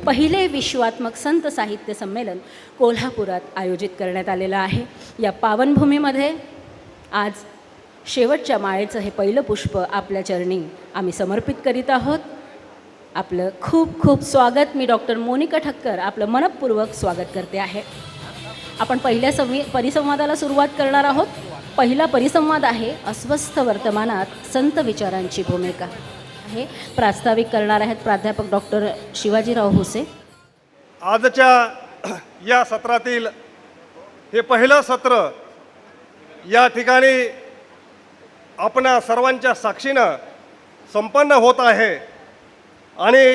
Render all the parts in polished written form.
पहिले विश्वात्मक संत साहित्य संमेलन कोल्हापुरात आयोजित करण्यात आलेलं आहे। या पावनभूमीमध्ये आज शेवटच्या माळेचं हे पहिलं पुष्प आपल्या चरणी आम्ही समर्पित करीत आहोत। आपलं खूप खूप स्वागत। मी डॉक्टर मोनिका ठक्कर आपलं मनपूर्वक स्वागत करते आहे। आपण पहिल्या परिसंवादाला सुरुवात करणार आहोत। पहिला परिसंवाद आहे अस्वस्थ वर्तमानात संत विचारांची भूमिका। हे प्रास्ताविक करणार आहेत प्राध्यापक डॉक्टर शिवाजीराव भोसे। आजच्या या सत्रातील हे पहिलं सत्र या ठिकाणी आपणा सर्वांच्या साक्षीनं संपन्न होत आहे आणि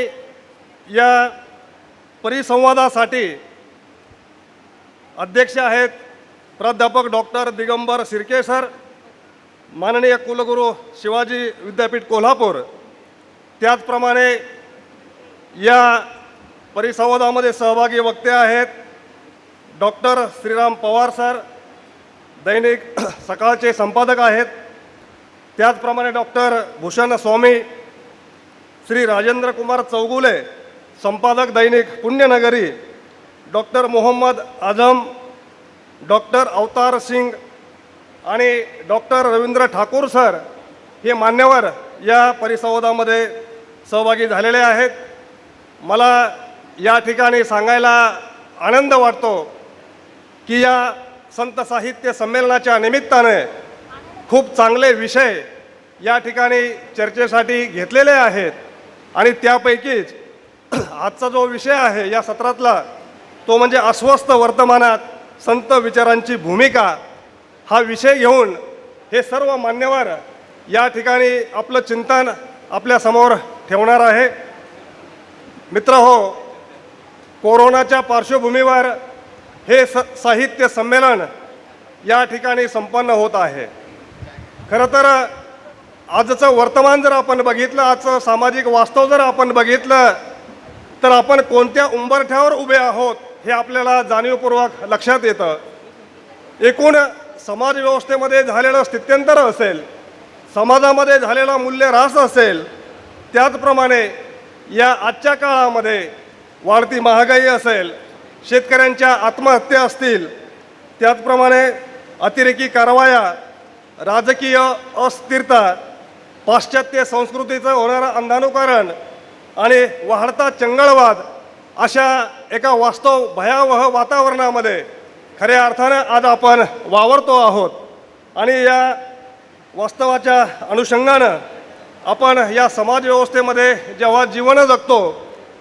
या परिसंवादासाठी अध्यक्ष आहेत प्राध्यापक डॉक्टर दिगंबर सिरके सर, माननीय कुलगुरू शिवाजी विद्यापीठ कोल्हापूर। त्याचप्रमाणे या परिसंवादामध्ये सहभागी वक्ते आहेत डॉक्टर श्रीराम पवार सर, दैनिक सकाळचे संपादक आहेत। त्याचप्रमाणे डॉक्टर भूषण स्वामी, श्री राजेंद्र कुमार चौगुले, संपादक दैनिक पुण्यनगरी, डॉक्टर मोहम्मद आझम, डॉक्टर अवतार सिंग आणि डॉक्टर रवींद्र ठाकूर सर हे मान्यवर या परिसंवादामध्ये सहभागी झालेले आहेत। मला या ठिकाणी सांगायला आनंद वाटतो की या संत साहित्य संमेलनाच्या निमित्ताने खूप चांगले विषय या ठिकाणी चर्चेसाठी घेतलेले आहेत आणि त्यापैकीच आजचा जो विषय आहे या सत्रातला तो म्हणजे अस्वस्थ वर्तमानात संत विचारांची भूमिका। हा विषय घेऊन हे सर्व मान्यवर या ठिकाणी आपलं चिंतन आपल्यासमोर ठेवणार आहे। मित्रहो, कोरोनाच्या पार्श्वभूमीवर हे साहित्य संमेलन या ठिकाणी संपन्न होत आहे। खरं तर आजचं वर्तमान जर आपण बघितलं, आजचं सामाजिक वास्तव जर आपण बघितलं तर आपण कोणत्या उंबरठ्यावर उभे आहोत हे आपल्याला जाणीवपूर्वक लक्षात येतं। एकूण समाजव्यवस्थेमध्ये झालेलं स्थित्यंतर असेल, समाजामध्ये झालेला मूल्यह्रास असेल, त्याचप्रमाणे या आजच्या काळामध्ये वाढती महागाई असेल, शेतकऱ्यांच्या आत्महत्या असतील, त्याचप्रमाणे अतिरेकी कारवाया, राजकीय अस्थिरता, पाश्चात्य संस्कृतीचं होणारं अंधानुकरण आणि वाढता चंगळवाद अशा एका वास्तव भयावह वातावरणामध्ये खऱ्या अर्थानं आज आपण वावरतो आहोत। आणि या वास्तवाच्या अनुषंगानं आपण या समाजव्यवस्थेमध्ये जेव्हा जीवन जगतो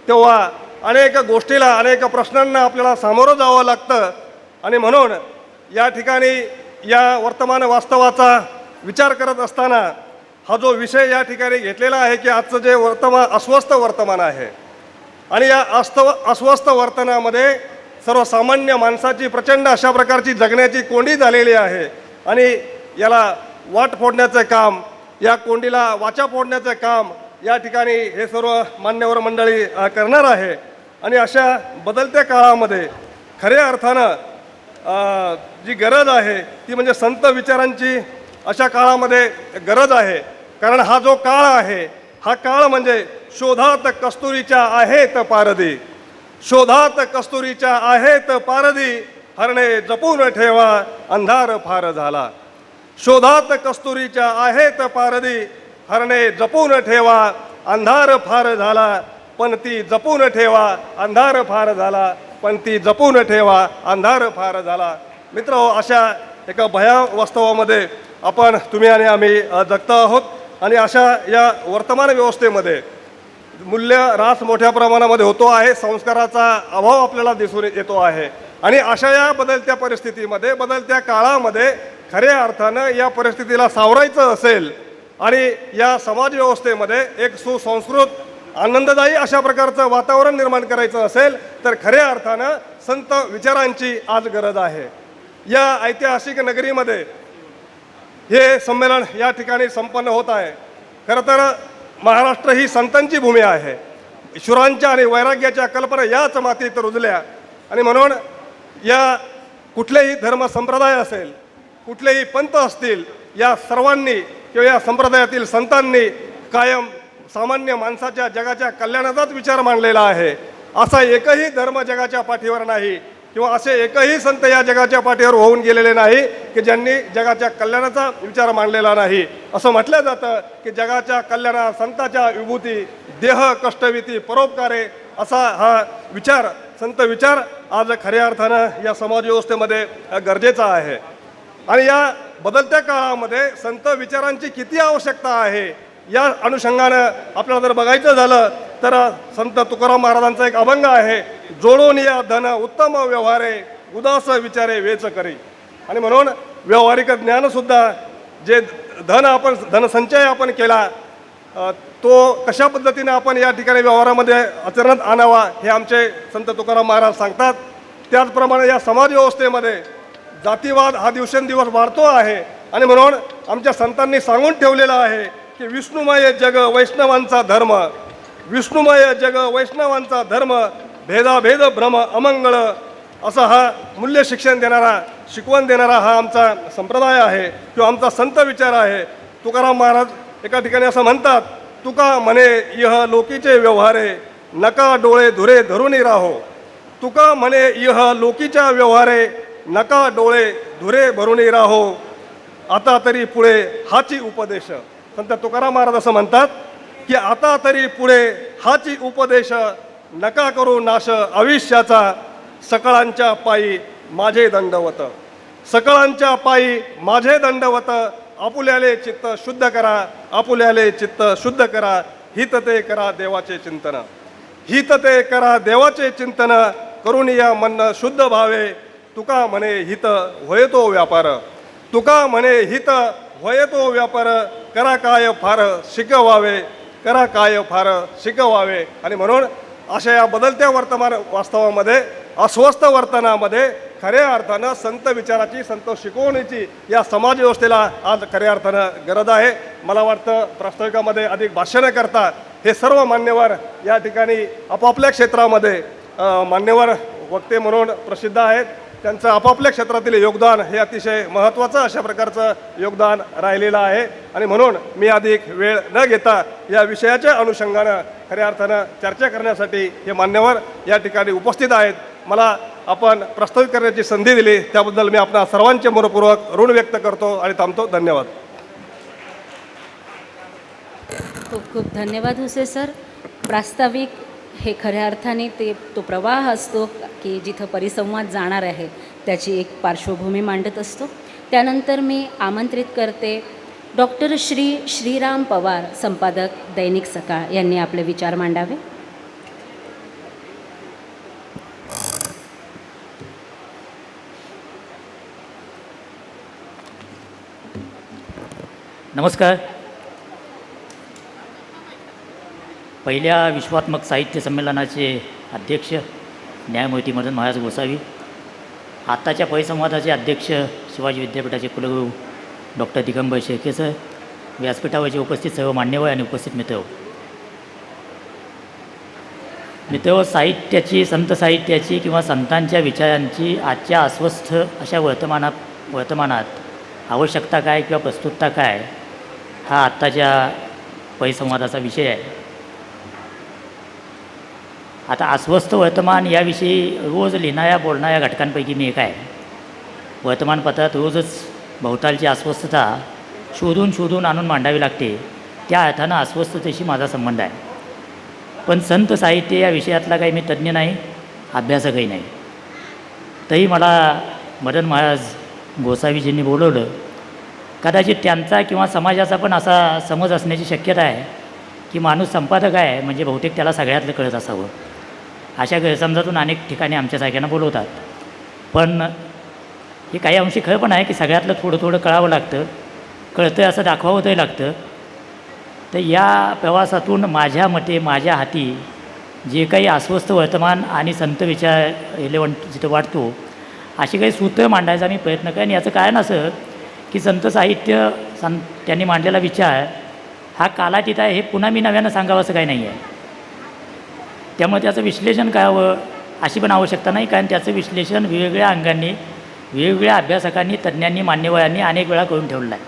तेव्हा अनेक गोष्टीला, अनेक प्रश्नांना आपल्याला सामोरं जावं लागतं आणि म्हणून या ठिकाणी या वर्तमान वास्तवाचा विचार करत असताना हा जो विषय या ठिकाणी घेतलेला आहे की आजचं जे अस्वस्थ वर्तमान आहे आणि या अस्वस्थ वर्तनामध्ये सर्वसामान्य माणसाची प्रचंड अशा प्रकारची जगण्याची कोंडी झालेली आहे आणि याला वाट फोडण्याचं काम, या कोंडीला वाचा फोडण्याचं काम या ठिकाणी हे सर्व मान्यवर मंडळी करणार आहे। आणि अशा बदलत्या काळामध्ये खऱ्या अर्थानं जी गरज आहे ती म्हणजे संत विचारांची अशा काळामध्ये गरज आहे। कारण हा जो काळ आहे हा काळ म्हणजे शोधात कस्तुरीच्या आहेत पारधी, शोधात कस्तुरीच्या आहेत पारधी, हरणे जपून ठेवा अंधार फार झाला। शोधात कस्तुरीच्या आहेत पारधी, हरणे जपून ठेवा अंधार फार झाला, पण ती जपून ठेवा अंधार फार झाला, पण ती जपून ठेवा अंधार फार झाला। मित्र, अशा एका भयावास्तवामध्ये आपण, तुम्ही आणि आम्ही जगतो आहोत आणि अशा या वर्तमान व्यवस्थेमध्ये मूल्यह्रास मोठ्या प्रमाणामध्ये होतो आहे, संस्काराचा अभाव आपल्याला दिसून येतो आहे आणि अशा या बदलत्या परिस्थितीमध्ये, बदलत्या काळामध्ये खऱ्या अर्थानं या परिस्थितीला सावरायचं असेल आणि या समाजव्यवस्थेमध्ये एक सुसंस्कृत आनंददायी अशा प्रकारचं वातावरण निर्माण करायचं असेल तर खऱ्या अर्थानं संत विचारांची आज गरज आहे। या ऐतिहासिक नगरीमध्ये हे संमेलन या ठिकाणी संपन्न होत आहे। खरं तर महाराष्ट्र ही संतांची भूमी आहे। ईश्वरांच्या आणि वैराग्याच्या कल्पना याच मातीत रुजल्या आणि म्हणून या कुठलेही धर्म संप्रदाय असेल, कुठलेही पंथ असतील, या सर्वांनी किंवा या संप्रदायातील संतांनी कायम सामान्य माणसाच्या जगाच्या कल्याणाचाच विचार मांडलेला आहे असा एकही धर्म जगाच्या पाठीवर नाही किंवा असे एकही संत या जगाच्या पाठीवर होऊन गेलेले नाही की ज्यांनी जगाच्या कल्याणाचा विचार मांडलेला नाही. असं म्हटलं जातं की जगाच्या कल्याणा संताच्या विभूती, देह कष्टविती परोपकारे असा हा विचार, संत विचार आज खऱ्या अर्थानं या समाजव्यवस्थेमध्ये गरजेचा आहे. आणि या बदलत्या काळामध्ये संत विचारांची किती आवश्यकता आहे या अनुषंगानं आपल्याला जर बघायचं झालं तर संत तुकाराम महाराजांचा एक अभंग आहे, जोडून या धन उत्तम व्यवहारे, उदास विचारे वेच करी. आणि म्हणून व्यावहारिक ज्ञानसुद्धा जे धनसंचय आपण केला तो कशा पद्धतीने आपण या ठिकाणी व्यवहारामध्ये आचरणात आणावा हे आमचे संत तुकाराम महाराज सांगतात. त्याचप्रमाणे या समाजव्यवस्थेमध्ये जातीवाद हा दिवसेंदिवस वाढतो आहे आणि म्हणून आमच्या संतांनी सांगून ठेवलेलं आहे की विष्णुमय जग वैष्णवांचा धर्म, विष्णुमय जग वैष्णवांचा धर्म, भेदाभेद भ्रम अमंगळ असा हा मूल्य शिक्षण देणारा, शिकवण देणारा हा आमचा संप्रदाय आहे किंवा आमचा संत विचार आहे. तुकाराम महाराज एका ठिकाणी असं म्हणतात, तुका म्हणे इह लोकीचे व्यवहारे, नका डोळे धुरे धरूनी राहो. तुका म्हणे इह लोकीच्या व्यवहारे, नका डोळे धुरे भरूनी राहो. आता तरी पुढे हाची उपदेश. संत तुकाराम महाराज असं म्हणतात की आता तरी पुढे हाची उपदेश, नका करू नाश आयुष्याचा, सकळांच्या पायी माझे दंडवत. सकळांच्या पायी माझे दंडवत, आपुल्याले चित्त शुद्ध करा, आपुल्याले चित्त शुद्ध करा. हित ते करा देवाचे चिंतन, हित ते करा देवाचे चिंतन, करून या मन शुद्ध भावे. तुका म्हणे हित होय तो व्यापार, तुका म्हणे हित होय तो व्यापार, करा काय फार शिकवावे, करा काय फार शिकवावे. आणि म्हणून अशा या बदलत्या वर्तमान वास्तवामध्ये, अस्वस्थ वर्तनामध्ये खऱ्या अर्थानं संत विचाराची, संत शिकवणीची या समाजव्यवस्थेला आज खऱ्या अर्थानं गरज आहे. मला वाटतं प्रास्ताविकामध्ये अधिक भाष्य न करता हे सर्व मान्यवर या ठिकाणी आपापल्या क्षेत्रामध्ये मान्यवर वक्ते म्हणून प्रसिद्ध आहेत. त्यांचं आपापल्या क्षेत्रातील योगदान हे अतिशय महत्त्वाचं अशा प्रकारचं योगदान राहिलेलं आहे. आणि म्हणून मी अधिक वेळ न घेता या विषयाच्या अनुषंगानं खऱ्या अर्थानं चर्चा करण्यासाठी हे मान्यवर या ठिकाणी उपस्थित आहेत. मला आपण प्रस्तावित करण्याची संधी दिली त्याबद्दल मी आपणा सर्वांचे मनपूर्वक ऋण व्यक्त करतो आणि थांबतो. धन्यवाद. खूप खूप धन्यवाद हुसे सर. प्रास्ताविक हे खऱ्या अर्थाने तो प्रवाह असतो की जिथं परिसंवाद जाणार आहे त्याची एक पार्श्वभूमी मांडत असतो. त्यानंतर मी आमंत्रित करते डॉक्टर श्रीराम पवार, संपादक दैनिक सकाळ यांनी आपले विचार मांडावे. नमस्कार. पहिल्या विश्वात्मक साहित्य संमेलनाचे अध्यक्ष न्यायमूर्ती मदन महाराज गोसावी, आत्ताच्या परिसंवादाचे अध्यक्ष शिवाजी विद्यापीठाचे कुलगुरू डॉक्टर दिगंबर शेळके सर, व्यासपीठावरचे उपस्थित सर्व मान्यवर आणि उपस्थित मित्र, साहित्याची, संत साहित्याची किंवा संतांच्या विचारांची आजच्या अस्वस्थ अशा वर्तमानात आवश्यकता काय किंवा प्रस्तुतता काय हा आत्ताच्या परिसंवादाचा विषय आहे. आता अस्वस्थ वर्तमान याविषयी रोज लिहिणाऱ्या बोलणाऱ्या घटकांपैकी मी एक आहे. वर्तमानपत्रात रोजच भोवतालची अस्वस्थता शोधून आणून मांडावी लागते. त्या अर्थानं अस्वस्थतेशी माझा संबंध आहे. पण संत साहित्य या विषयातला काही मी तज्ज्ञ नाही, अभ्यासकही नाही. तरी मला मदन महाराज गोसावीजींनी बोलवलं. कदाचित त्यांचा किंवा समाजाचा पण असा समज असण्याची शक्यता आहे की माणूस संपादक आहे म्हणजे बहुतेक त्याला सगळ्यातलं कळत असावं. अशा गैरसमजातून अनेक ठिकाणी आमच्यासारख्यांना बोलवतात. पण हे काही अंशी खरं पण आहे की सगळ्यातलं थोडं कळावं लागतं, कळतं असं दाखवावं तरी लागतं. तर या प्रवासातून माझ्या मते, माझ्या हाती जे काही अस्वस्थ वर्तमान आणि संत विचार रिलेव्हंट जिथं वाटतो अशी काही सूत्र मांडायचा मी प्रयत्न करेन. याचं कारण असं की संत साहित्य, त्यांनी मांडलेला विचार हा कालातीत आहे, हे पुन्हा मी नव्यानं सांगावं असं काही नाही आहे. त्यामुळे त्याचं विश्लेषण करावं अशी पण आवश्यकता नाही, कारण त्याचं विश्लेषण वेगवेगळ्या अंगांनी, वेगवेगळ्या अभ्यासकांनी, तज्ज्ञांनी, मान्यवरांनी अनेक वेळा करून ठेवलेला आहे.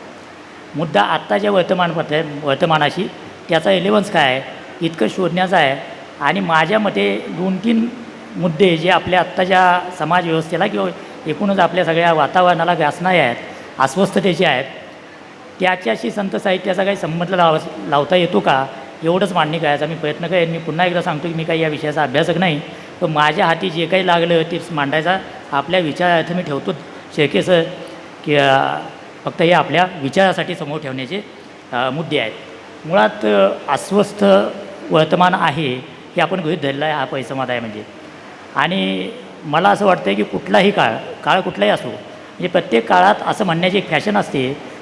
मुद्दा आत्ताच्या वर्तमानाशी त्याचा रिलेव्हन्स काय आहे इतकं शोधण्याचा आहे आणि माझ्या मते 2-3 मुद्दे जे आपल्या आत्ताच्या समाज व्यवस्थेला किंवा एकूणच आपल्या सगळ्या वातावरणाला ग्रासणारे आहेत, अस्वस्थतेचे आहेत, त्याच्याशी संत साहित्याचा काही संबंध लावता येतो का एवढंच मांडणी करायचा मी प्रयत्न करेन. मी पुन्हा एकदा सांगतो की मी काही या विषयाचा अभ्यासक नाही, पण माझ्या हाती जे काही लागलं ते मांडायचा आपल्या विचारार्थ मी ठेवतो. शेळके सर की फक्त हे आपल्या विचारासाठी समोर ठेवण्याचे मुद्दे आहेत. मुळात अस्वस्थ वर्तमान आहे हे आपण गृहीत धरलं आहे, हा परिसंवाद आहे म्हणजे. आणि मला असं वाटतं की कुठलाही काळ कुठलाही असो, म्हणजे प्रत्येक काळात असं म्हणण्याची एक फॅशन असते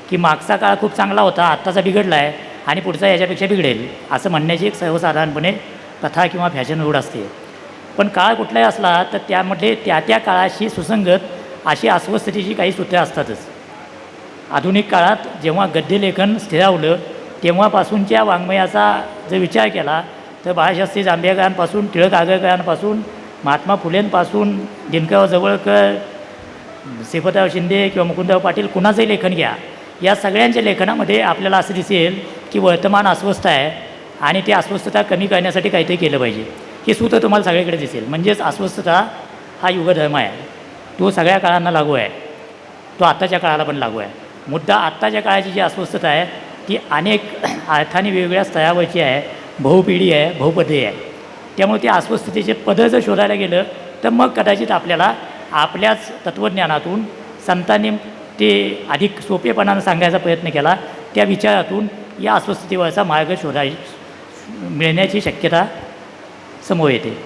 की मागचा काळ खूप चांगला होता, आत्ताचा बिघडला आहे आणि पुढचा याच्यापेक्षा बिघडेल, असं म्हणण्याची एक सर्वसाधारणपणे प्रथा किंवा फॅशन रूढ असते. पण काळ कुठलाही असला तर त्यामध्ये त्या काळाशी सुसंगत अशी अस्वस्थतेची काही सूत्रे असतातच. आधुनिक काळात जेव्हा गद्यलेखन स्थिरावलं तेव्हापासूनच्या वाङ्मयाचा जर विचार केला तर बाळशास्त्री जांभेकरांपासून टिळक आगरकरांपासून महात्मा फुलेंपासून दिनकरराव जवळकर, श्रीपतराव शिंदे किंवा मुकुंदराव पाटील, कुणाचंही लेखन घ्या, या सगळ्यांच्या लेखनामध्ये आपल्याला असं दिसेल की वर्तमान अस्वस्थ आहे आणि ती अस्वस्थता कमी करण्यासाठी काहीतरी केलं पाहिजे. हे सूत्र तुम्हाला सगळीकडे दिसेल. म्हणजेच अस्वस्थता हा युगधर्म आहे, तो सगळ्या काळांना लागू आहे, तो आत्ताच्या काळाला पण लागू आहे. मुद्दा आत्ताच्या काळाची जी अस्वस्थता आहे ती अनेक अर्थाने वेगवेगळ्या स्तरावरची आहे, बहुपिढी आहे, बहुपदे आहे. त्यामुळे त्या अस्वस्थतेचे पदं जर शोधायला गेलं तर मग कदाचित आपल्याला आपल्याच तत्त्वज्ञानातून संतांनी ते अधिक सोपेपणानं सांगायचा प्रयत्न केला, त्या विचारातून या अस्वस्थतेवरचा मार्ग मिळण्याची शक्यता समोर येते.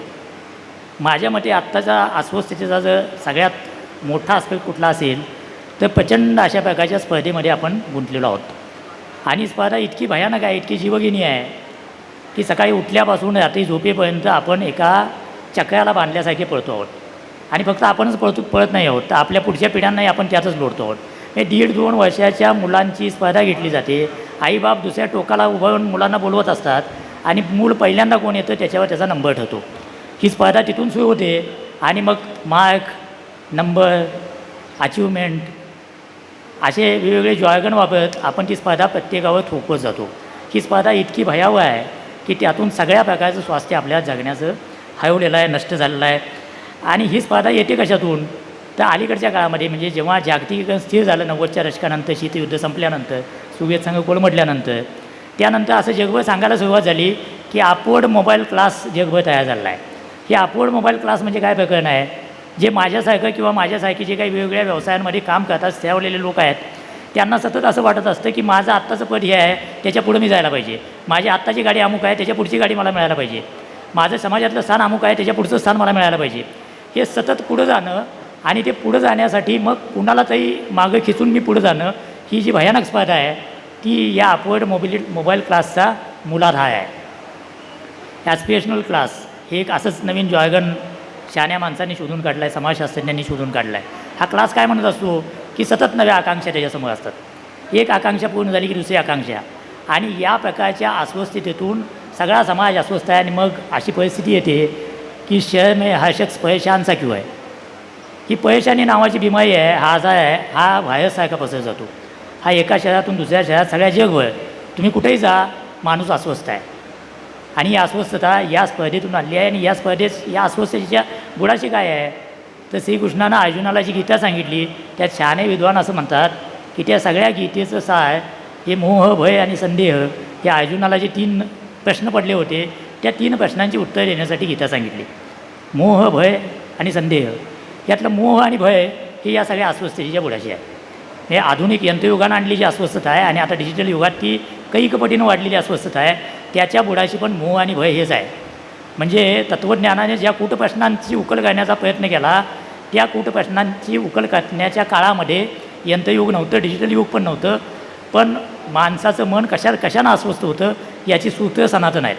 माझ्या मते आत्ताचा अस्वस्थतेचा जर सगळ्यात मोठा आस्पेक्ट कुठला असेल तर प्रचंड अशा प्रकारच्या स्पर्धेमध्ये आपण गुंतलेलो आहोत. आणि स्पर्धा इतकी भयानक आहे, इतकी जीवघेणी आहे की सकाळी उठल्यापासून रात्री झोपेपर्यंत आपण एका चक्राला बांधल्यासारखे पळतो आहोत. आणि फक्त आपणच पळत नाही आहोत, तर आपल्या पुढच्या पिढ्यांनाही आपण त्यातच लोटतो आहोत. हे 1.5-2 वर्षाच्या मुलांची स्पर्धा घेतली जाते. आईबाप दुसऱ्या टोकाला उभं राहून मुलांना बोलवत असतात आणि मूल पहिल्यांदा कोण येतं त्याच्यावर त्याचा नंबर ठरतो. ही स्पर्धा तिथून सुरू होते आणि मग मार्क, नंबर, अचिव्हमेंट असे वेगवेगळे जॉर्गन वापरत आपण ती स्पर्धा प्रत्येकावर थोपवत जातो. ही स्पर्धा इतकी भयावह आहे की त्यातून सगळ्या प्रकारचं स्वास्थ्य आपल्याला जगण्याचं हरवलेलं आहे, नष्ट झालेलं आहे. आणि ही स्पर्धा येते कशातून तर अलीकडच्या काळामध्ये, म्हणजे जेव्हा जागतिकीकरण स्थिर झालं 90च्या दशकानंतर, शीतयुद्ध संपल्यानंतर, सोव्हिएत संघ कोलमडल्यानंतर, त्यानंतर असं जगभर सांगायला सुरुवात झाली की अपवर्ड मोबाईल क्लास जगभर तयार झाला आहे. हे अपवर्ड मोबाईल क्लास म्हणजे काय प्रकरण आहे, जे माझ्यासारखं किंवा माझ्यासारखे जे काही वेगवेगळ्या व्यवसायांमध्ये काम करतात स्थिरावलेले लोक आहेत, त्यांना सतत असं वाटत असतं की माझं आत्ताचं पद हे आहे त्याच्या पुढं मी जायला पाहिजे, माझी आत्ताची गाडी अमुक आहे त्याच्या पुढची गाडी मला मिळायला पाहिजे, माझं समाजातलं स्थान अमुक आहे त्याच्या पुढचं स्थान मला मिळायला पाहिजे. हे सतत पुढं जाणं आणि ते पुढं जाण्यासाठी मग कुणाला तरी मागं खिचून मी पुढं जाणं, ही जी भयानक स्पर्धा आहे ती या अपवर्ड मोबाईल क्लासचा मूलाधार आहे. ॲस्पिरेशनल क्लास हे एक असंच नवीन जॉर्गन शहाण्या माणसांनी शोधून काढला आहे, समाजशास्त्रज्ञांनी शोधून काढला आहे. हा क्लास काय म्हणत असतो की सतत नव्या आकांक्षा त्याच्यासमोर असतात. एक आकांक्षा पूर्ण झाली की दुसरी आकांक्षा, आणि या प्रकारच्या अस्वस्थतेतून सगळा समाज अस्वस्थ आहे. आणि मग अशी परिस्थिती येते की शहर में हर शख्स परेशान सा क्यों आहे. ही परेशानी नावाची बिमारी आहे, हा आजार आहे, हा व्हायरससारखा पसरत जातो. हा एका शहरातून दुसऱ्या शहरात सगळ्या जगभर तुम्ही कुठेही जा, माणूस अस्वस्थ आहे. आणि ही अस्वस्थता या स्पर्धेतून आली आहे. आणि या या अस्वस्थतेच्या गुणाशी काय आहे तर श्रीकृष्णानं अर्जुनाला जी गीता सांगितली त्यात शहाणे विद्वान असं म्हणतात की त्या सगळ्या गीतेचं सार हे मोह, भय आणि संदेह, हे अर्जुनाला जे 3 प्रश्न पडले होते त्या 3 प्रश्नांची उत्तर देण्यासाठी गीता सांगितली. मोह, भय आणि संदेह, यातलं मोह आणि भय हे या सगळ्या अस्वस्थतेच्या बुडाशी आहे. हे आधुनिक यंत्रयुगानं आणली जी अस्वस्थता आहे आणि आता डिजिटल युगात ती कैक पटीनं वाढलेली अस्वस्थता आहे, त्याच्या बुडाशी पण मोह आणि भय हेच आहे. म्हणजे तत्त्वज्ञानाने ज्या कूटप्रश्नांची उकल करण्याचा प्रयत्न केला, त्या कूटप्रश्नांची उकल करण्याच्या काळामध्ये यंत्रयुग नव्हतं, डिजिटल युग पण नव्हतं, पण माणसाचं मन कशानं अस्वस्थ होतं याची सूत्र सनातन आहेत.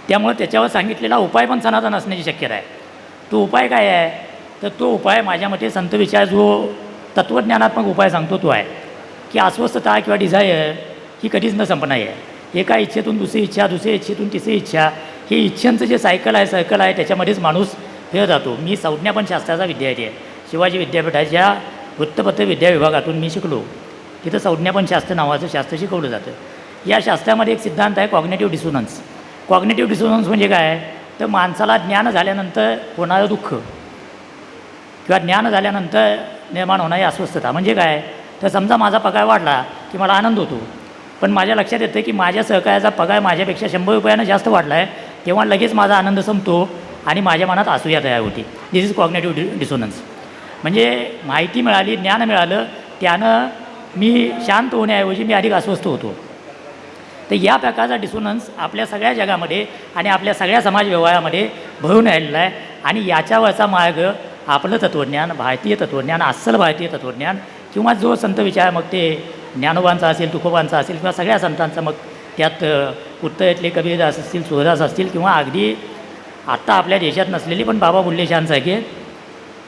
त्यामुळे त्याच्यावर सांगितलेला उपाय पण सनातन असण्याची शक्यता आहे. तो उपाय काय आहे तर तो उपाय माझ्या मते संत विचार जो तत्त्वज्ञानात्मक उपाय सांगतो तो आहे की अस्वस्थता किंवा डिझायर ही कधीच न संपणार आहे. एका इच्छेतून दुसरी इच्छा, दुसऱ्या इच्छेतून तिसरी इच्छा, हे इच्छांचं जे सर्कल आहे त्याच्यामध्येच माणूस फिरत जातो. मी संज्ञापन शास्त्राचा विद्यार्थी आहे. शिवाजी विद्यापीठाच्या वृत्तपत्र विद्या विभागातून मी शिकलो. तिथं संज्ञापन शास्त्र नावाचं शास्त्र शिकवलं जातं. या शास्त्रामध्ये एक सिद्धांत आहे कॉग्नेटिव्ह डिसोनन्स. कॉग्नेटिव्ह डिसोनन्स म्हणजे काय, तर माणसाला ज्ञान झाल्यानंतर होणारं दुःख किंवा ज्ञान झाल्यानंतर निर्माण होणारी अस्वस्थता. म्हणजे काय, तर समजा माझा पगार वाढला की मला आनंद होतो, पण माझ्या लक्षात येतं की माझ्या सहकार्याचा पगार माझ्यापेक्षा 100 रुपयानं जास्त वाढला आहे, तेव्हा लगेच माझा आनंद संपतो आणि माझ्या मनात असूया तयार होती. दिस इज कॉग्नेटिव्ह डिसोनन्स. म्हणजे माहिती मिळाली, ज्ञान मिळालं, त्यानं मी शांत होण्याऐवजी मी अधिक अस्वस्थ होतो. तर या प्रकारचा डिसोनन्स आपल्या सगळ्या जगामध्ये आणि आपल्या सगळ्या समाज व्यवहारामध्ये भरून राहिलेला आहे. आणि याच्यावरचा मार्ग आपलं तत्त्वज्ञान, भारतीय तत्त्वज्ञान, अस्सल भारतीय तत्त्वज्ञान किंवा जो संत विचार, मग ते ज्ञानोबांचा असेल, तुकोबांचा असेल किंवा सगळ्या संतांचा, मग त्यात उत्तरेतले कबीरदास असतील, सूरदास असतील किंवा अगदी आत्ता आपल्या देशात नसलेली पण बाबा बुल्लेशांसारखे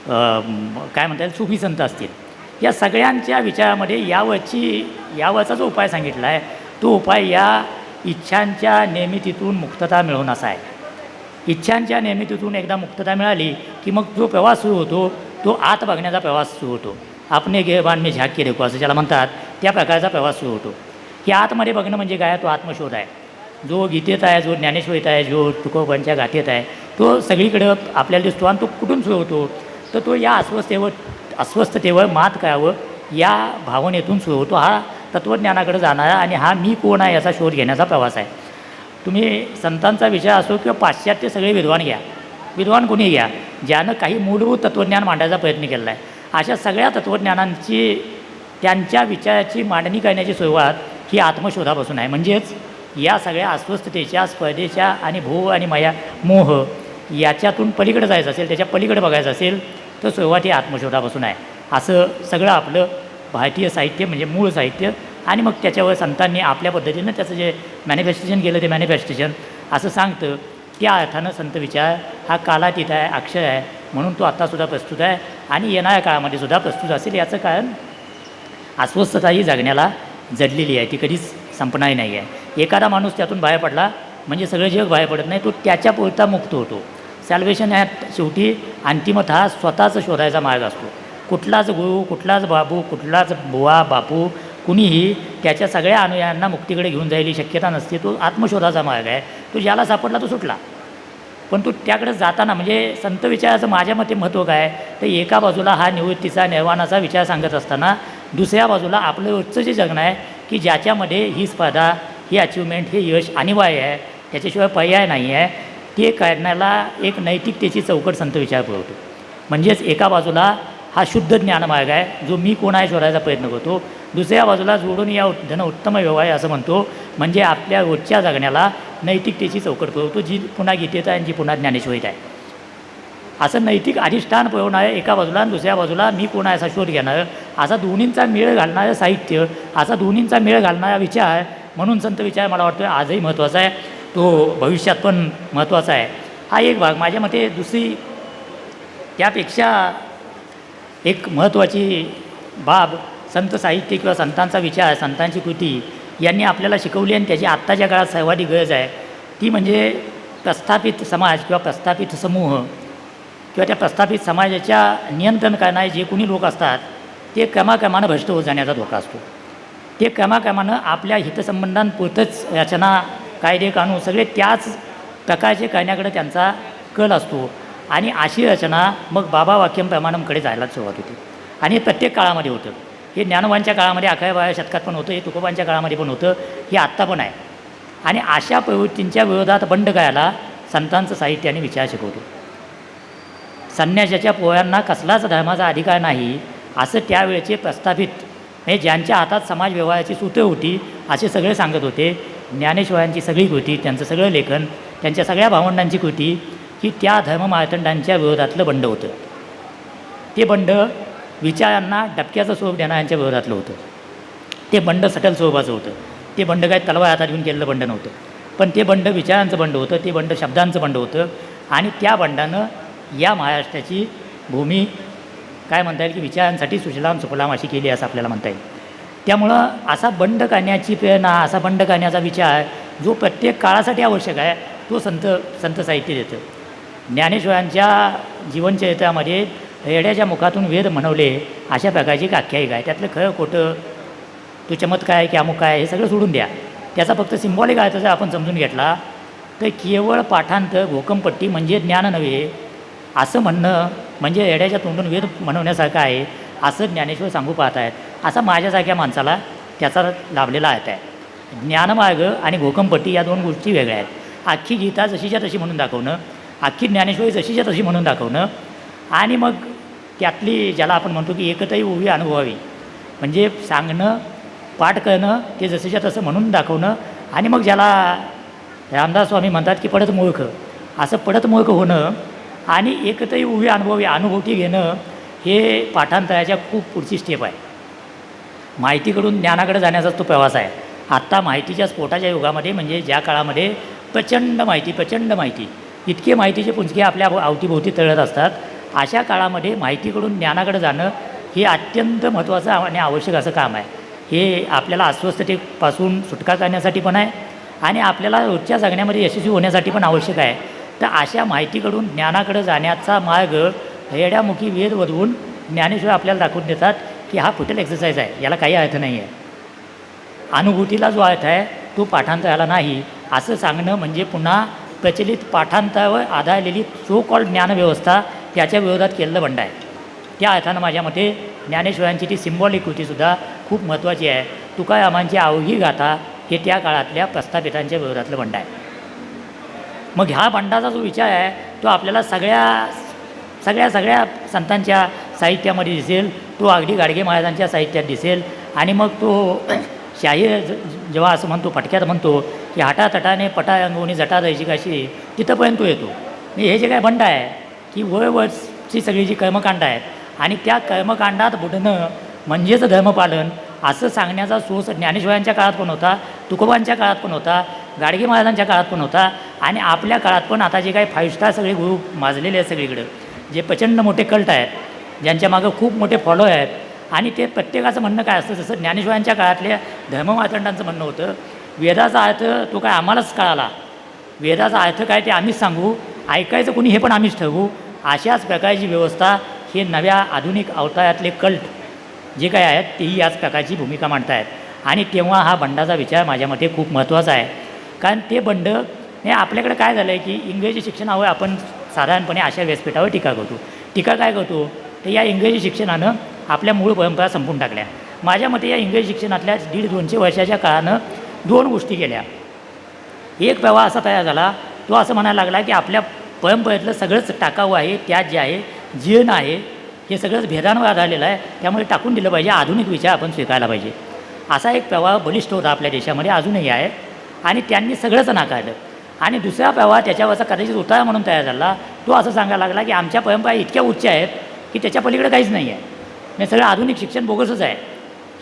काय म्हणता येईल सुफी संत असतील, या सगळ्यांच्या विचारामध्ये यावरचा जो उपाय सांगितला आहे तो उपाय या इच्छांच्या नेमितीतून मुक्तता मिळवून असा आहे. इच्छांच्या नेमितीतून एकदा मुक्तता मिळाली की मग जो प्रवास सुरू होतो तो आत बघण्याचा प्रवास सुरू होतो. आपणे गिरबान मी झाक के देखो असं ज्याला म्हणतात, त्या प्रकारचा प्रवास सुरू होतो. की आतमध्ये बघणं म्हणजे काय, तो आत्मशोध आहे. जो गीतेत आहे, जो ज्ञानेश्वरीत आहे, जो तुकोबांच्या गाथेत आहे, तो सगळीकडं आपल्याला दिसतो. आणि तो कुठून सुरू होतो, तर तो या अस्वस्थतेवर मात करावं या भावनेतून सुरू होतो. हा तत्त्वज्ञानाकडे जाणारा आणि हा मी कोण आहे याचा शोध घेण्याचा प्रवास आहे. तुम्ही संतांचा विषय असो किंवा पाश्चात्य सगळे विद्वान घ्या, विद्वान कोणी घ्या, ज्यानं काही मूलभूत तत्त्वज्ञान मांडायचा प्रयत्न केलेला आहे, अशा सगळ्या तत्त्वज्ञानांची त्यांच्या विचाराची मांडणी करण्याची सुरुवात ही आत्मशोधापासून आहे. म्हणजेच या सगळ्या अस्वस्थतेच्या, स्पर्धेच्या आणि भोग आणि माया मोह याच्यातून पलीकडे जायचं असेल, त्याच्या पलीकडे बघायचं असेल तर सुरुवात ही आत्मशोधापासून आहे. असं सगळं आपलं भारतीय साहित्य म्हणजे मूळ साहित्य. आणि मग त्याच्यावर संतांनी आपल्या पद्धतीनं त्याचं जे मॅनिफेस्टेशन केलं ते मॅनिफेस्टेशन असं सांगतं. त्या अर्थानं संत विचार हा कालातीत आहे, अक्षय आहे, म्हणून तो आत्तासुद्धा प्रस्तुत आहे आणि येणाऱ्या काळामध्ये सुद्धा प्रस्तुत असेल. याचं कारण अस्वस्थता ही जगण्याला जडलेली आहे, ती कधीच संपणारी नाही आहे. एखादा माणूस त्यातून बाहेर पडला म्हणजे सगळं जग बाहेर पडत नाही, तो त्याच्यापुरता मुक्त होतो. सॅल्वेशन ह्या शेवटी अंतिमतः स्वतःच शोधायचा मार्ग असतो. कुठलाच गुरु, कुठलाच बाबू, कुठलाच बुवा बापू कुणीही त्याच्या सगळ्या अनुयायांना मुक्तीकडे घेऊन जायला शक्यता नसते. तो आत्मशोधाचा मार्ग आहे. तो ज्याला सापडला तो सुटला. पण तो त्याकडे जाताना म्हणजे संत विचाराचं माझ्या मते महत्त्व काय, तर एका बाजूला हा निवृत्तीचा निर्वाणाचा विचार सांगत असताना दुसऱ्या बाजूला आपलं रोजचं जे जगणं आहे की ज्याच्यामध्ये ही स्पर्धा, ही अचिव्हमेंट, हे यश अनिवार्य आहे, त्याच्याशिवाय पर्याय नाही आहे, ते करण्याला एक नैतिकतेची चौकट संत विचार पुरवतो. म्हणजेच एका बाजूला हा शुद्ध ज्ञानमार्ग आहे जो मी कोण आहे शोधायचा प्रयत्न करतो, दुसऱ्या बाजूला जोडून या धन उत्तम व्यवहार असं म्हणतो. म्हणजे आपल्या रोजच्या जगण्याला नैतिकतेची चौकट पुरवतो, जी पुन्हा गीतेत आहे आणि जी पुन्हा ज्ञानेश्वरीत आहे. असं नैतिक अधिष्ठान पुरवणारं एका बाजूला आणि दुसऱ्या बाजूला मी कोण आहे असा शोध घेणारं, असा दोन्हींचा मेळ घालणारं साहित्य, असा दोन्हींचा मेळ घालणारा विचार म्हणून संत विचार मला वाटतं आजही महत्त्वाचा आहे, तो भविष्यात पण महत्त्वाचा आहे. हा एक भाग. माझ्या मते दुसरी त्यापेक्षा एक महत्त्वाची बाब संत साहित्य किंवा संतांचा विचार, संतांची कृती यांनी आपल्याला शिकवली आणि त्याची आत्ताच्या काळात सर्वाधिक गरज आहे, ती म्हणजे प्रस्थापित समाज किंवा प्रस्थापित समूह किंवा त्या प्रस्थापित समाजाच्या नियंत्रण करणारे जे कोणी लोक असतात ते क्रमाक्रमानं भ्रष्ट होत जाण्याचा धोका असतो. ते क्रमाक्रमानं आपल्या हितसंबंधांपुरतंच रचना, कायदे कानून सगळे त्याच प्रकारचे करण्याकडे त्यांचा कल असतो. आणि अशी रचना मग बाबा वाक्यमप्रमाणमकडे जायला सुरुवात होती. आणि हे प्रत्येक काळामध्ये होतं. हे ज्ञानोबांच्या काळामध्ये 11व्या शतकात पण होतं, हे तुकोबांच्या काळामध्ये पण होतं, हे आत्ता पण आहे. आणि अशा प्रवृत्तींच्या विरोधात बंड करायला संतांचं साहित्य आणि विचार शिकवतो. संन्यासाच्या पोरांना कसलाच धर्माचा अधिकार नाही असं त्यावेळेचे प्रस्थापित म्हणजे ज्यांच्या हातात समाज व्यवहाराची सूत्रं होती असे सगळे सांगत होते. ज्ञानेश्वरांची सगळी कृती, त्यांचं सगळं लेखन, त्यांच्या सगळ्या भावंडांची कृती ही त्या धर्ममार्तंडांच्या विरोधातलं बंड होतं. ते बंड विचारांना डबक्याचं स्वरूप देणाऱ्यांच्या विरोधातलं होतं. ते बंड सटल स्वरूपाचं होतं. ते बंड काय तलवार हातात घेऊन केलेलं बंड नव्हतं, पण ते बंड विचारांचं बंड होतं, ते बंड शब्दांचं बंड होतं. आणि त्या बंडानं या महाराष्ट्राची भूमी काय म्हणता येईल की विचारांसाठी सुजलाम सुफलाम अशी केली असं आपल्याला म्हणता येईल. त्यामुळं असा बंड करण्याची प्रेरणा, असा बंड करण्याचा विचार जो प्रत्येक काळासाठी आवश्यक आहे तो संत साहित्य देतं. ज्ञानेश्वरांच्या जीवनचरित्रामध्ये रेड्याच्या मुखातून वेद म्हणवले अशा प्रकारची एक आख्यायिका आहे. त्यातलं खरं खोटं, तो चमत्कार आहे की अमुक आहे हे सगळं सोडून द्या. त्याचा फक्त सिम्बॉलिक अर्थ जर आपण समजून घेतला तर केवळ पाठांतर घोकमपट्टी म्हणजे ज्ञान नव्हे असं म्हणणं म्हणजे येड्याच्या तोंडून वेद म्हणवण्यासारखं आहे असं ज्ञानेश्वर सांगू पाहत आहेत. असा माझ्यासारख्या माणसाला त्याचा लाभलेला आहे. ज्ञानमार्ग आणि घोकमपट्टी या दोन गोष्टी वेगळ्या आहेत. अख्खी गीता जशीच्या तशी म्हणून दाखवणं, अख्खी ज्ञानेश्वरी जशीच्या तशी म्हणून दाखवणं आणि मग त्यातली ज्याला आपण म्हणतो की एकतही उभी अनुभवावी म्हणजे सांगणं, पाठ करणं, ते जसंच्या तसं म्हणून दाखवणं आणि मग ज्याला रामदास स्वामी म्हणतात की पडत मूर्ख, असं पडत मूर्ख होणं आणि एकतही उभी अनुभूती घेणं हे पाठांतराच्या खूप पुढची स्टेप आहे. माहितीकडून ज्ञानाकडे जाण्याचाच तो प्रवास आहे. आत्ता माहितीच्या स्फोटाच्या युगामध्ये म्हणजे ज्या काळामध्ये प्रचंड माहिती इतके माहितीचे पुंजके आपल्या अवतीभोवती तळत असतात, अशा काळामध्ये माहितीकडून ज्ञानाकडे जाणं हे अत्यंत महत्त्वाचं आणि आवश्यक असं काम आहे. हे आपल्याला अस्वस्थतेपासून सुटका करण्यासाठी पण आहे आणि आपल्याला रोजच्या जगण्यामध्ये यशस्वी होण्यासाठी पण आवश्यक आहे. तर अशा माहितीकडून ज्ञानाकडे जाण्याचा मार्ग रेड्यामुखी वेद वधवून ज्ञानेश्वर आपल्याला दाखवून देतात की हा फुटल एक्सरसाइज आहे, याला काही अर्थ नाही आहे. अनुभूतीला जो अर्थ आहे तो पाठांतराला नाही असं सांगणं म्हणजे पुन्हा प्रचलित पाठांतरावर आधारलेली सो कॉल्ड ज्ञानव्यवस्था याच्या विरोधात केलेलं बंड आहे. त्या अर्थानं माझ्या मते ज्ञानेश्वरांची ती सिम्बॉलिक कृतीसुद्धा खूप महत्त्वाची आहे. तुकारामांची अवघी गाथा हे त्या काळातल्या प्रस्थापितांच्या विरोधातलं बंड आहे. मग ह्या बंडाचा जो विचार आहे तो आपल्याला सगळ्या संतांच्या साहित्यामध्ये दिसेल, तो अगदी गाडगे महाराजांच्या साहित्यात दिसेल आणि मग तो शाहीर जेव्हा असं म्हणतो फटक्यात म्हणतो की हटातटाने पटा रंगवणी जटा द्यायची कशी तिथंपर्यंत तो येतो. म्हणजे हे जे काय बंड आहे की वरची सगळी जी कर्मकांड आहेत आणि त्या कर्मकांडात बुडणं म्हणजेच धर्मपालन असं सांगण्याचा सोस ज्ञानेश्वरांच्या काळात पण होता, तुकोबांच्या काळात पण होता, गाडगे महाराजांच्या काळात पण होता आणि आपल्या काळात पण आता जे काही 5 स्टार सगळे गुरु माजलेले आहेत सगळीकडं, जे प्रचंड मोठे कल्ट आहेत, ज्यांच्या मागं खूप मोठे फॉलो आहेत आणि ते प्रत्येकाचं म्हणणं काय असतं, जसं ज्ञानेश्वरांच्या काळातल्या धर्ममार्तंडांचं म्हणणं होतं वेदाचा अर्थ तो काय आम्हालाच कळाला, वेदाचा अर्थ काय ते आम्हीच सांगू, ऐकायचं कोणी हे पण आम्हीच ठरवू. अशाच प्रकारची व्यवस्था हे नव्या आधुनिक अवतारातले कल्ट जे काय आहेत तेही याच प्रकारची भूमिका मांडत आहेत. आणि तेव्हा हा बंडाचा विचार माझ्या मते खूप महत्त्वाचा आहे. कारण ते बंड हे आपल्याकडे काय झालं आहे की इंग्रजी शिक्षणावर आपण साधारणपणे अशा व्यासपीठावर टीका काय करतो तर या इंग्रजी शिक्षणानं आपल्या मूळ परंपरा संपून टाकल्या. माझ्या मते या इंग्रजी शिक्षणातल्या 150-200 वर्षाच्या काळानं 2 गोष्टी केल्या. एक प्रवाह असा तयार झाला, तो असं म्हणायला लागला की आपल्या परंपरेतलं सगळंच टाकावं आहे, त्यात जे आहे जीर्ण आहे, हे सगळंच भेदांवर आधारलेलं आहे, त्यामुळे टाकून दिलं पाहिजे, आधुनिक विचार आपण स्वीकारायला पाहिजे. असा एक प्रवाह बलिष्ठ होता आपल्या देशामध्ये, अजूनही आहे आणि त्यांनी सगळंच नाकारलं. आणि दुसरा प्रवाह त्याच्यावरचा कदाचित उतारा म्हणून तयार झाला, तो असं सांगायला लागला की आमच्या परंपरा इतक्या उच्च आहेत की त्याच्या पलीकडे काहीच नाही आहे, हे सगळं आधुनिक शिक्षण बोगसच आहे.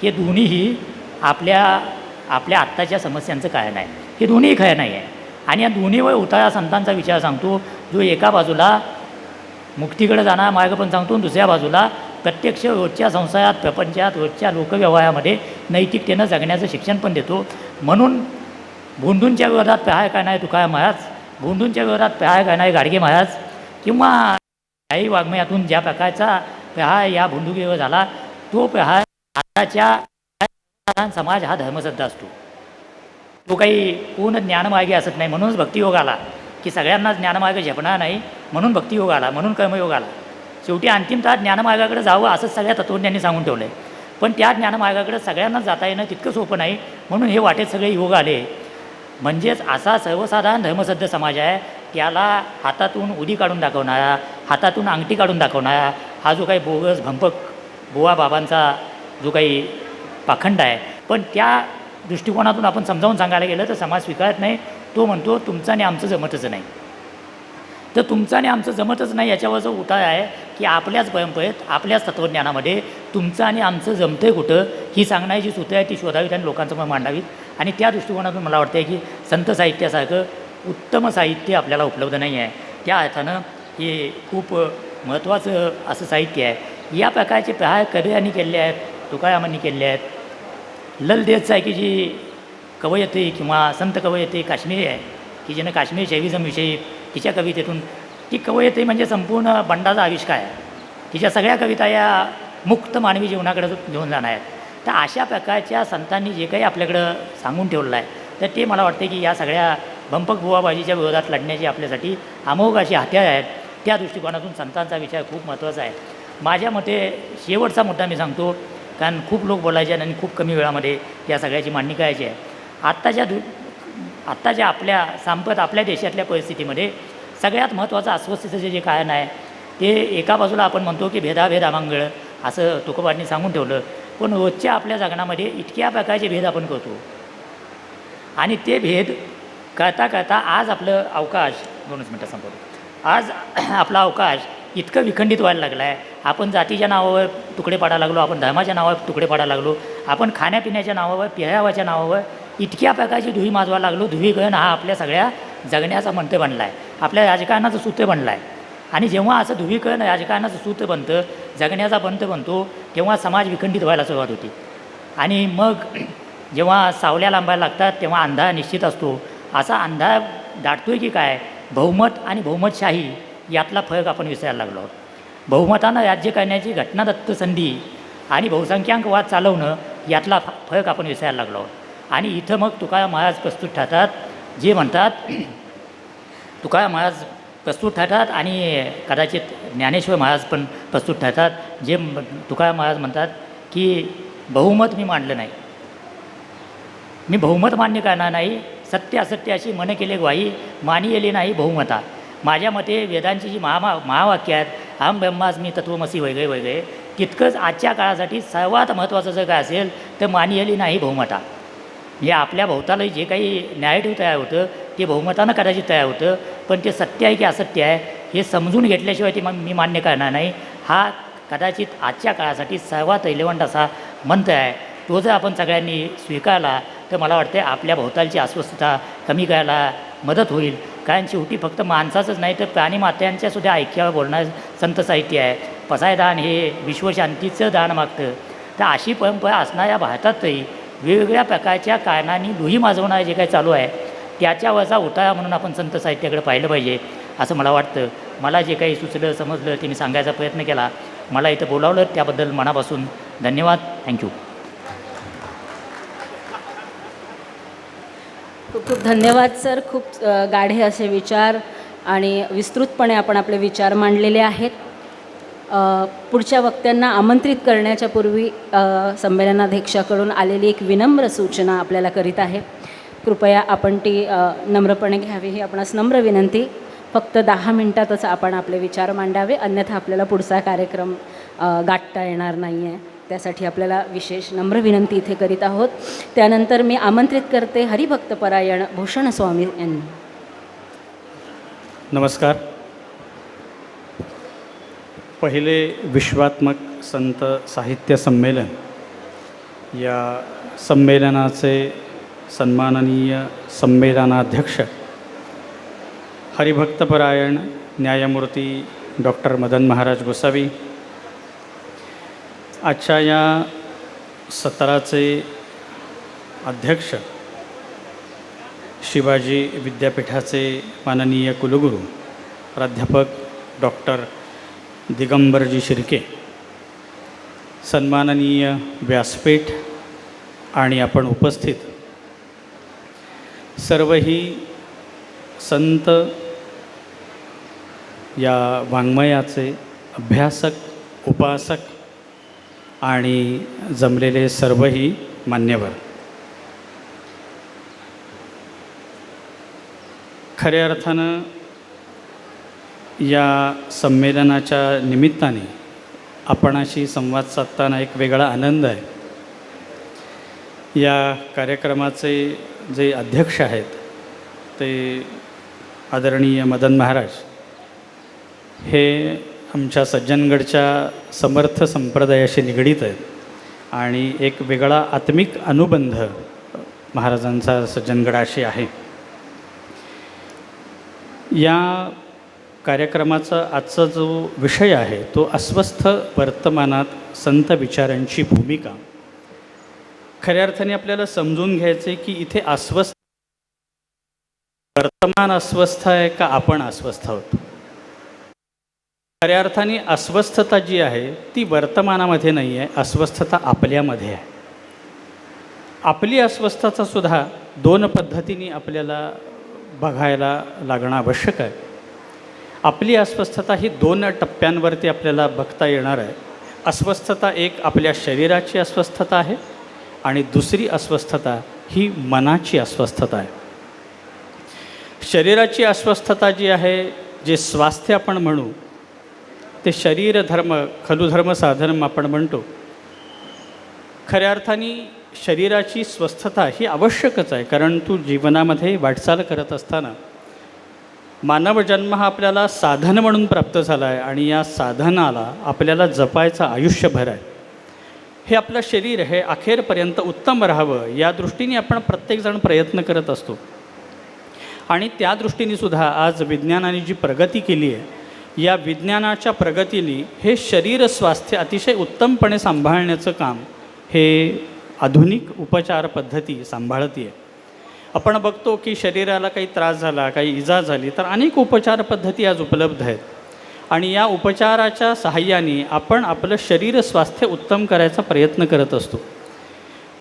हे दोन्हीही आपल्या आत्ताच्या समस्यांचं कारण आहे. हे दोन्हीही खरं नाही आहे. आणि या दोन्हीवर उतारा संतांचा विचार सांगतो, जो एका बाजूला मुक्तीकडे जाणारा मार्ग पण सांगतो आणि दुसऱ्या बाजूला प्रत्यक्ष रोजच्या संसारात, प्रपंचात, रोजच्या लोकव्यवहारामध्ये नैतिकतेनं जगण्याचं शिक्षण पण देतो. म्हणून भोंदूंच्या विरोधात प्रहार करणारे तुकाराम महाराज, भोंदूंच्या विरोधात प्रहार करणारे गाडगे महाराज किंवा काही वाङ्मयातून ज्या प्रकारचा प्रहार या भोंदूगिरीवर झाला, तो प्रहार आताच्या समाज हा धर्मश्रद्धा असतो, तो काही पूर्ण ज्ञानमार्गी असत नाही. म्हणूनच भक्तियोग आला की सगळ्यांना ज्ञानमार्ग झेपणार नाही, म्हणून भक्तियोग आला, म्हणून कर्मयोग आला. शेवटी अंतिमतः ज्ञानमार्गाकडे जावं असंच सगळ्या तत्त्वज्ञांनी सांगून ठेवलं आहे. पण त्या ज्ञानमार्गाकडे सगळ्यांनाच जाता येणं तितकं सोपं नाही, म्हणून हे वाटेत सगळे योग आले. म्हणजेच असा सर्वसाधारण धर्मश्रद्ध समाज आहे, त्याला हातातून उदी काढून दाखवणारा, हातातून अंगठी काढून दाखवणारा हा जो काही बोगस भंपक बुवा बाबांचा जो काही पाखंड आहे, पण त्या दृष्टिकोनातून आपण समजावून सांगायला गेलं तर समाज स्वीकारत नाही. तो म्हणतो तुमचं आणि आमचं जमतच नाही. तर तुमचं आणि आमचं जमतच नाही याच्यावरचा उतार आहे की आपल्याच परंपरेत, आपल्याच तत्त्वज्ञानामध्ये तुमचं आणि आमचं जमतं आहे कुठं, ही सांगणारी जी सूत्रं आहे ती शोधावीत आणि लोकांसमोर मांडावीत. आणि त्या दृष्टिकोनातून मला वाटतं आहे की संत साहित्यासारखं उत्तम साहित्य आपल्याला उपलब्ध नाही आहे. त्या अर्थानं हे खूप महत्त्वाचं असं साहित्य आहे. या प्रकारचे प्रहार कबीरांनी केले आहेत, तुकारामांनी केले आहेत. लल देसाई जी कवयित्री किंवा संत कवयित्री काश्मीरी आहे की जिनं काश्मीरी शैविझमविषयी तिच्या कवितेतून, ती कवयित्री म्हणजे संपूर्ण बंडाचा आविष्कार आहे. तिच्या सगळ्या कविता या मुक्त मानवी जीवनाकडे घेऊन जाणार आहेत. तर अशा प्रकारच्या संतांनी जे काही आपल्याकडं सांगून ठेवलेलं आहे तर ते मला वाटते की या सगळ्या भंपक बुवाबाजीच्या विरोधात लढण्याची आपल्यासाठी अमोघ अशी हत्यार आहेत. त्या दृष्टिकोनातून संतांचा विचार खूप महत्त्वाचा आहे. माझ्या मते शेवटचा मुद्दा मी सांगतो, कारण खूप लोक बोलायचे आणि खूप कमी वेळामध्ये या सगळ्याची मांडणी करायची आहे. आत्ताच्या आपल्या आपल्या देशातल्या परिस्थितीमध्ये सगळ्यात महत्त्वाचं अस्वस्थतेचं जे कारण आहे ते एका बाजूला आपण म्हणतो की भेदाभेद अमंगळ असं तुकोबांनी सांगून ठेवलं, पण रोजच्या आपल्या जगण्यामध्ये इतक्या प्रकारचे भेद आपण करतो आणि ते भेद करता करता आज आपलं अवकाश 2 मिनटं संपवतो. आज आपला अवकाश इतकं विखंडित व्हायला लागला आहे. आपण जातीच्या नावावर तुकडे पाडायला लागलो, आपण धर्माच्या नावावर तुकडे पाडायला लागलो, आपण खाण्यापिण्याच्या नावावर, पेहरावाच्या नावावर इतक्या प्रकारची धुळी माजवायला लागलो. ध्रुवीकरण हा आपल्या सगळ्या जगण्याचा मंत्र बनला आहे, आपल्या राजकारणाचं सूत्र बनलं आहे. आणि जेव्हा असं ध्रुवीकरण राजकारणाचं सूत्र बनतं, जगण्याचा पंथ बनतो, तेव्हा समाज विखंडित व्हायला सुरुवात होती. आणि मग जेव्हा सावल्या लांबायला लागतात तेव्हा अंधार निश्चित असतो. असा अंधार दाटतोय की काय? बहुमत आणि बहुमतशाही यातला फरक आपण विसरायला लागलो आहोत. बहुमतानं राज्य करण्याची घटनादत्त संधी आणि बहुसंख्याकवाद चालवणं यातला फरक आपण विसरायला लागलो आहोत. आणि इथं मग तुकाराम महाराज प्रस्तुत ठरतात, जे म्हणतात तुकाराम महाराज प्रस्तुत ठरतात आणि कदाचित ज्ञानेश्वर महाराज पण प्रस्तुत ठरतात, जे तुकाराम महाराज म्हणतात की बहुमत मी मांडलं नाही, मी बहुमत मान्य करणार नाही. सत्य असत्य अशी मन केले ग्वाही, मानी येली नाही बहुमता. माझ्या मते वेदांची जी महावाक्य आहेत, अहम ब्रह्मास्मी तत्वमसी वगैरे वगैरे, तितकंच आजच्या काळासाठी सर्वात महत्त्वाचं जर काय असेल तर मानी येली नाही बहुमता. हे आपल्या भोवताला जे काही नॅरेटिव्ह तयार होतं ते बहुमतानं कदाचित तयार होतं, पण ते सत्य आहे की असत्य आहे हे समजून घेतल्याशिवाय ते मी मान्य करणार नाही. हा कदाचित आजच्या काळासाठी सर्वात रिलेव्हंट असा मंत्र आहे. तो जर आपण सगळ्यांनी स्वीकारला तर मला वाटते आपल्या भोवतालची अस्वस्थता कमी करायला मदत होईल. कारण शेवटी फक्त माणसाचंच नाही तर प्राणीमात्यांच्यासुद्धा ऐक्यावर बोलणारं संत साहित्य आहे. पसायदान हे विश्वशांतीचं दान मागतं. तर अशी परंपरा असणाऱ्या भारतातही वेगवेगळ्या प्रकारच्या कारणांनी लुही माजवणारे जे काही चालू आहे त्याच्यावरचा उतारा म्हणून आपण संत साहित्याकडे पाहिलं पाहिजे असं मला वाटतं. मला जे काही सुचलं समजलं ते मी सांगायचा प्रयत्न केला. मला इथं बोलावलं त्याबद्दल मनापासून धन्यवाद. थँक्यू. खूप खूप धन्यवाद सर. खूप गाढे असे विचार आणि विस्तृतपणे आपण आपले विचार मांडलेले आहेत. पुढच्या वक्त्यांना आमंत्रित करण्याच्या पूर्वी संमेलनाध्यक्षाकडून आलेली एक विनम्र सूचना आपल्याला करीत आहे. कृपया आपण ती नम्रपणे घ्यावी ही आपणास नम्र विनंती. फक्त 10 मिनिटातच आपण आपले विचार मांडावे, अन्यथा आपल्याला पुढचा कार्यक्रम गाठता येणार नाही आहे. त्यासाठी आपल्याला विशेष नम्र विनंती इथे करीत आहोत. त्यानंतर मी आमंत्रित करते हरिभक्तपरायण भूषण स्वामी यांनी. नमस्कार. पहिले विश्वात्मक संत साहित्य संमेलन या संमेलनाचे सन्माननीय संमेलनाध्यक्ष हरिभक्तपरायण न्यायमूर्ती डॉक्टर मदन महाराज गोसावी, आजच्या या सत्राचे अध्यक्ष शिवाजी विद्यापीठाचे माननीय कुलगुरू प्राध्यापक डॉक्टर दिगंबरजी शिर्के, सन्माननीय व्यासपीठ आणि आपण उपस्थित सर्वही संत या वाङ्मयाचे अभ्यासक, उपासक आणि जमलेले सर्वही मान्यवर, खऱ्या अर्थानं या संमेलनाच्या निमित्ताने आपणाशी संवाद साधताना एक वेगळा आनंद आहे. या कार्यक्रमाचे जे अध्यक्ष आहेत ते आदरणीय मदन महाराज हे आमच्या सज्जनगडच्या समर्थ संप्रदायाशी निगडीत आहेत आणि एक वेगळा आत्मिक अनुबंध महाराजांचा सज्जनगडाशी आहे. या कार्यक्रमाचा आजचा जो विषय आहे तो अस्वस्थ वर्तमानात संत विचारांची भूमिका. खऱ्या अर्थाने आपल्याला समजून घ्यायचे की इथे अस्वस्थ वर्तमान अस्वस्थ आहे का आपण अस्वस्थ आहोत. खऱ्या अर्थाने अस्वस्थता जी आहे ती वर्तमानामध्ये नाही आहे, अस्वस्थता आपल्यामध्ये आहे. आपली अस्वस्थता सुद्धा 2 पद्धतीने आपल्याला बघायला लागणं आवश्यक आहे. आपली अस्वस्थता ही 2 टप्प्यांवरती आपल्याला बघता येणार आहे. अस्वस्थता एक आपल्या शरीराची अस्वस्थता आहे आणि दुसरी अस्वस्थता ही मनाची अस्वस्थता आहे. शरीराची अस्वस्थता जी आहे, जे स्वास्थ्य आपण म्हणू, ते शरीर धर्म खलुधर्म साधर्म आपण म्हणतो. खऱ्या अर्थाने शरीराची स्वस्थता ही आवश्यकच आहे, कारण तू जीवनामध्ये वाटचाल करत असताना मानव जन्म हा आपल्याला साधन म्हणून प्राप्त झाला आहे आणि या साधनाला आपल्याला जपायचं आयुष्यभर आहे. हे आपलं शरीर हे अखेरपर्यंत उत्तम राहावं या दृष्टीने आपण प्रत्येकजण प्रयत्न करत असतो. आणि त्या दृष्टीने सुद्धा आज विज्ञानाने जी प्रगती केली आहे, या विज्ञानाच्या प्रगतीने हे शरीर स्वास्थ्य अतिशय उत्तमपणे सांभाळण्याचं काम हे आधुनिक उपचार पद्धती सांभाळते आहे. आपण बघतो की शरीराला काही त्रास झाला, काही इजा झाली, तर अनेक उपचार पद्धती आज उपलब्ध आहेत आणि या उपचाराच्या सहाय्याने आपण आपलं शरीर स्वास्थ्य उत्तम करायचा प्रयत्न करत असतो.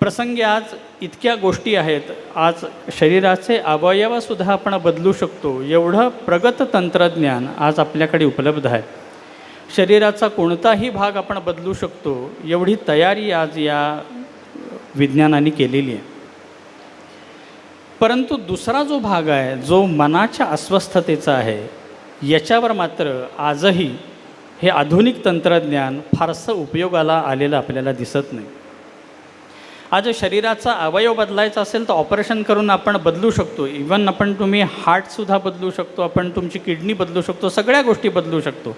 प्रसंगी आज इतक्या गोष्टी आहेत, आज शरीराचे अवयवसुद्धा आपण बदलू शकतो, एवढं प्रगत तंत्रज्ञान आज आपल्याकडे उपलब्ध आहे. शरीराचा कोणताही भाग आपण बदलू शकतो, एवढी तयारी आज या विज्ञानाने केलेली आहे. परंतु दुसरा जो भाग आहे, जो मनाच्या अस्वस्थतेचा आहे, याच्यावर मात्र आजही हे आधुनिक तंत्रज्ञान फारसं उपयोगाला आलेलं आपल्याला दिसत नाही. आज शरीराचा अवयव बदलायचा असेल तर ऑपरेशन करून आपण बदलू शकतो. इवन तुम्ही हार्टसुद्धा बदलू शकतो, आपण तुमची किडनी बदलू शकतो, सगळ्या गोष्टी बदलू शकतो.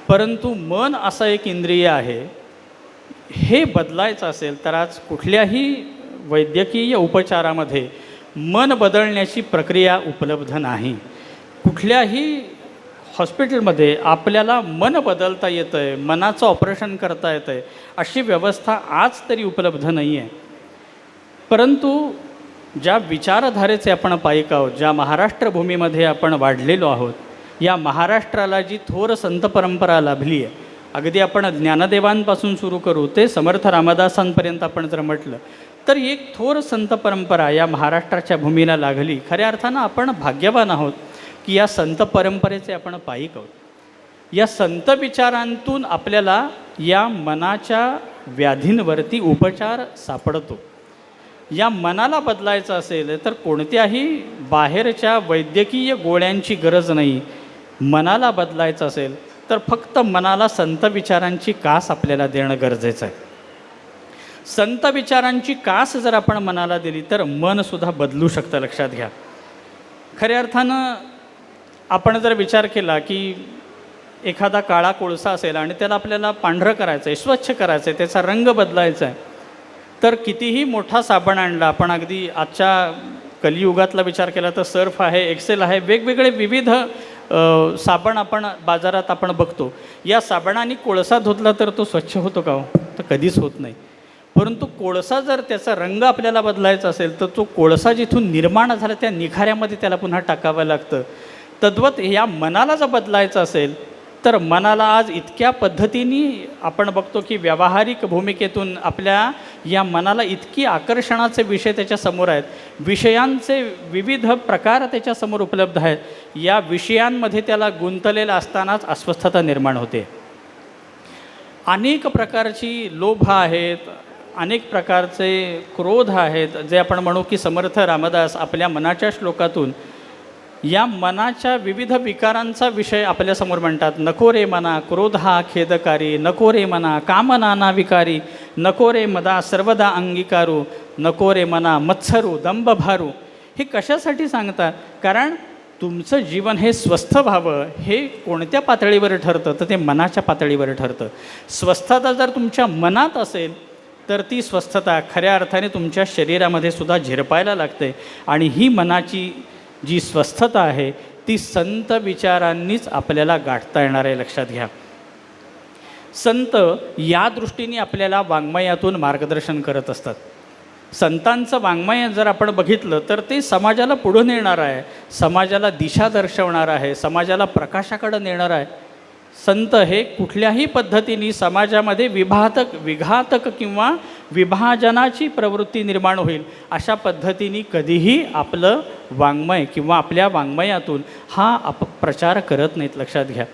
परंतु मन असं एक इंद्रिय आहे, हे बदलायचं असेल तर आज कुठल्याही वैद्यकीय उपचारामध्ये मन बदलण्याची प्रक्रिया उपलब्ध नाही. कुठल्याही हॉस्पिटलमध्ये आपल्याला मन बदलता येतं आहे, मनाचं ऑपरेशन करता येतं आहे, अशी व्यवस्था आज तरी उपलब्ध नाही आहे. परंतु ज्या विचारधारेचे आपण पाईक आहोत, ज्या महाराष्ट्र भूमीमध्ये आपण वाढलेलो आहोत, या महाराष्ट्राला जी थोर संत परंपरा लाभली आहे, अगदी आपण ज्ञानदेवांपासून सुरू करू ते समर्थ रामदासांपर्यंत आपण जर म्हटलं तर एक थोर संत परंपरा या महाराष्ट्राच्या भूमीला लागली. खऱ्या अर्थानं आपण भाग्यवान आहोत की या संत परंपरेचे आपण पाईक आहोत. या संत विचारांतून आपल्याला या मनाच्या व्याधींवरती उपचार सापडतो. या मनाला बदलायचं असेल तर कोणत्याही बाहेरच्या वैद्यकीय गोळ्यांची गरज नाही. मनाला बदलायचं असेल तर फक्त मनाला संत विचारांची कास आपल्याला देणं गरजेचं आहे. संत विचारांची कास जर आपण मनाला दिली तर मनसुद्धा बदलू शकतं, लक्षात घ्या. खऱ्या अर्थानं आपण जर विचार केला की एखादा काळा कोळसा असेल आणि त्याला आपल्याला पांढरं करायचं आहे, स्वच्छ करायचं आहे, त्याचा रंग बदलायचा आहे, तर कितीही मोठा साबण आणला, आपण अगदी आजच्या कलियुगातला विचार केला तर सर्फ आहे, एक्सेल आहे, वेगवेगळे विविध साबण आपण बाजारात आपण बघतो. या साबणाने कोळसा धुतला तर तो स्वच्छ होतो का हो? तर कधीच होत नाही. परंतु कोळसा जर त्याचा रंग आपल्याला बदलायचा असेल तर तो कोळसा जिथून निर्माण झाला त्या निखाऱ्यामध्ये त्याला पुन्हा टाकावं लागतं. तद्वत या मनाला जर बदलायचं असेल तर मनाला आज इतक्या पद्धतीने आपण बघतो की व्यावहारिक भूमिकेतून आपल्या या मनाला इतकी आकर्षणाचे विषय त्याच्यासमोर आहेत, विषयांचे विविध प्रकार त्याच्यासमोर उपलब्ध आहेत. या विषयांमध्ये त्याला गुंतलेला असतानाच अस्वस्थता निर्माण होते. अनेक प्रकारची लोभ आहेत, अनेक प्रकारचे क्रोध आहेत, जे आपण म्हणू की समर्थ रामदास आपल्या मनाच्या श्लोकातून या मनाच्या विविध विकारांचा विषय आपल्यासमोर म्हणतात. नको रे मना क्रोध हा खेदकारी, नको रे मना कामनाना विकारी, नको रे मदा सर्वदा अंगीकारू, नको रे मना मत्सरू दंभ भारू. हे कशासाठी सांगतात? कारण तुमचं जीवन हे स्वस्थ व्हावं हे कोणत्या पातळीवर ठरतं तर ते मनाच्या पातळीवर ठरतं. स्वस्थता जर तुमच्या मनात असेल तर ती स्वस्थता खऱ्या अर्थाने तुमच्या शरीरामध्ये सुद्धा झिरपायला लागते. आणि ही मनाची जी स्वस्थता आहे ती संत विचारांनीच आपल्याला गाठता येणार आहे, लक्षात घ्या. संत या दृष्टीने आपल्याला वाङ्मयातून मार्गदर्शन करत असतात. संतांचं वाङ्मय जर आपण बघितलं तर ते समाजाला पुढं नेणार आहे, समाजाला दिशा दर्शवणार आहे, समाजाला प्रकाशाकडं नेणार आहे. संत हे कुठल्याही पद्धतीने समाजामध्ये विघातक किंवा विभाजनाची प्रवृत्ती निर्माण होईल अशा पद्धतीने कधीही आपलं वाङ्मय किंवा आपल्या वाङ्मयातून हा प्रचार करत नाहीत, लक्षात घ्या.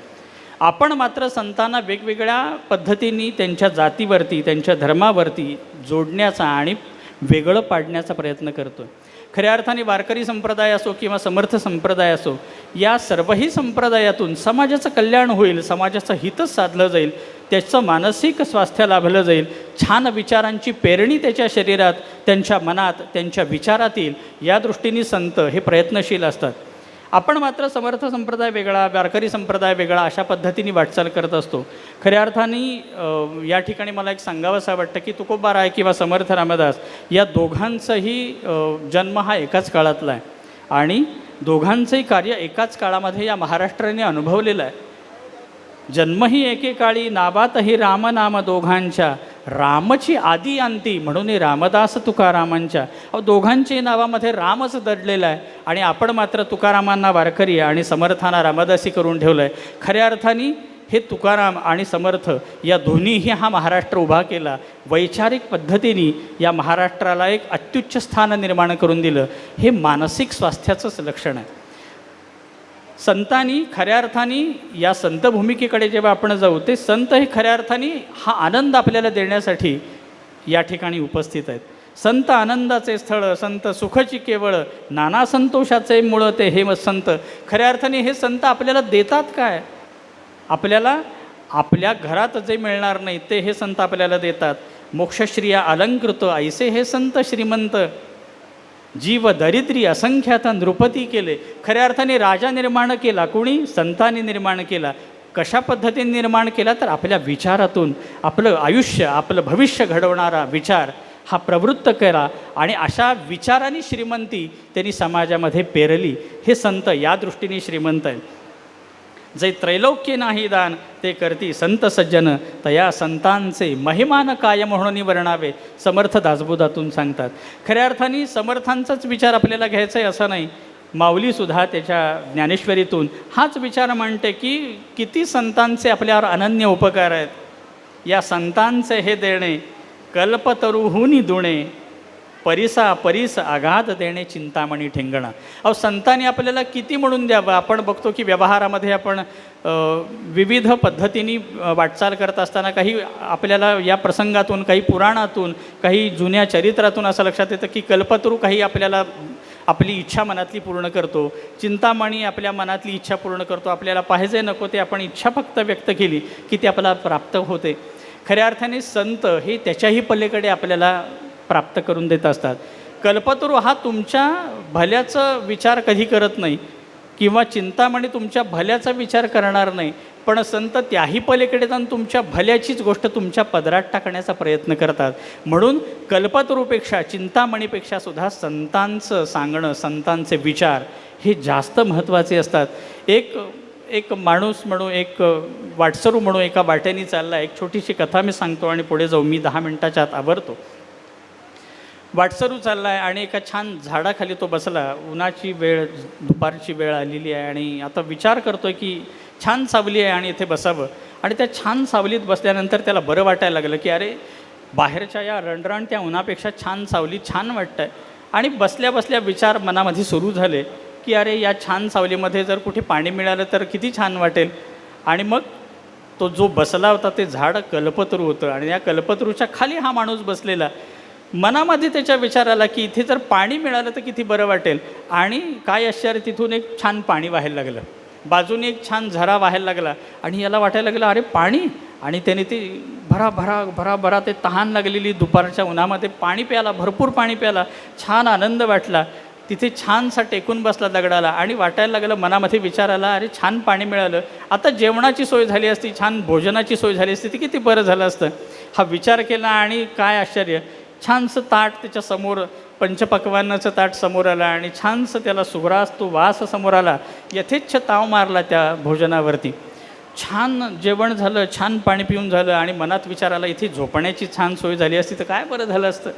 आपण मात्र संतांना वेगवेगळ्या पद्धतीने त्यांच्या जातीवरती, त्यांच्या धर्मावरती जोडण्याचा आणि वेगळं पाडण्याचा प्रयत्न करतो. खऱ्या अर्थाने वारकरी संप्रदाय असो किंवा समर्थ संप्रदाय असो, या सर्वही संप्रदायातून समाजाचं कल्याण होईल, समाजाचं हितच साधलं जाईल, त्याचं मानसिक स्वास्थ्य लाभलं जाईल, छान विचारांची पेरणी त्याच्या शरीरात, त्यांच्या मनात, त्यांच्या विचारात येईल, या दृष्टीने संत हे प्रयत्नशील असतात. आपण मात्र समर्थ संप्रदाय वेगळा, वारकरी संप्रदाय वेगळा अशा पद्धतीने वाटचाल करत असतो. खऱ्या अर्थाने या ठिकाणी मला एक सांगावंसं वाटतं की तुकोबाराय किंवा समर्थ रामदास या दोघांचंही जन्म हा एकाच काळातला आहे आणि दोघांचंही कार्य एकाच काळामध्ये या महाराष्ट्राने अनुभवलेलं आहे. जन्मही एकेकाळी, नावातही रामनाम दोघांच्या, रामची आदी अंती म्हणून रामदास तुकारामांच्या. दोघांची नावामध्ये रामच दडलेला आहे आणि आपण मात्र तुकारामांना वारकरी आणि समर्थांना रामदासी करून ठेवलं आहे. खऱ्या अर्थाने हे तुकाराम आणि समर्थ या दोन्हीही हा महाराष्ट्र उभा केला, वैचारिक पद्धतीने या महाराष्ट्राला एक अत्युच्च स्थान निर्माण करून दिलं. हे मानसिक स्वास्थ्याचंच लक्षण आहे. संतांनी खऱ्या अर्थाने या संत भूमिकेकडे जेव्हा आपण जाऊ, ते संत हे खऱ्या अर्थाने हा आनंद आपल्याला देण्यासाठी या ठिकाणी उपस्थित आहेत. संत आनंदाचे स्थळ, संत सुखची केवळ, नाना संतोषाचे मूळ ते हे संत. खऱ्या अर्थाने हे संत आपल्याला देतात काय? आपल्याला आपल्या घरात जे मिळणार नाही ते हे संत आपल्याला देतात. मोक्षश्रिया अलंकृत ऐसे हे संत श्रीमंत, जीव दरिद्री असंख्यात नृपती केले. खऱ्या अर्थाने राजा निर्माण केला कोणी? संतांनी निर्माण केला. कशा पद्धतीने निर्माण केला? तर आपल्या विचारातून आपलं आयुष्य, आपलं भविष्य घडवणारा विचार हा प्रवृत्त केला आणि अशा विचारांनी श्रीमंती त्यांनी समाजामध्ये पेरली. हे संत या दृष्टीने श्रीमंत आहे. जे त्रैलोक्य नाही दान ते करती संत सज्जन, तया संतांचे महिमान काय म्हणून वर्णावे, समर्थ दासबोधातून सांगतात. खऱ्या अर्थाने समर्थांचाच विचार आपल्याला घ्यायचा आहे असं नाही. माऊलीसुद्धा त्याच्या ज्ञानेश्वरीतून हाच विचार मांडते की किती संतांचे आपल्यावर अनन्य उपकार आहेत. या संतांचे हे देणे कल्पतरुहुनी दुणे, परिस आघात देणे चिंतामणी ठेंगणा. संतांनी आपल्याला किती म्हणून द्यावं? आपण बघतो की व्यवहारामध्ये आपण विविध पद्धतीने वाटचाल करत असताना काही आपल्याला या प्रसंगातून, काही पुराणातून, काही जुन्या चरित्रातून असं लक्षात येतं की कल्पतरू काही आपल्याला आपली इच्छा मनातली पूर्ण करतो, चिंतामणी आपल्या मनातली इच्छा पूर्ण करतो. आपल्याला पाहिजे नको ते आपण इच्छा फक्त व्यक्त केली की ते आपल्याला प्राप्त होते. खऱ्या अर्थाने संत हे त्याच्याही पलीकडे आपल्याला प्राप्त करून देत असतात. कल्पतरू हा तुमच्या भल्याचा विचार कधी करत नाही किंवा चिंतामणी तुमच्या भल्याचा विचार करणार नाही, पण संत त्याही पलीकडे जाऊन तुमच्या भल्याचीच गोष्ट तुमच्या पदरात टाकण्याचा प्रयत्न करतात. म्हणून कल्पतरूपेक्षा, चिंतामणीपेक्षा सुद्धा संतांचं सांगणं, संतांचे विचार हे जास्त महत्त्वाचे असतात. एक माणूस म्हणू, एक वाटसरू म्हणू एका वाटेने चालला. एक छोटीशी कथा मी सांगतो आणि पुढे जाऊ, मी 10 मिनटाच्या आत आवरतो. वाटसरू चालला आहे आणि एका छान झाडाखाली तो बसला. उन्हाची वेळ, दुपारची वेळ आलेली आहे आणि आता विचार करतो आहे की छान सावली आहे आणि इथे बसावं. आणि त्या छान सावलीत बसल्यानंतर त्याला बरं वाटायला लागलं की अरे बाहेरच्या या रणरण त्या उन्हापेक्षा छान सावलीत छान वाटतं आहे. आणि बसल्या बसल्या विचार मनामध्ये सुरू झाले की अरे या छान सावलीमध्ये जर कुठे पाणी मिळालं तर किती छान वाटेल. आणि मग तो जो बसला होता ते झाड कल्पतरू होतं आणि या कल्पतरूच्या खाली हा माणूस बसलेला. मनामध्ये त्याच्या विचार आला की इथे जर पाणी मिळालं तर किती बरं वाटेल. आणि काय आश्चर्य, तिथून एक छान पाणी वाहायला लागलं, बाजूने एक छान झरा वाहायला लागला आणि याला वाटायला लागलं अरे पाणी. आणि त्याने ते भरा ते तहान लागलेली दुपारच्या उन्हामध्ये पाणी प्याला, भरपूर पाणी प्याला, छान आनंद वाटला. तिथे छानसा टेकून बसला दगडाला आणि वाटायला लागलं, मनामध्ये विचार आला अरे छान पाणी मिळालं, आता जेवणाची सोय झाली असती, छान भोजनाची सोय झाली असती, ती किती बरं झालं असतं. हा विचार केला आणि काय आश्चर्य, छानसं ताट त्याच्यासमोर, पंचपक्वान्नाचं ताट समोर आलं आणि छानसं त्याला सुग्रास तो वास समोर आला. यथेच्छ ताव मारला त्या भोजनावरती. छान जेवण झालं, छान पाणी पिऊन झालं आणि मनात विचार आला इथे झोपण्याची छान सोय झाली असती तर काय बरं झालं असतं.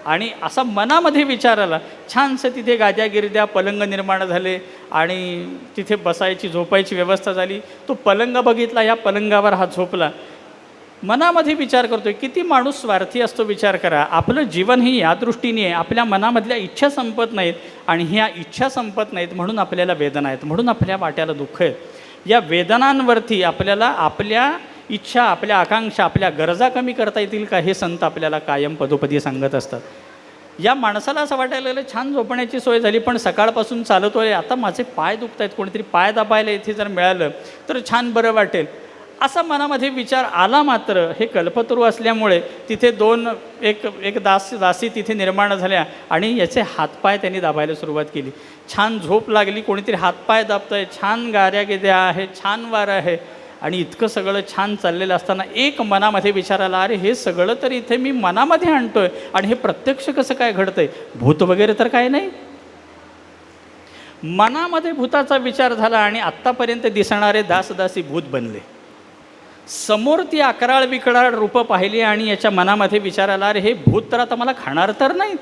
आणि असा मनामध्ये विचार आला. छानसं तिथे गाद्या गिरद्या पलंग निर्माण झाले आणि तिथे बसायची झोपायची व्यवस्था झाली. तो पलंग बघितला, या पलंगावर हा झोपला. मनामध्ये विचार करतोय, किती माणूस स्वार्थी असतो विचार करा. आपलं जीवन ही या दृष्टीने आहे, आपल्या मनामधल्या इच्छा संपत नाहीत आणि ह्या इच्छा संपत नाहीत म्हणून आपल्याला वेदना आहेत, म्हणून आपल्या वाट्याला दुःख आहे. या वेदनांवरती आपल्याला आपल्या इच्छा, आपल्या आकांक्षा, आपल्या गरजा कमी करता येतील का, हे संत आपल्याला कायम पदोपदी सांगत असतात. या माणसाला असं वाटायला लागलं, छान झोपण्याची सोय झाली, पण सकाळपासून चालतोय, आता माझे पाय दुखत आहेत, कोणीतरी पाय दाबायला इथे जर मिळालं तर छान बरं वाटेल, असा मनामध्ये विचार आला. मात्र हे कल्पतरू असल्यामुळे तिथे एक दासी तिथे निर्माण झाल्या आणि याचे हातपाय त्यांनी दाबायला सुरुवात केली. छान झोप लागली, कोणीतरी हातपाय दाबतं आहे, छान गाऱ्या गिद्या आहे, छान वारं आहे आणि इतकं सगळं छान चाललेलं असताना एक मनामध्ये विचार आला, अरे हे सगळं तर इथे मी मनामध्ये आणतोय आणि हे प्रत्यक्ष कसं काय घडतंय, भूत वगैरे तर काय नाही. मनामध्ये भूताचा विचार झाला आणि आत्तापर्यंत दिसणारे दासदासी भूत बनले. समोर ती अकराळ विकराळ रूपं पाहिली आणि याच्या मनामध्ये विचार आला, अरे हे भूत तर आता मला खाणार तर नाहीत.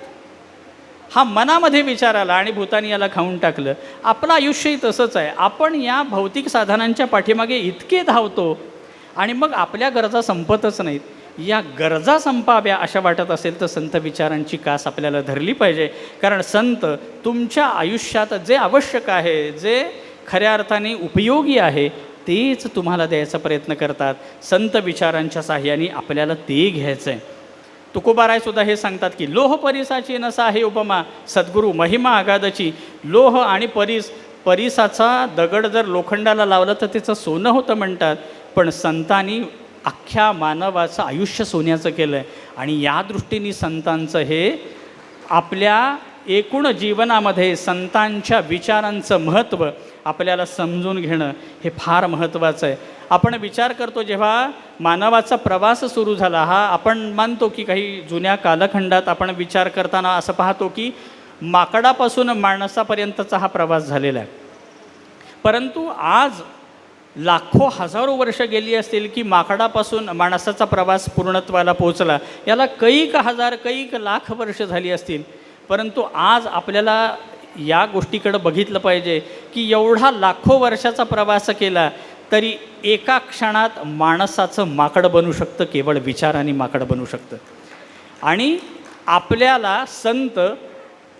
हा मनामध्ये विचार आला आणि भूतानी याला खाऊन टाकलं. आपलं आयुष्यही तसंच आहे. आपण या भौतिक साधनांच्या पाठीमागे इतके धावतो आणि मग आपल्या गरजा संपतच नाहीत. या गरजा संपाव्या अशा वाटत असेल तर संत विचारांची कास आपल्याला धरली पाहिजे. कारण संत तुमच्या आयुष्यात जे आवश्यक आहे, जे खऱ्या अर्थाने उपयोगी आहे, तेच तुम्हाला द्यायचा प्रयत्न करतात. संत विचारांच्या साह्याने आपल्याला ते घ्यायचं आहे. तुकोबारायसुद्धा हे सांगतात की लोह परिसाची नसा आहे उपमा, सद्गुरू महिमा आगाधाची. लोह आणि परिसाचा दगड जर लोखंडाला लावलं तर त्याचं सोनं होतं म्हणतात, पण संतांनी अख्ख्या मानवाचं आयुष्य सोन्याचं केलं आहे. आणि या दृष्टीने संतांचं हे आपल्या एकूण जीवनामध्ये संतांच्या विचारांचं महत्त्व आपल्याला समजून घेणं हे फार महत्त्वाचं आहे. आपण विचार करतो, जेव्हा मानवाचा प्रवास सुरू झाला, हा आपण मानतो की काही जुन्या कालखंडात आपण विचार करताना असं पाहतो की माकडापासून माणसापर्यंतचा हा प्रवास झालेला आहे. परंतु आज लाखो हजारो वर्ष गेली असतील की माकडापासून माणसाचा प्रवास पूर्णत्वाला पोहोचला. याला कैक हजार कैक लाख वर्ष झाली असतील. परंतु आज आपल्याला या गोष्टीकडं बघितलं पाहिजे की एवढा लाखो वर्षाचा प्रवास केला तरी एका क्षणात माणसाचं माकड बनू शकतं, केवळ विचाराने माकड बनू शकतं. आणि आपल्याला संत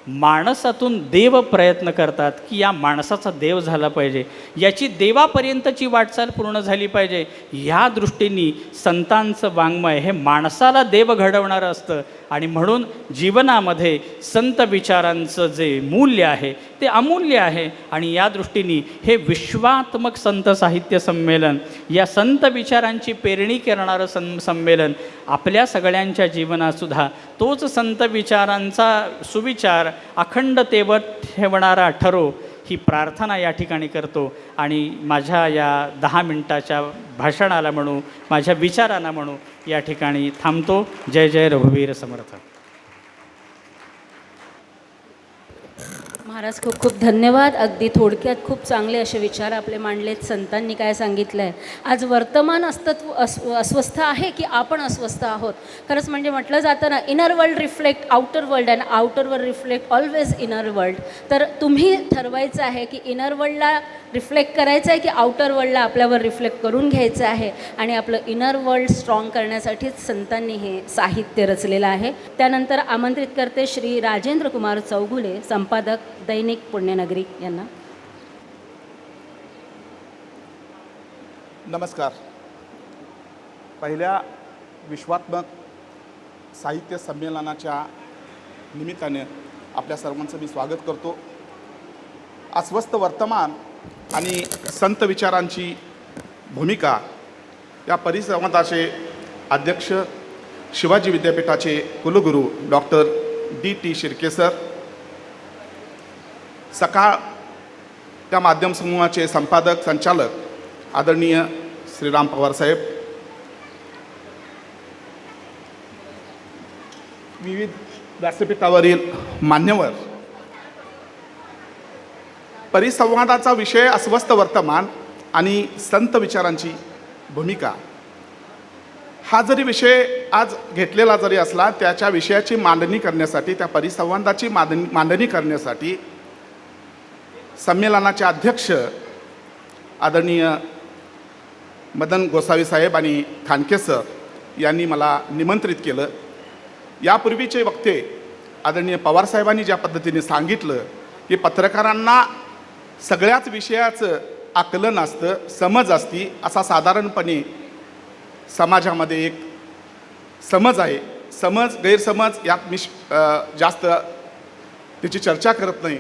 माणसातून देव प्रयत्न करतात की या माणसाचा देव झाला पाहिजे, याची देवापर्यंतची वाटचाल पूर्ण झाली पाहिजे. ह्या दृष्टीने संतांचं वाङ्मय हे माणसाला देव घडवणारं असतं. आणि म्हणून जीवनामध्ये संत विचारांचं जे मूल्य आहे ते अमूल्य आहे. आणि या दृष्टीने हे विश्वात्मक संत साहित्य संमेलन, या संत विचारांची पेरणी करणारं संमेलन आपल्या सगळ्यांच्या जीवनातसुद्धा तोच संत विचारांचा सुविचार अखंडतेवर ठेवणारा ठरो, ही प्रार्थना या ठिकाणी करतो. आणि माझ्या या 10 मिनिटाच्या भाषणाला म्हणू, माझ्या विचारांना म्हणू, या ठिकाणी थांबतो. जय जय रघुवीर समर्थ. महाराज खूप खूप धन्यवाद. अगदी थोडक्यात खूप चांगले असे विचार आपले मांडलेत. संतांनी काय सांगितलं आहे, आज वर्तमान अस्वस्थ आहे की आपण अस्वस्थ आहोत. खरंच म्हणजे म्हटलं जातं ना, inner world reflect outer world and outer world reflect always inner world. तर तुम्ही ठरवायचं आहे की इनर वर्ल्डला रिफ्लेक्ट करायचं आहे की आउटर वर्ल्डला आपल्यावर रिफ्लेक्ट करून घ्यायचं आहे. आणि आपलं इनर वर्ल्ड स्ट्रॉंग करण्यासाठीच संतांनी हे साहित्य रचलेलं आहे. त्यानंतर आमंत्रित करते श्री राजेंद्र कुमार चौगुले, संपादक दैनिक पुण्यनगरी यांना. नमस्कार. पहिल्या विश्वात्मक साहित्य संमेलनाच्या निमित्ताने आपल्या सर्वांचं मी स्वागत करतो. अस्वस्थ वर्तमान आणि संत विचारांची भूमिका या परिसंवादाचे अध्यक्ष, शिवाजी विद्यापीठाचे कुलगुरू डॉक्टर D.T. शिर्के सर, सकाळ त्या माध्यम समूहाचे संपादक संचालक आदरणीय श्रीराम पवार साहेब, विविध व्यासपीठावरील मान्यवर, परिसंवादाचा विषय अस्वस्थ वर्तमान आणि संत विचारांची भूमिका. हा जरी विषय आज घेतलेला जरी असला, त्याच्या विषयाची मांडणी करण्यासाठी, त्या परिसंवादाची मांडणी करण्यासाठी संमेलनाचे अध्यक्ष आदरणीय मदन गोसावी साहेब आणि खानके सर यांनी मला निमंत्रित केलं. यापूर्वीचे वक्ते आदरणीय पवारसाहेबांनी ज्या पद्धतीने सांगितलं की पत्रकारांना सगळ्याच विषयाचं आकलन असतं, समज असती, असा साधारणपणे समाजामध्ये एक समज आहे. समज गैरसमज यात मी जास्त त्याची चर्चा करत नाही.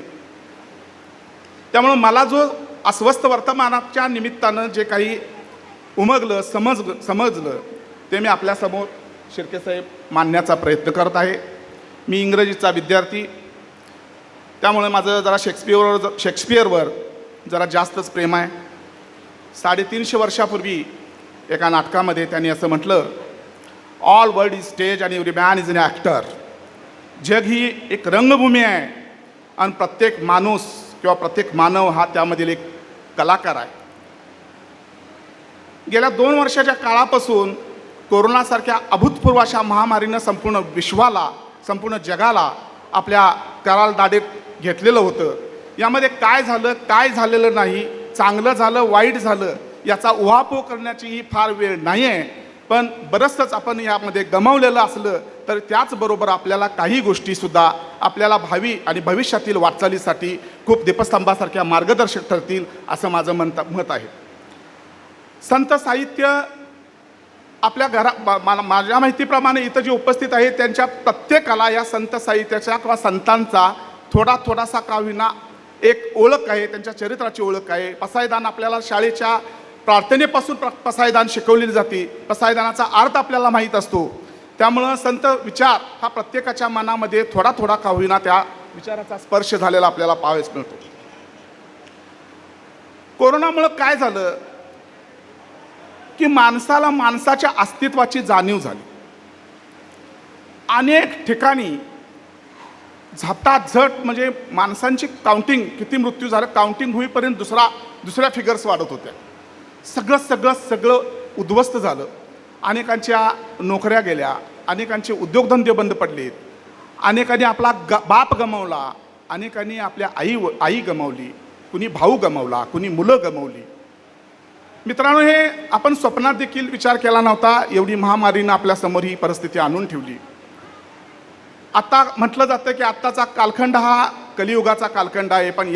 त्यामुळं मला जो अस्वस्थ वर्तमानाच्या निमित्तानं जे काही उमगलं, समजलं ते मी आपल्यासमोर शिर्केसाहेब मांडण्याचा प्रयत्न करत आहे. मी इंग्रजीचा विद्यार्थी, त्यामुळे माझं जरा शेक्सपियरवर जरा जास्तच प्रेम आहे. 350 वर्षापूर्वी एका नाटकामध्ये त्यांनी असं म्हटलं, ऑल वर्ल्ड इज स्टेज आणि every man is an actor. जग ही एक रंगभूमी आहे आणि प्रत्येक माणूस किंवा प्रत्येक मानव हा त्यामधील एक कलाकार आहे. गेल्या 2 वर्षाच्या काळापासून कोरोनासारख्या अभूतपूर्व अशा महामारीनं संपूर्ण विश्वाला, संपूर्ण जगाला आपल्या कराल दाढेत घेतलेलं होतं. यामध्ये काय झालं, काय झालेलं नाही, चांगलं झालं, वाईट झालं, याचा उहापोह करण्याची ही फार वेळ नाही आहे. पण बरंचसंच आपण यामध्ये गमावलेलं असलं तर त्याचबरोबर आपल्याला काही गोष्टीसुद्धा आपल्याला भावी आणि भविष्यातील वाटचालीसाठी खूप दीपस्तंभासारख्या मार्गदर्शक ठरतील असं माझं मत आहे. संत साहित्य आपल्या माझ्या माहितीप्रमाणे इथं जे उपस्थित आहेत त्यांच्या प्रत्येकाला या संत साहित्याच्या किंवा संतांचा थोडासा का होईना एक ओळख आहे, त्यांच्या चरित्राची ओळख आहे. पसायदान आपल्याला शाळेच्या प्रार्थनेपासून पसायदान शिकवलेली जाते. पसायदानाचा अर्थ आपल्याला माहीत असतो. त्यामुळं संत विचार हा प्रत्येकाच्या मनामध्ये थोडा का होईना त्या विचाराचा स्पर्श झालेला आपल्याला पाहायला मिळतो. कोरोनामुळं काय झालं की माणसाला माणसाच्या अस्तित्वाची जाणीव झाली. अनेक ठिकाणी झटाझट म्हणजे माणसांची काउंटिंग, किती मृत्यू झालं काउंटिंग होईपर्यंत दुसऱ्या फिगर्स वाढत होत्या. सगळं उद्ध्वस्त झालं. अनेकांच्या नोकऱ्या गेल्या, अनेकांचे उद्योगधंदे बंद पडलेत, अनेकांनी आपला बाप गमावला, अनेकांनी आपल्या आई गमावली, कुणी भाऊ गमावला, कुणी मुलं गमावली. मित्रांनो, हे आपण स्वप्नात देखील विचार केला नव्हता. एवढी महामारीनं आपल्यासमोर ही परिस्थिती आणून ठेवली. आता म्हटलं जातं की आत्ताचा कालखंड हा कलियुगाचा कालखंड आहे. पण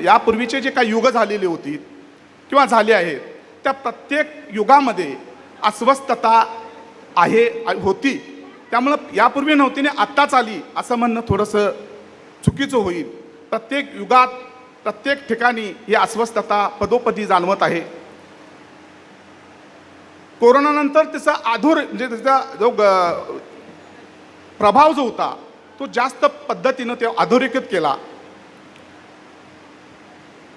यापूर्वीचे जे काही युग झालेली होती किंवा झाले आहेत त्या प्रत्येक युगामध्ये अस्वस्थता होती. त्यामुळं यापूर्वी नव्हती ने आत्ताच आली असं म्हणणं थोडंसं चुकीचं होईल. प्रत्येक युगात प्रत्येक ठिकाणी ही अस्वस्थता पदोपदी जाणवत आहे. कोरोनानंतर त्याचा म्हणजे त्याचा जो प्रभाव जो होता तो जास्त पद्धतीनं ते अधोरेखित केला.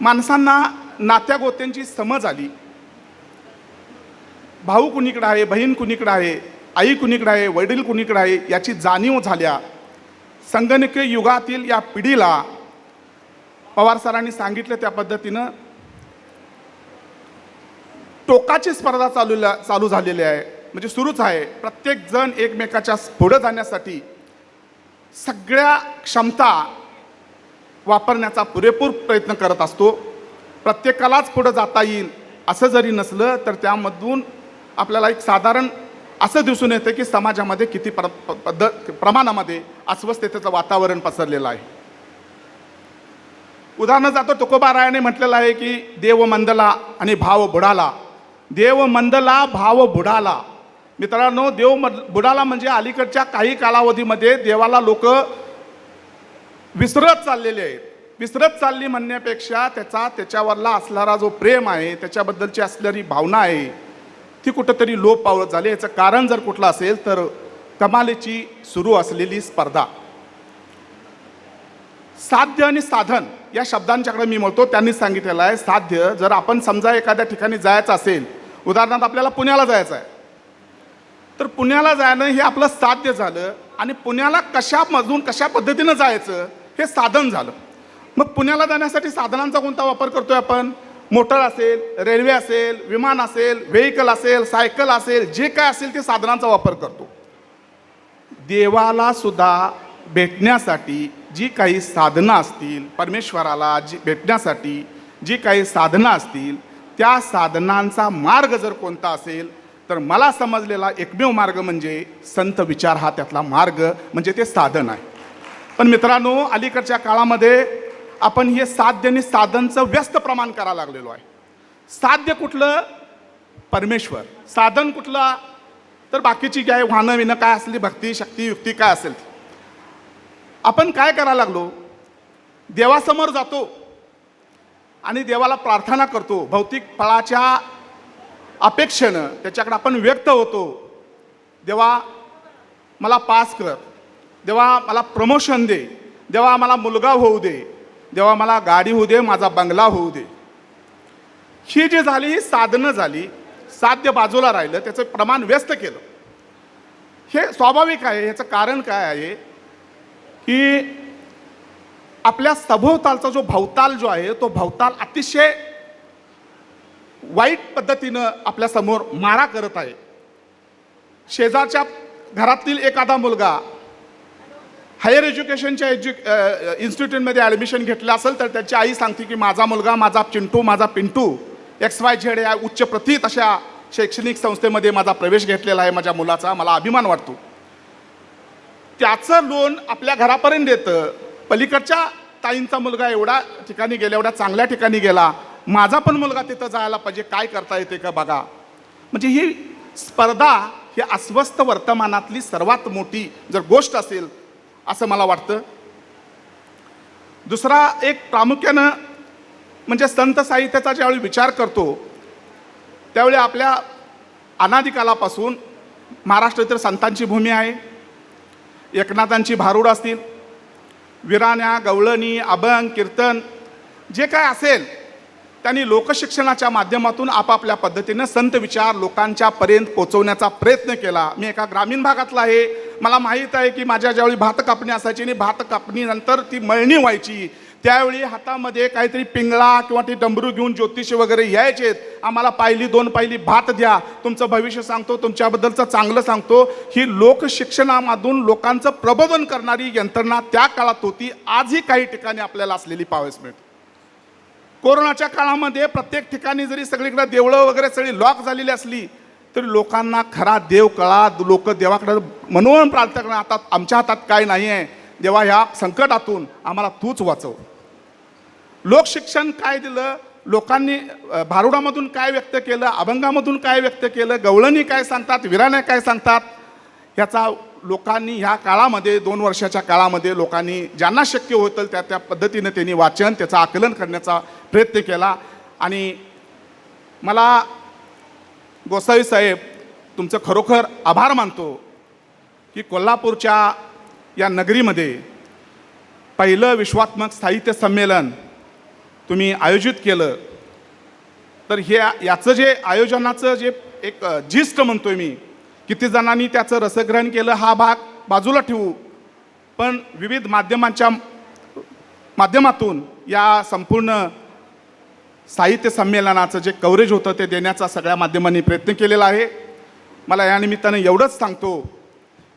माणसांना नात्यागोत्यांची समज आली. भाऊ कुणीकडे आहे, बहीण कुणीकडे आहे, आई कुणीकडे आहे, वडील कुणीकडे आहे याची जाणीव झाल्या. संगणकीय युगातील या पिढीला पवार सरांनी सांगितलं त्या पद्धतीनं टोकाची स्पर्धा चालू झालेली आहे. म्हणजे सुरूच आहे. प्रत्येक जण एकमेकाच्या पुढे जाण्यासाठी सगळ्या क्षमता वापरण्याचा पुरेपूर प्रयत्न करत असतो. प्रत्येकालाच पुढे जाता येईल असं जरी नसलं तर त्यामधून आपल्याला एक साधारण असं दिसून येतं की समाजामध्ये किती प्रमाणामध्ये अस्वस्थतेचं वातावरण पसरलेलं आहे. उदाहरण जातो तुकोबारायाने म्हटलेलं आहे की देव मंदला आणि भाव बुडाला. देव मंदला भाव बुडाला. मित्रांनो, देव बुडाला म्हणजे अलीकडच्या काही कालावधीमध्ये देवाला लोक विसरत चाललेले आहेत. विसरत चालली म्हणण्यापेक्षा त्याच्यावरला असणारा जो प्रेम आहे, त्याच्याबद्दलची असणारी भावना आहे ती कुठंतरी लोप पावत झाली. याचं कारण जर कुठलं असेल तर कमालीची सुरू असलेली स्पर्धा. साध्य आणि साधन या शब्दांच्याकडे मी म्हणतो. त्यांनी सांगितलेलं आहे साध्य. जर आपण समजा एखाद्या ठिकाणी जायचं असेल, उदाहरणार्थ आपल्याला पुण्याला जायचं आहे, तर पुण्याला जाणं हे आपलं साध्य झालं आणि पुण्याला कशा पद्धतीनं जायचं हे साधन झालं. मग पुण्याला जाण्यासाठी साधनांचा कोणता वापर करतोय आपण? मोटर असेल, रेल्वे असेल, विमान असेल, व्हेकल असेल, सायकल असेल, जे काय असेल ते साधनांचा वापर करतो. देवाला सुद्धा भेटण्यासाठी जी काही साधनं असतील, परमेश्वराला भेटण्यासाठी जी काही साधनं असतील, त्या साधनांचा मार्ग जर कोणता असेल तर मला समजलेला एकमेव मार्ग म्हणजे संत विचार हा त्यातला मार्ग म्हणजे ते साधन आहे. पण मित्रांनो, अलीकडच्या काळामध्ये आपण हे साध्य आणि साधनचं व्यस्त प्रमाण करायला लागलेलो आहे. साध्य कुठलं? परमेश्वर. साधन कुठलं? तर बाकीची काय वाहनं विणं काय असली, भक्ती शक्ती युक्ती काय असेल. आपण काय करायला लागलो? देवासमोर जातो आणि देवाला प्रार्थना करतो. भौतिक फळाच्या अपेक्षेनं त्याच्याकडे आपण व्यक्त होतो. देवा मला पास कर, देवा मला प्रमोशन दे, देवा मला मुलगा होऊ दे, देवा मला गाडी होऊ दे, माझा बंगला होऊ दे. ही जी झाली साधनं झाली, साध्य बाजूला राहिलं, त्याचं प्रमाण व्यस्त केलं. हे स्वाभाविक आहे. ह्याचं कारण काय आहे की आपल्या सभोवतालचा जो भवताल जो आहे तो भवताल अतिशय वाईट पद्धतीनं आपल्यासमोर मारा करत आहे. शेजारच्या घरातील एखादा मुलगा हायर एज्युकेशनच्या इन्स्टिट्यूटमध्ये ॲडमिशन घेतलं असेल तर त्याची आई सांगते की माझा मुलगा, माझा चिंटू, माझा पिंटू XYZ या उच्च प्रथित अशा शैक्षणिक संस्थेमध्ये माझा प्रवेश घेतलेला आहे माझ्या मुलाचा, मला अभिमान वाटतो. त्याचं लोन आपल्या घरापर्यंत येतं. पलीकडच्या ताईंचा मुलगा एवढा ठिकाणी गेला, एवढ्या चांगल्या ठिकाणी गेला, माझा पण मुलगा तिथं जायला पाहिजे, काय करता येते का बघा. म्हणजे ही स्पर्धा ही अस्वस्थ वर्तमानातली सर्वात मोठी जर गोष्ट असेल असं मला वाटतं. दुसरा एक प्रामुख्यानं म्हणजे संत साहित्याचा ज्यावेळी विचार करतो त्यावेळी आपल्या अनादिकालापासून महाराष्ट्रातील संतांची भूमी आहे. एकनाथांची भारुड असतील, विराण्या, गवळणी, अभंग, कीर्तन जे काय असेल त्यांनी लोकशिक्षणाच्या माध्यमातून आपापल्या पद्धतीनं संत विचार लोकांच्या पर्यंत पोहोचवण्याचा प्रयत्न केला. मी एका ग्रामीण भागातला आहे. मला माहीत आहे की माझ्या ज्यावेळी भात कापणी असायची आणि भात कापणीनंतर ती मळणी व्हायची त्यावेळी हातामध्ये काहीतरी पिंगळा किंवा ती डमरू घेऊन ज्योतिषी वगैरे यायचेत. आम्हाला पायली 2 पायली भात द्या, तुमचं भविष्य सांगतो, तुमच्याबद्दलचं चांगलं सांगतो. ही लोकशिक्षणामधून लोकांचं प्रबोधन करणारी यंत्रणा त्या काळात होती. आजही काही ठिकाणी आपल्याला असलेली पाहावयास मिळते. कोरोनाच्या काळामध्ये प्रत्येक ठिकाणी जरी सगळीकडे देवळं वगैरे सगळी लॉक झालेली असली तरी लोकांना खरा देव कळा. लोक देवाकडे मनोमन प्रार्थना करणार, आता आमच्या हातात काय नाही आहे, देवा ह्या संकटातून आम्हाला तूच वाचव. लोकशिक्षण काय दिलं? लोकांनी भारुडामधून काय व्यक्त केलं, अभंगामधून काय व्यक्त केलं, गवळणी काय सांगतात, विराण्या काय सांगतात, ह्याचा लोकांनी ह्या काळामध्ये 2 वर्षाच्या काळामध्ये लोकांनी ज्यांना शक्य होतं त्या पद्धतीनं त्यांनी वाचन त्याचं आकलन करण्याचा प्रयत्न केला. आणि मला गोसावी साहेब तुमचं खरोखर आभार मानतो की कोल्हापूरच्या या नगरीमध्ये पहिलं विश्वात्मक साहित्य संमेलन तुम्ही आयोजित केलं. तर हे याचं जे आयोजनाचं जे एक जिस्ट म्हणतोय मी, किती जणांनी त्याचं रसग्रहण केलं हा भाग बाजूला ठेवू, पण विविध माध्यमांच्या माध्यमातून या संपूर्ण साहित्य संमेलनाचं जे कव्हरेज होतं ते देण्याचा सगळ्या माध्यमांनी प्रयत्न केलेला आहे. मला या निमित्तानं एवढंच सांगतो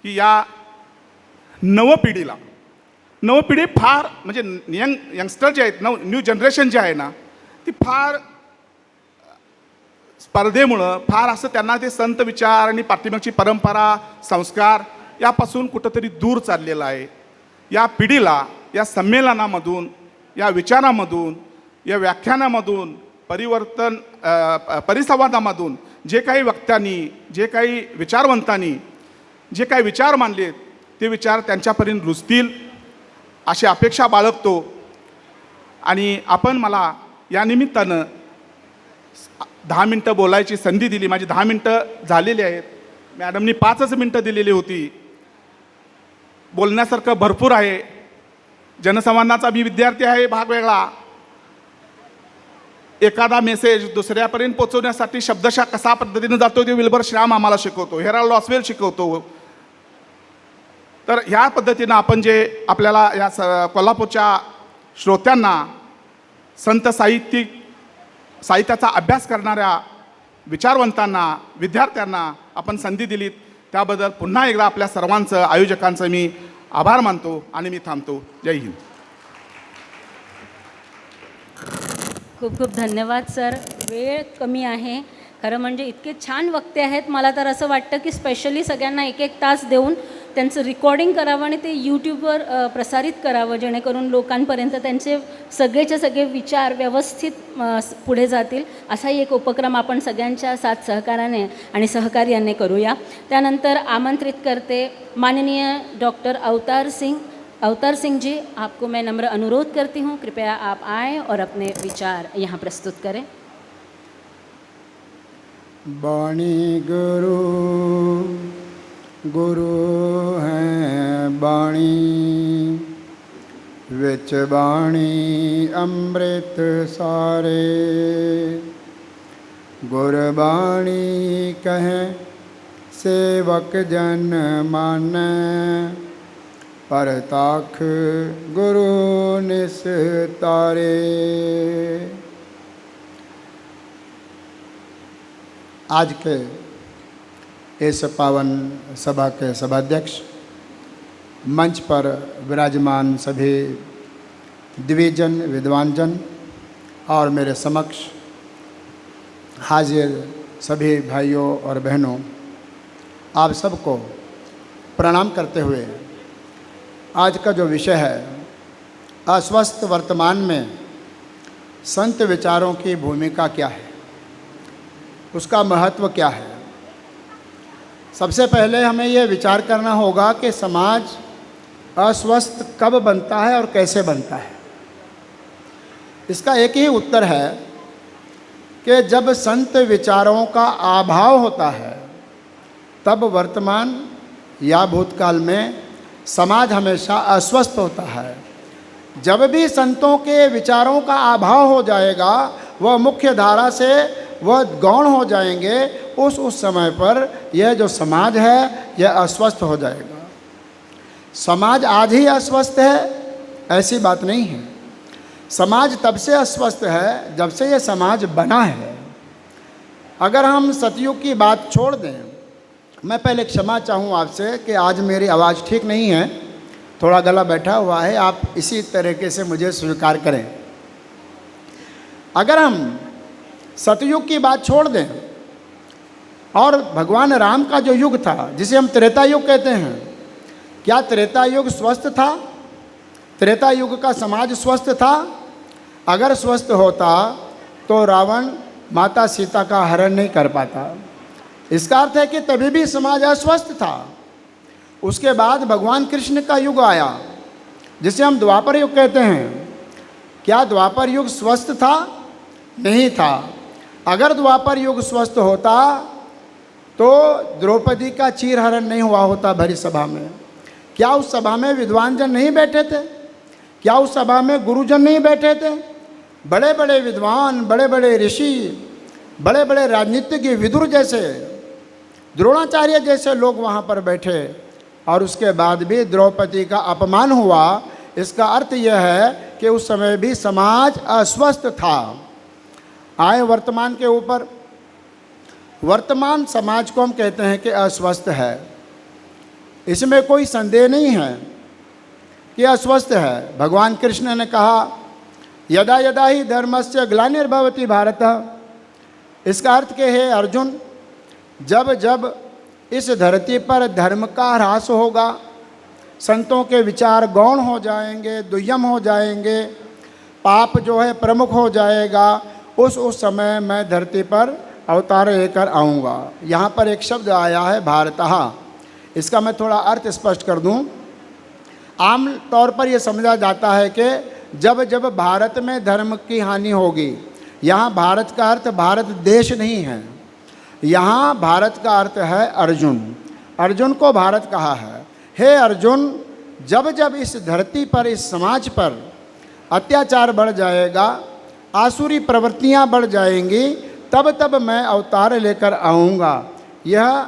की या नवपिढी फार म्हणजे यंगस्टर जे आहेत, न्यू जनरेशन जे आहे ना, ती फार स्पर्धेमुळं फार असं त्यांना ते संत विचार आणि पाठीमागची परंपरा संस्कार यापासून कुठंतरी दूर चाललेलं आहे. या पिढीला या संमेलनामधून, या विचारामधून, या व्याख्यानामधून, परिसंवादामधून जे काही वक्त्यांनी, जे काही विचारवंतांनी जे काही विचार मांडलेत ते विचार त्यांच्यापर्यंत रुजतील अशी अपेक्षा बाळगतो. आणि आपण मला या निमित्तानं 10 मिनटं बोलायची संधी दिली. माझी 10 मिनटं झालेली आहेत. मॅडमनी 5च मिनटं दिलेली होती. बोलण्यासारखं भरपूर आहे. जनसंवादाचा मी विद्यार्थी आहे, भाग वेगळा. एखादा मेसेज दुसऱ्यापर्यंत पोहोचवण्यासाठी शब्दशः कसा पद्धतीने जातो ते विल्बर श्राम आम्हाला शिकवतो, हेराल्ड ऑस्वेल शिकवतो. तर ह्या पद्धतीनं आपण जे आपल्याला या कोल्हापूरच्या श्रोत्यांना संत साहित्यिक साहित्याचा अभ्यास करणाऱ्या विचारवंतांना, विद्यार्थ्यांना आपण संधी दिलीत त्याबद्दल पुन्हा एकदा आपल्या सर्वांचं, आयोजकांचं मी आभार मानतो आणि मी थांबतो. जय हिंद. खूप खूप धन्यवाद सर. वेळ कमी आहे. खरं म्हणजे इतके छान वक्ते आहेत. मला तर असं वाटतं की स्पेशली सगळ्यांना 1-1 तास देऊन त्यांचं रेकॉर्डिंग करावं आणि ते यूट्यूबवर प्रसारित करावं, जेणेकरून लोकांपर्यंत त्यांचे सगळेचे सगळे विचार व्यवस्थित पुढे जातील. असाही एक उपक्रम आपण सगळ्यांच्या साथ सहकाराने आणि सहकार्याने करूया. त्यानंतर आमंत्रित करते माननीय डॉक्टर अवतार सिंह जी, आपको मैं नम्र अनुरोध करती हूँ, कृपया आप आएँ और अपने विचार यहाँ प्रस्तुत करें. बाणी गुरु गुरु हैं बाणी, विच बाणी अमृत सारे, गुरबाणी कहें सेवक जन मानै, परताख गुरु निस्तारे. आज के इस पावन सभा के सभाध्यक्ष, मंच पर विराजमान सभी द्विजन, विद्वानजन और मेरे समक्ष हाजिर सभी भाइयों और बहनों, आप सबको प्रणाम करते हुए आज का जो विषय है, अस्वस्थ वर्तमान में संत विचारों की भूमिका क्या है, उसका महत्व क्या है. सबसे पहले हमें यह विचार करना होगा कि समाज अस्वस्थ कब बनता है और कैसे बनता है. इसका एक ही उत्तर है कि जब संत विचारों का अभाव होता है, तब वर्तमान या भूतकाल में समाज हमेशा अस्वस्थ होता है. जब भी संतों के विचारों का अभाव हो जाएगा, वह मुख्य धारा से वह गौण हो जाएंगे, उस समय पर यह जो समाज है यह अस्वस्थ हो जाएगा. समाज आज ही अस्वस्थ है ऐसी बात नहीं है. समाज तब से अस्वस्थ है जब से यह समाज बना है. अगर हम सतयुग की बात छोड़ दें, मैं पहले क्षमा चाहूँ आपसे कि आज मेरी आवाज़ ठीक नहीं है, थोड़ा गला बैठा हुआ है, आप इसी तरीके से मुझे स्वीकार करें. अगर हम सतयुग की बात छोड़ दें और भगवान राम का जो युग था, जिसे हम त्रेता युग कहते हैं, क्या त्रेता युग स्वस्थ था? त्रेता युग का समाज स्वस्थ था? अगर स्वस्थ होता तो रावण माता सीता का हरण नहीं कर पाता. इसका अर्थ है कि तभी भी समाज अस्वस्थ था. उसके बाद भगवान कृष्ण का युग आया, जिसे हम द्वापर युग कहते हैं. क्या द्वापर युग स्वस्थ था? नहीं था. अगर द्वापर युग स्वस्थ होता तो द्रौपदी का चीरहरण नहीं हुआ होता भरी सभा में. क्या उस सभा में विद्वानजन नहीं बैठे थे? क्या उस सभा में गुरुजन नहीं बैठे थे? बड़े बड़े विद्वान, बड़े बड़े ऋषि, बड़े बड़े राजनीतिज्ञ, विदुर जैसे, द्रोणाचार्य जैसे लोग वहाँ पर बैठे, और उसके बाद भी द्रौपदी का अपमान हुआ. इसका अर्थ यह है कि उस समय भी समाज अस्वस्थ था. आए वर्तमान के ऊपर, वर्तमान समाज को हम कहते हैं कि अस्वस्थ है. इसमें कोई संदेह नहीं है कि अस्वस्थ है. भगवान कृष्ण ने कहा, यदा यदा ही धर्मस्य ग्लानिर्भवति भारत. इसका अर्थ के हे अर्जुन, जब जब इस धरती पर धर्म का ह्रास होगा, संतों के विचार गौण हो जाएंगे, दुय्यम हो जाएंगे, पाप जो है प्रमुख हो जाएगा, उस समय मैं धरती पर अवतार लेकर आऊँगा. यहाँ पर एक शब्द आया है भारतः. इसका मैं थोड़ा अर्थ स्पष्ट कर दूँ. आम तौर पर यह समझा जाता है कि जब जब भारत में धर्म की हानि होगी, यहाँ भारत का अर्थ भारत देश नहीं है, यहाँ भारत का अर्थ है अर्जुन. अर्जुन को भारत कहा है. हे अर्जुन, जब जब इस धरती पर, इस समाज पर अत्याचार बढ़ जाएगा, आसुरी प्रवृत्तियाँ बढ़ जाएंगी, तब तब मैं अवतार लेकर आऊँगा. यह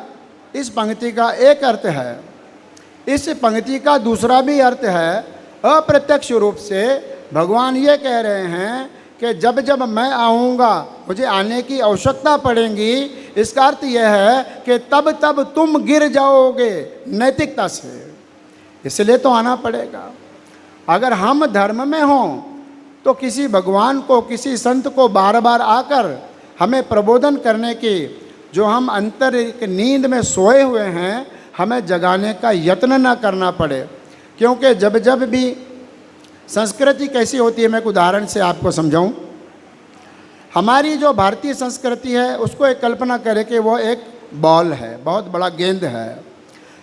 इस पंक्ति का एक अर्थ है. इस पंक्ति का दूसरा भी अर्थ है, अप्रत्यक्ष रूप से भगवान ये कह रहे हैं कि जब जब मैं आऊँगा मुझे आने की आवश्यकता पड़ेगी, इसका अर्थ यह है कि तब तब तुम गिर जाओगे नैतिकता से, इसलिए तो आना पड़ेगा। अगर हम धर्म में हों तो किसी भगवान को, किसी संत को बार बार आकर हमें प्रबोधन करने की, जो हम आंतरिक नींद में सोए हुए हैं, हमें जगाने का यत्न न करना पड़े। क्योंकि जब जब भी संस्कृति कैसी होती है, मैं एक उदाहरण से आपको समझाऊं। हमारी जो भारतीय संस्कृति है उसको एक कल्पना करें कि वो एक बॉल है, बहुत बड़ा गेंद है।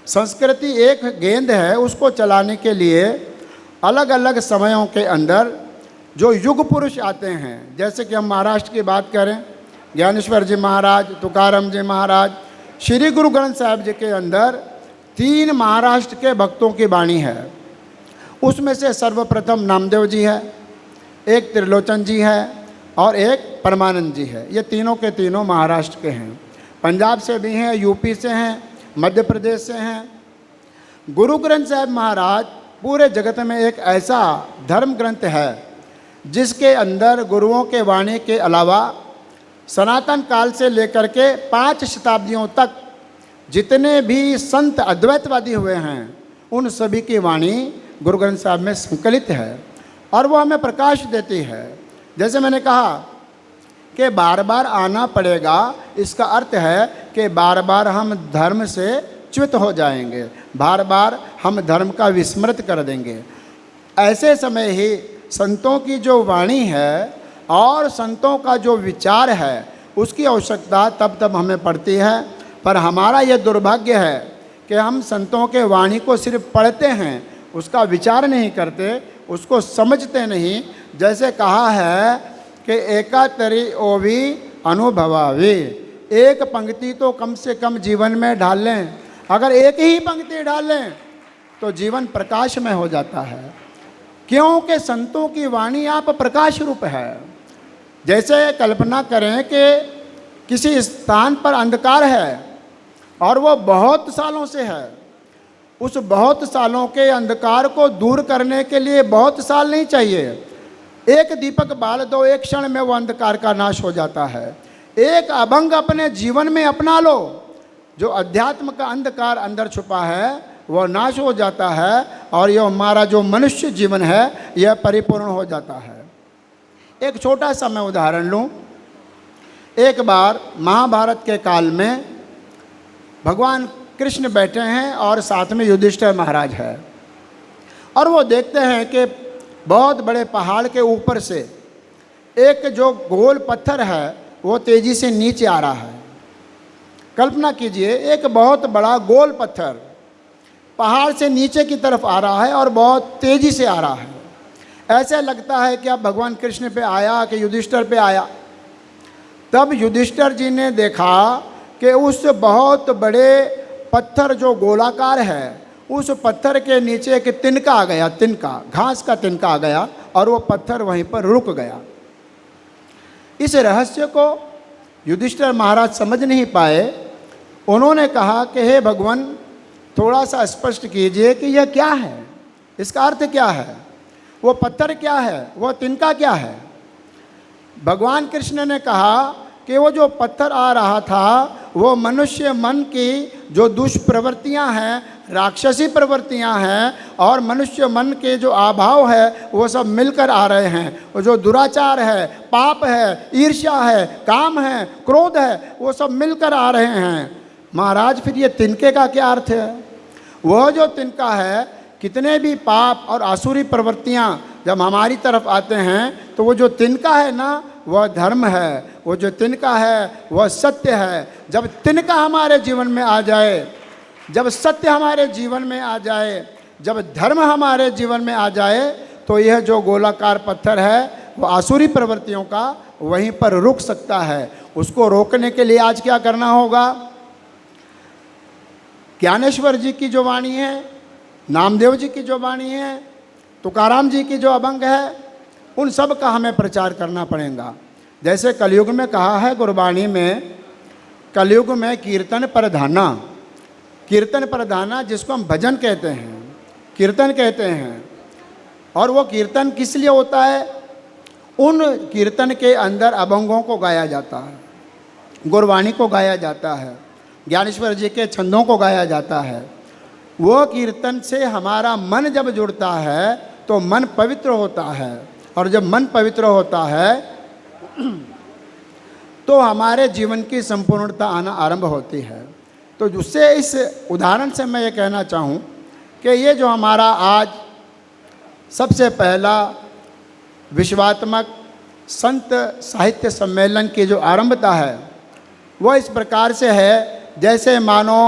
संस्कृति एक गेंद है, उसको चलाने के लिए अलग अलग समयों के अंदर जो युग पुरुष आते हैं, जैसे कि हम महाराष्ट्र की बात करें, ज्ञानेश्वर जी महाराज, तुकाराम जी महाराज, श्री गुरु ग्रंथ साहिब जी के अंदर 3 महाराष्ट्र के भक्तों की वाणी है। उसमें से सर्वप्रथम नामदेव जी है, एक त्रिलोचन जी है और एक परमानंद जी है। ये तीनों के तीनों महाराष्ट्र के हैं, पंजाब से भी हैं, यूपी से हैं, मध्य प्रदेश से हैं। गुरु ग्रंथ साहिब महाराज पूरे जगत में एक ऐसा धर्म ग्रंथ है जिसके अंदर गुरुओं के वाणी के अलावा सनातन काल से लेकर के 5 शताब्दियों तक जितने भी संत अद्वैतवादी हुए हैं उन सभी की वाणी गुरु ग्रंथ साहिब में संकलित है और वो हमें प्रकाश देती है। जैसे मैंने कहा कि बार बार आना पड़ेगा, इसका अर्थ है कि बार बार हम धर्म से च्युत हो जाएंगे, बार बार हम धर्म का विस्मृत कर देंगे। ऐसे समय ही संतों की जो वाणी है और संतों का जो विचार है उसकी आवश्यकता तब तब हमें पड़ती है। पर हमारा यह दुर्भाग्य है कि हम संतों के वाणी को सिर्फ पढ़ते हैं, उसका विचार नहीं करते, उसको समझते नहीं। जैसे कहा है कि एकातरी ओवी अनुभवावी, एक पंक्ति तो कम से कम जीवन में डाल लें। अगर एक ही पंक्ति डाल लें तो जीवन प्रकाश में हो जाता है, क्योंकि संतों की वाणी आप प्रकाश रूप है। जैसे कल्पना करें कि किसी स्थान पर अंधकार है और वो बहुत सालों से है, उस बहुत सालों के अंधकार को दूर करने के लिए बहुत साल नहीं चाहिए, एक दीपक बाल दो, एक क्षण में वो अंधकार का नाश हो जाता है। एक अभंग अपने जीवन में अपना लो, जो अध्यात्म का अंधकार अंदर छुपा है वह नाश हो जाता है और यह हमारा जो मनुष्य जीवन है यह परिपूर्ण हो जाता है। एक छोटा सा मैं उदाहरण लूँ। एक बार महाभारत के काल में भगवान कृष्ण बैठे हैं और साथ में युधिष्ठिर महाराज है और वो देखते हैं कि बहुत बड़े पहाड़ के ऊपर से एक जो गोल पत्थर है वो तेज़ी से नीचे आ रहा है। कल्पना कीजिए, एक बहुत बड़ा गोल पत्थर पहाड़ से नीचे की तरफ आ रहा है और बहुत तेज़ी से आ रहा है। ऐसा लगता है कि अब भगवान कृष्ण पे आया कि युधिष्ठिर पे आया। तब युधिष्ठिर जी ने देखा कि उस बहुत बड़े पत्थर जो गोलाकार है उस पत्थर के नीचे एक तिनका आ गया, तिनका, घास का तिनका आ गया और वो पत्थर वहीं पर रुक गया। इस रहस्य को युधिष्ठिर महाराज समझ नहीं पाए। उन्होंने कहा कि हे भगवान, थोड़ा सा स्पष्ट कीजिए कि यह क्या है, इसका अर्थ क्या है, वो पत्थर क्या है, वो तिनका क्या है। भगवान कृष्ण ने कहा कि वो जो पत्थर आ रहा था वो मनुष्य मन की जो दुष्प्रवृत्तियां हैं, राक्षसी प्रवृत्तियां हैं और मनुष्य मन के जो अभाव है वो सब मिलकर आ रहे हैं। वो जो दुराचार है, पाप है, ईर्ष्या है, काम है, क्रोध है, वो सब मिलकर आ रहे हैं। महाराज, फिर ये तिनके का क्या अर्थ है? वह जो तिनका है, कितने भी पाप और आसुरी प्रवृत्तियां जब हमारी तरफ आते हैं तो वो जो तिनका है ना वह धर्म है, वो जो तिनका है वह सत्य है। जब तिनका हमारे जीवन में आ जाए, जब सत्य हमारे जीवन में आ जाए, जब धर्म हमारे जीवन में आ जाए तो यह जो गोलाकार पत्थर है वो आसुरी प्रवृत्तियों का वहीं पर रुक सकता है। उसको रोकने के लिए आज क्या करना होगा? ज्ञानेश्वर जी की जो वाणी है, नामदेव जी की जो वाणी है, तुकाराम जी की जो अभंग है, उन सब का हमें प्रचार करना पड़ेगा। जैसे कलयुग में कहा है गुरबाणी में, कलयुग में कीर्तन प्रधाना, कीर्तन प्रधाना जिसको हम भजन कहते हैं, कीर्तन कहते हैं। और वो कीर्तन किस लिए होता है? उन कीर्तन के अंदर अभंगों को गाया जाता है, गुरबाणी को गाया जाता है, ज्ञानेश्वर जी के छंदों को गाया जाता है। वो कीर्तन से हमारा मन जब जुड़ता है तो मन पवित्र होता है, और जब मन पवित्र होता है तो हमारे जीवन की संपूर्णता आना आरंभ होती है। तो उससे इस उदाहरण से मैं ये कहना चाहूँ कि ये जो हमारा आज सबसे पहला विश्वात्मक संत साहित्य सम्मेलन की जो आरंभता है वह इस प्रकार से है जैसे मानो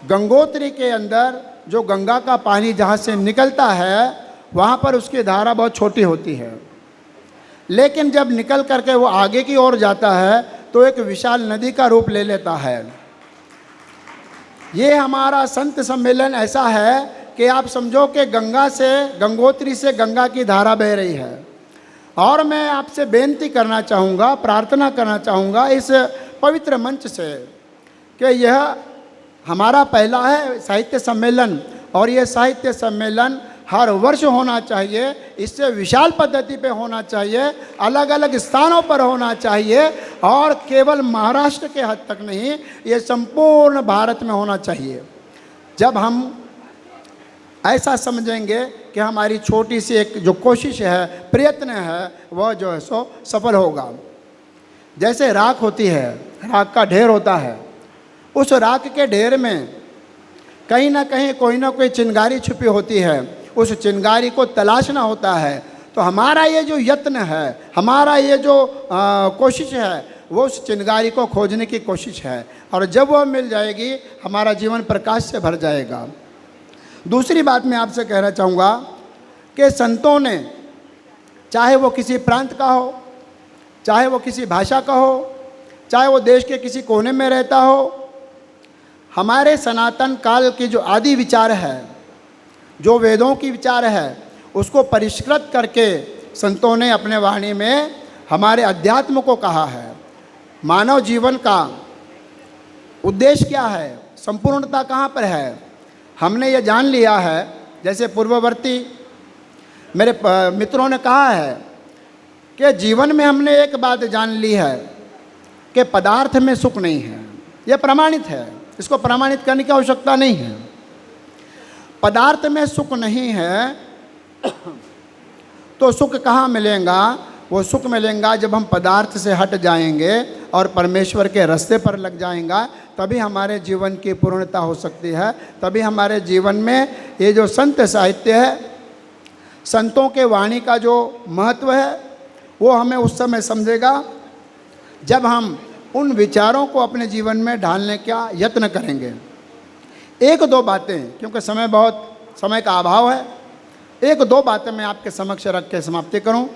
गंगोत्री के अंदर जो गंगा का पानी जहाँ से निकलता है वहाँ पर उसकी धारा बहुत छोटी होती है, लेकिन जब निकल करके वो आगे की ओर जाता है तो एक विशाल नदी का रूप ले लेता है। ये हमारा संत सम्मेलन ऐसा है कि आप समझो कि गंगोत्री से गंगा की धारा बह रही है। और मैं आपसे बेनती करना चाहूँगा, प्रार्थना करना चाहूँगा इस पवित्र मंच से कि यह हमारा पहला है साहित्य सम्मेलन, और यह साहित्य सम्मेलन हर वर्ष होना चाहिए, इससे विशाल पद्धति पे होना चाहिए, अलग अलग स्थानों पर होना चाहिए, और केवल महाराष्ट्र के हद तक नहीं, ये संपूर्ण भारत में होना चाहिए। जब हम ऐसा समझेंगे कि हमारी छोटी सी एक जो कोशिश है, प्रयत्न है, वह जो है सो सफल होगा। जैसे राख होती है, राख का ढेर होता है, उस राख के ढेर में कहीं ना कहीं कोई ना कोई चिंगारी छुपी होती है, उस चिंगारी को तलाशना होता है। तो हमारा ये जो यत्न है, हमारा ये जो कोशिश है, वो उस चिंगारी को खोजने की कोशिश है, और जब वह मिल जाएगी हमारा जीवन प्रकाश से भर जाएगा। दूसरी बात मैं आपसे कहना चाहूँगा कि संतों ने, चाहे वो किसी प्रांत का हो, चाहे वो किसी भाषा का हो, चाहे वो देश के किसी कोने में रहता हो, हमारे सनातन काल की जो आदि विचार है, जो वेदों की विचार है, उसको परिष्कृत करके संतों ने अपने वाणी में हमारे अध्यात्म को कहा है। मानव जीवन का उद्देश्य क्या है, संपूर्णता कहाँ पर है, हमने ये जान लिया है। जैसे पूर्ववर्ती मेरे मित्रों ने कहा है कि जीवन में हमने एक बात जान ली है कि पदार्थ में सुख नहीं है। यह प्रमाणित है, इसको प्रमाणित करने की आवश्यकता नहीं है। पदार्थ में सुख नहीं है तो सुख कहाँ मिलेगा? वो सुख मिलेगा जब हम पदार्थ से हट जाएंगे और परमेश्वर के रास्ते पर लग जाएंगा, तभी हमारे जीवन की पूर्णता हो सकती है। तभी हमारे जीवन में ये जो संत साहित्य है, संतों के वाणी का जो महत्व है, वो हमें उस समय समझेगा जब हम उन विचारों को अपने जीवन में ढालने का यत्न करेंगे। एक दो बातें, क्योंकि समय का अभाव है, एक दो बातें मैं आपके समक्ष रख के समाप्ति करूं।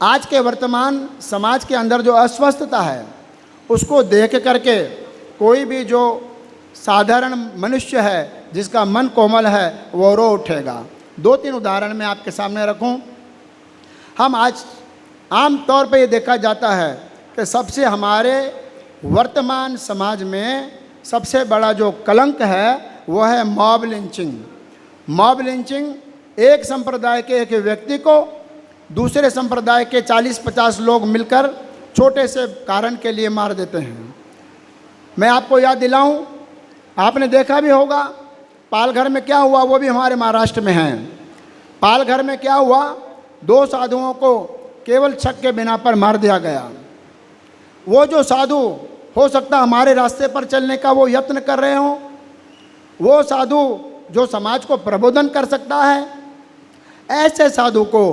आज के वर्तमान समाज के अंदर जो अस्वस्थता है, उसको देख करके कोई भी जो साधारण मनुष्य है, जिसका मन कोमल है, वो रो उठेगा। दो तीन उदाहरण मैं आपके सामने रखूं। हम आज आम तौर पे ये देखा जाता है कि सबसे हमारे वर्तमान समाज में सबसे बड़ा जो कलंक है वो है मॉब लिंचिंग। मॉब लिंचिंग, एक संप्रदाय के एक व्यक्ति को दूसरे संप्रदाय के 40-50 लोग मिलकर छोटे से कारण के लिए मार देते हैं। मैं आपको याद दिलाऊं, आपने देखा भी होगा पालघर में क्या हुआ, वो भी हमारे महाराष्ट्र में है। पालघर में क्या हुआ, 2 साधुओं को केवल शक के बिना पर मार दिया गया। वो जो साधु हो सकता हमारे रास्ते पर चलने का वो यत्न कर रहे हों, वो साधु जो समाज को प्रबोधन कर सकता है, ऐसे साधु को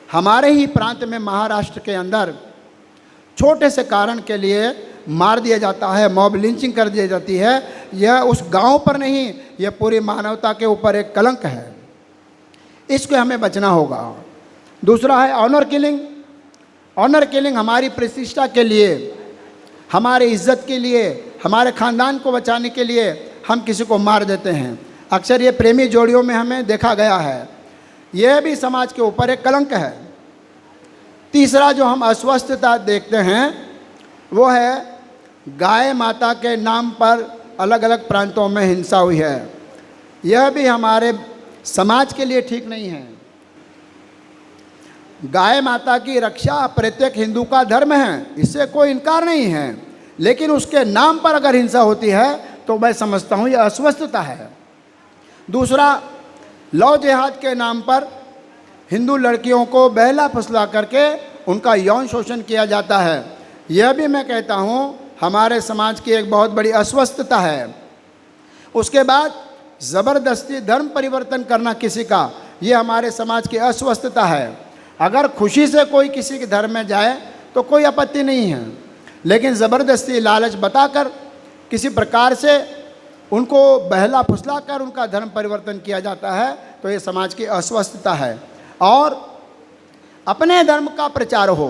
हमारे ही प्रांत में महाराष्ट्र के अंदर छोटे से कारण के लिए मार दिया जाता है, मॉब लिंचिंग कर दी जाती है। यह उस गांव पर नहीं, यह पूरी मानवता के ऊपर एक कलंक है। इसको हमें बचना होगा। दूसरा है ऑनर किलिंग। ऑनर किलिंग हमारी प्रतिष्ठा के लिए, हमारे इज्जत के लिए, हमारे ख़ानदान को बचाने के लिए हम किसी को मार देते हैं। अक्सर ये प्रेमी जोड़ियों में हमें देखा गया है। यह भी समाज के ऊपर एक कलंक है। तीसरा जो हम अस्वस्थता देखते हैं वो है गाय माता के नाम पर अलग अलग प्रांतों में हिंसा हुई है। यह भी हमारे समाज के लिए ठीक नहीं है। गाय माता की रक्षा प्रत्येक हिंदू का धर्म है, इससे कोई इनकार नहीं है, लेकिन उसके नाम पर अगर हिंसा होती है तो मैं समझता हूँ यह अस्वस्थता है। दूसरा, लव जिहाद के नाम पर हिंदू लड़कियों को बहला फुसला करके उनका यौन शोषण किया जाता है, यह भी मैं कहता हूँ हमारे समाज की एक बहुत बड़ी अस्वस्थता है। उसके बाद ज़बरदस्ती धर्म परिवर्तन करना किसी का, ये हमारे समाज की अस्वस्थता है। अगर खुशी से कोई किसी के धर्म में जाए तो कोई आपत्ति नहीं है, लेकिन ज़बरदस्ती लालच बताकर किसी प्रकार से उनको बहला फुसला कर उनका धर्म परिवर्तन किया जाता है, तो ये समाज की अस्वस्थता है। और अपने धर्म का प्रचार हो,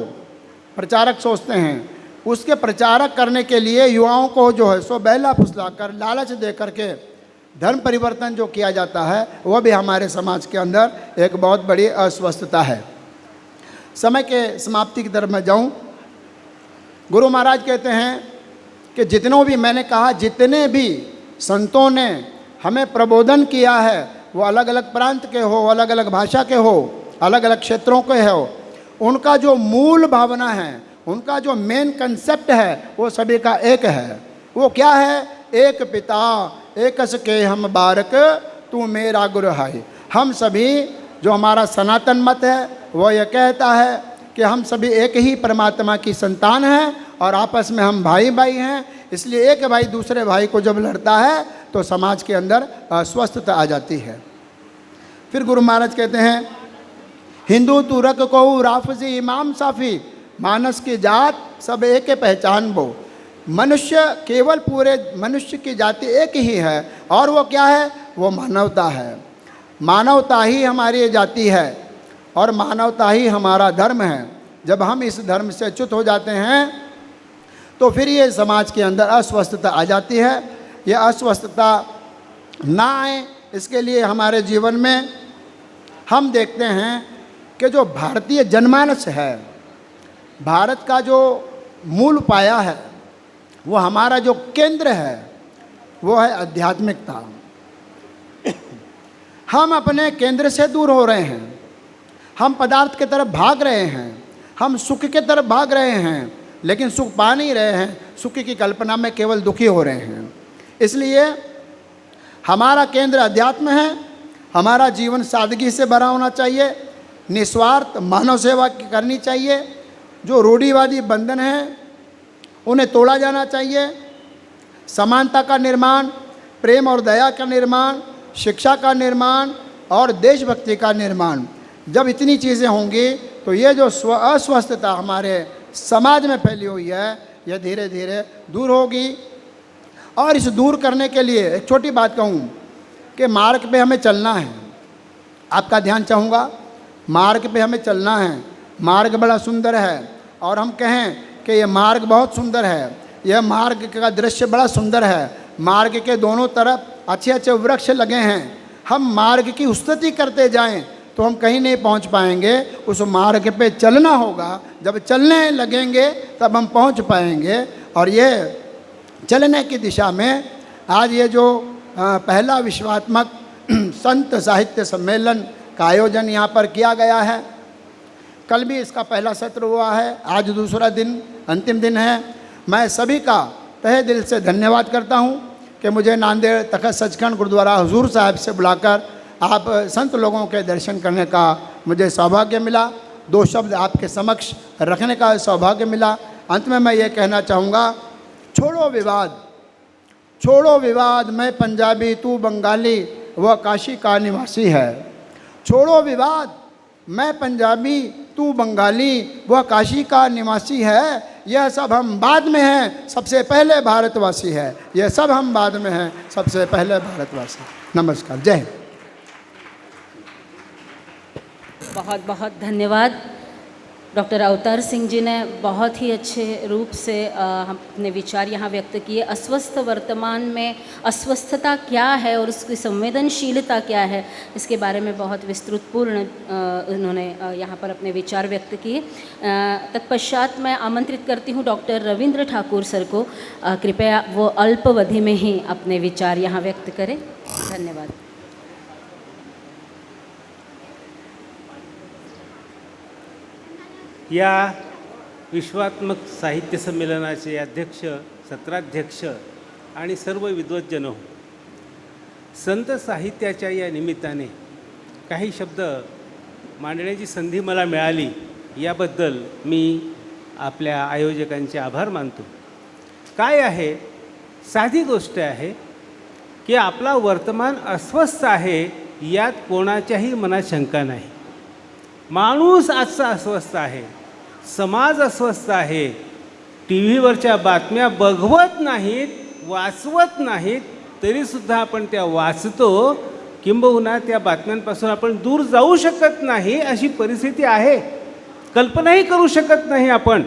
प्रचारक सोचते हैं उसके प्रचारक करने के लिए युवाओं को जो है सो बहला फुसला कर लालच दे करके धर्म परिवर्तन जो किया जाता है, वह भी हमारे समाज के अंदर एक बहुत बड़ी अस्वस्थता है। समय के समाप्ति की तरफ मैं जाऊं, गुरु महाराज कहते हैं कि जितनों भी, मैंने कहा जितने भी संतों ने हमें प्रबोधन किया है, वो अलग अलग प्रांत के हो, अलग अलग भाषा के हो, अलग अलग क्षेत्रों के हो, उनका जो मूल भावना है, उनका जो मेन कंसेप्ट है, वो सभी का एक है। वो क्या है? एक पिता एकस के हम बारक, तू मेरा गुरु है। हम सभी, जो हमारा सनातन मत है, वो ये कहता है कि हम सभी एक ही परमात्मा की संतान हैं और आपस में हम भाई भाई हैं। इसलिए एक भाई दूसरे भाई को जब लड़ता है तो समाज के अंदर अस्वस्थता आ जाती है। फिर गुरु महाराज कहते हैं, हिंदू तुरक को राफजी इमाम साफ़ी, मानस की जात सब एक पहचान बो। मनुष्य, केवल पूरे मनुष्य की जाति एक ही है, और वो क्या है? वो मानवता है। मानवता ही हमारी जाति है और मानवता ही हमारा धर्म है। जब हम इस धर्म से च्युत हो जाते हैं तो फिर ये समाज के अंदर अस्वस्थता आ जाती है। यह अस्वस्थता ना आए, इसके लिए हमारे जीवन में हम देखते हैं कि जो भारतीय जनमानस है, भारत का जो मूल पाया है, वो हमारा जो केंद्र है, वो है आध्यात्मिकता। हम अपने केंद्र से दूर हो रहे हैं, हम पदार्थ की तरफ भाग रहे हैं, हम सुख की तरफ भाग रहे हैं, लेकिन सुख पा नहीं रहे हैं, सुख की कल्पना में केवल दुखी हो रहे हैं। इसलिए हमारा केंद्र अध्यात्म है। हमारा जीवन सादगी से भरा होना चाहिए, निस्वार्थ मानव सेवा करनी चाहिए। जो रूढ़िवादी बंधन हैं उन्हें तोड़ा जाना चाहिए। समानता का निर्माण, प्रेम और दया का निर्माण, शिक्षा का निर्माण और देशभक्ति का निर्माण, जब इतनी चीज़ें होंगी तो ये जो अस्वस्थता हमारे समाज में फैली हुई है, यह धीरे धीरे दूर होगी। और इस दूर करने के लिए एक छोटी बात कहूँ कि मार्ग पे हमें चलना है। आपका ध्यान चाहूँगा, मार्ग पे हमें चलना है। मार्ग बड़ा सुंदर है और हम कहें कि यह मार्ग बहुत सुंदर है, यह मार्ग का दृश्य बड़ा सुंदर है, मार्ग के दोनों तरफ अच्छे अच्छे वृक्ष लगे हैं। हम मार्ग की स्तुति करते जाएं तो हम कहीं नहीं पहुंच पाएंगे। उस मार्ग पे चलना होगा, जब चलने लगेंगे तब हम पहुंच पाएंगे। और ये चलने की दिशा में आज ये जो पहला विश्वात्मक संत साहित्य सम्मेलन का आयोजन यहाँ पर किया गया है, कल भी इसका पहला सत्र हुआ है, आज दूसरा दिन, अंतिम दिन है। मैं सभी का तहे दिल से धन्यवाद करता हूँ कि मुझे नांदेड़ तखत सचखंड गुरुद्वारा हुजूर साहिब से बुलाकर आप संत लोगों के दर्शन करने का मुझे सौभाग्य मिला, दो शब्द आपके समक्ष रखने का सौभाग्य मिला। अंत में मैं ये कहना चाहूँगा, छोड़ो विवाद, छोड़ो विवाद, मैं पंजाबी तू बंगाली, वह काशी का निवासी है। छोड़ो विवाद, मैं पंजाबी तू बंगाली, वह काशी का निवासी है। यह सब हम बाद में हैं, सबसे पहले भारतवासी है। यह सब हम बाद में हैं, सबसे पहले भारतवासी। नमस्कार, जय हिंद। बहुत बहुत धन्यवाद। डॉक्टर अवतार सिंह जी ने बहुत ही अच्छे रूप से अपने विचार यहाँ व्यक्त किए। अस्वस्थ वर्तमान में अस्वस्थता क्या है और उसकी संवेदनशीलता क्या है, इसके बारे में बहुत विस्तृतपूर्ण उन्होंने यहाँ पर अपने विचार व्यक्त किए। तत्पश्चात मैं आमंत्रित करती हूँ डॉक्टर रविंद्र ठाकुर सर को, कृपया वो अल्पवधि में ही अपने विचार यहाँ व्यक्त करें। धन्यवाद। या विश्वात्मक साहित्य संमेलनाचे अध्यक्ष, सत्राध्यक्ष आणि सर्व विद्वज्जनो, संत साहित्याच्या या निमित्ताने काही शब्द मांडण्याची संधी मला मिळाली याबद्दल मी आपल्या आयोजकांचे आभार मानतो. काय आहे, साधी गोष्ट आहे की आपला वर्तमान अस्वस्थ आहे यात कोणाच्याही मनात शंका नाही. माणूस आजचा अस्वस्थ आहे, समाज अस्वस्थ आहे. टी व्हीवरच्या बातम्या बघवत नाहीत, वाचवत नाहीत, तरीसुद्धा आपण त्या वाचतो, किंबहुना त्या बातम्यांपासून आपण दूर जाऊ शकत नाही अशी परिस्थिती आहे. कल्पनाही करू शकत नाही आपण.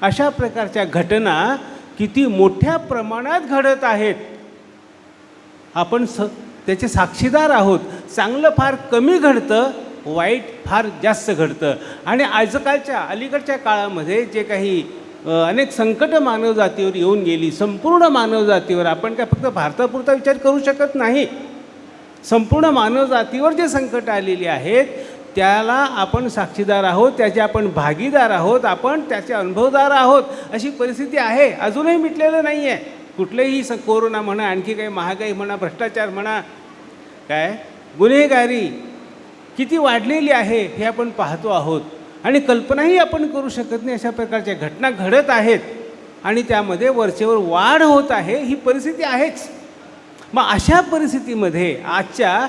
अशा प्रकारच्या घटना किती मोठ्या प्रमाणात घडत आहेत, आपण त्याचे साक्षीदार आहोत. चांगलं फार कमी घडतं, वाईट फार जास्त घडतं. आणि आजकालच्या अलीकडच्या काळामध्ये जे काही अनेक संकटं मानवजातीवर येऊन गेली, संपूर्ण मानवजातीवर, आपण काय फक्त भारतापुरता विचार करू शकत नाही. संपूर्ण मानवजातीवर जे संकट आलेली आहेत त्याला आपण साक्षीदार आहोत, त्याचे आपण भागीदार आहोत, आपण त्याचे अनुभवदार आहोत. अशी परिस्थिती आहे, अजूनही मिटलेलं नाही आहे. कुठलेही कोरोना म्हणा, आणखी काही महागाई म्हणा, भ्रष्टाचार म्हणा, काय गुन्हेगारी किती वाढलेली आहे हे आपण पाहतो आहोत. आणि कल्पनाही आपण करू शकत नाही अशा प्रकारच्या घटना घडत आहेत आणि त्यामध्ये वरचेवर वाढ होत आहे. ही परिस्थिती आहेच. मग अशा परिस्थितीमध्ये आजच्या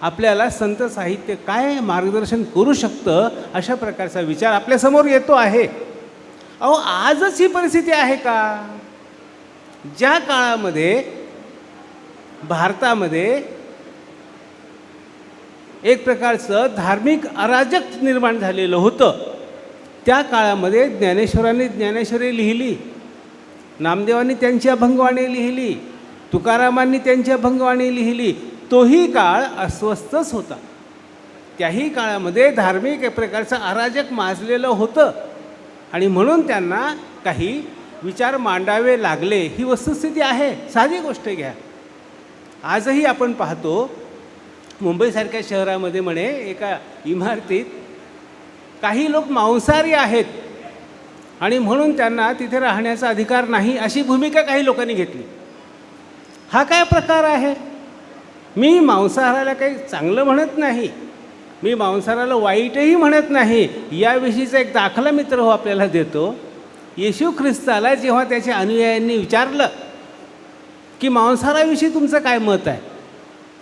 आपल्याला संत साहित्य काय मार्गदर्शन करू शकतं अशा प्रकारचा विचार आपल्यासमोर येतो आहे. अहो, आजच ही परिस्थिती आहे का? ज्या काळामध्ये भारतामध्ये एक प्रकारचं धार्मिक अराजक निर्माण झालेलं होतं, त्या काळामध्ये ज्ञानेश्वरांनी ज्ञानेश्वरी लिहिली, नामदेवांनी त्यांची अभंगवाणी लिहिली, तुकारामांनी त्यांची अभंगवाणी लिहिली. तोही काळ अस्वस्थच होता. त्याही काळामध्ये धार्मिक एक प्रकारचं अराजक माजलेलं होतं आणि म्हणून त्यांना काही विचार मांडावे लागले. ही वस्तुस्थिती आहे. साधी गोष्ट घ्या, आजही आपण पाहतो मुंबईसारख्या शहरामध्ये म्हणे एका इमारतीत काही लोक मांसाहारी आहेत आणि म्हणून त्यांना तिथे राहण्याचा अधिकार नाही अशी भूमिका काही लोकांनी घेतली. हा काय प्रकार आहे? मी मांसाहाराला काही चांगलं म्हणत नाही, मी मांसाहाराला वाईटही म्हणत नाही. याविषयीचा एक दाखला मित्र हो आपल्याला देतो. येशू ख्रिस्ताला जेव्हा त्याच्या अनुयायांनी विचारलं की मांसाहाराविषयी तुमचं काय मत आहे,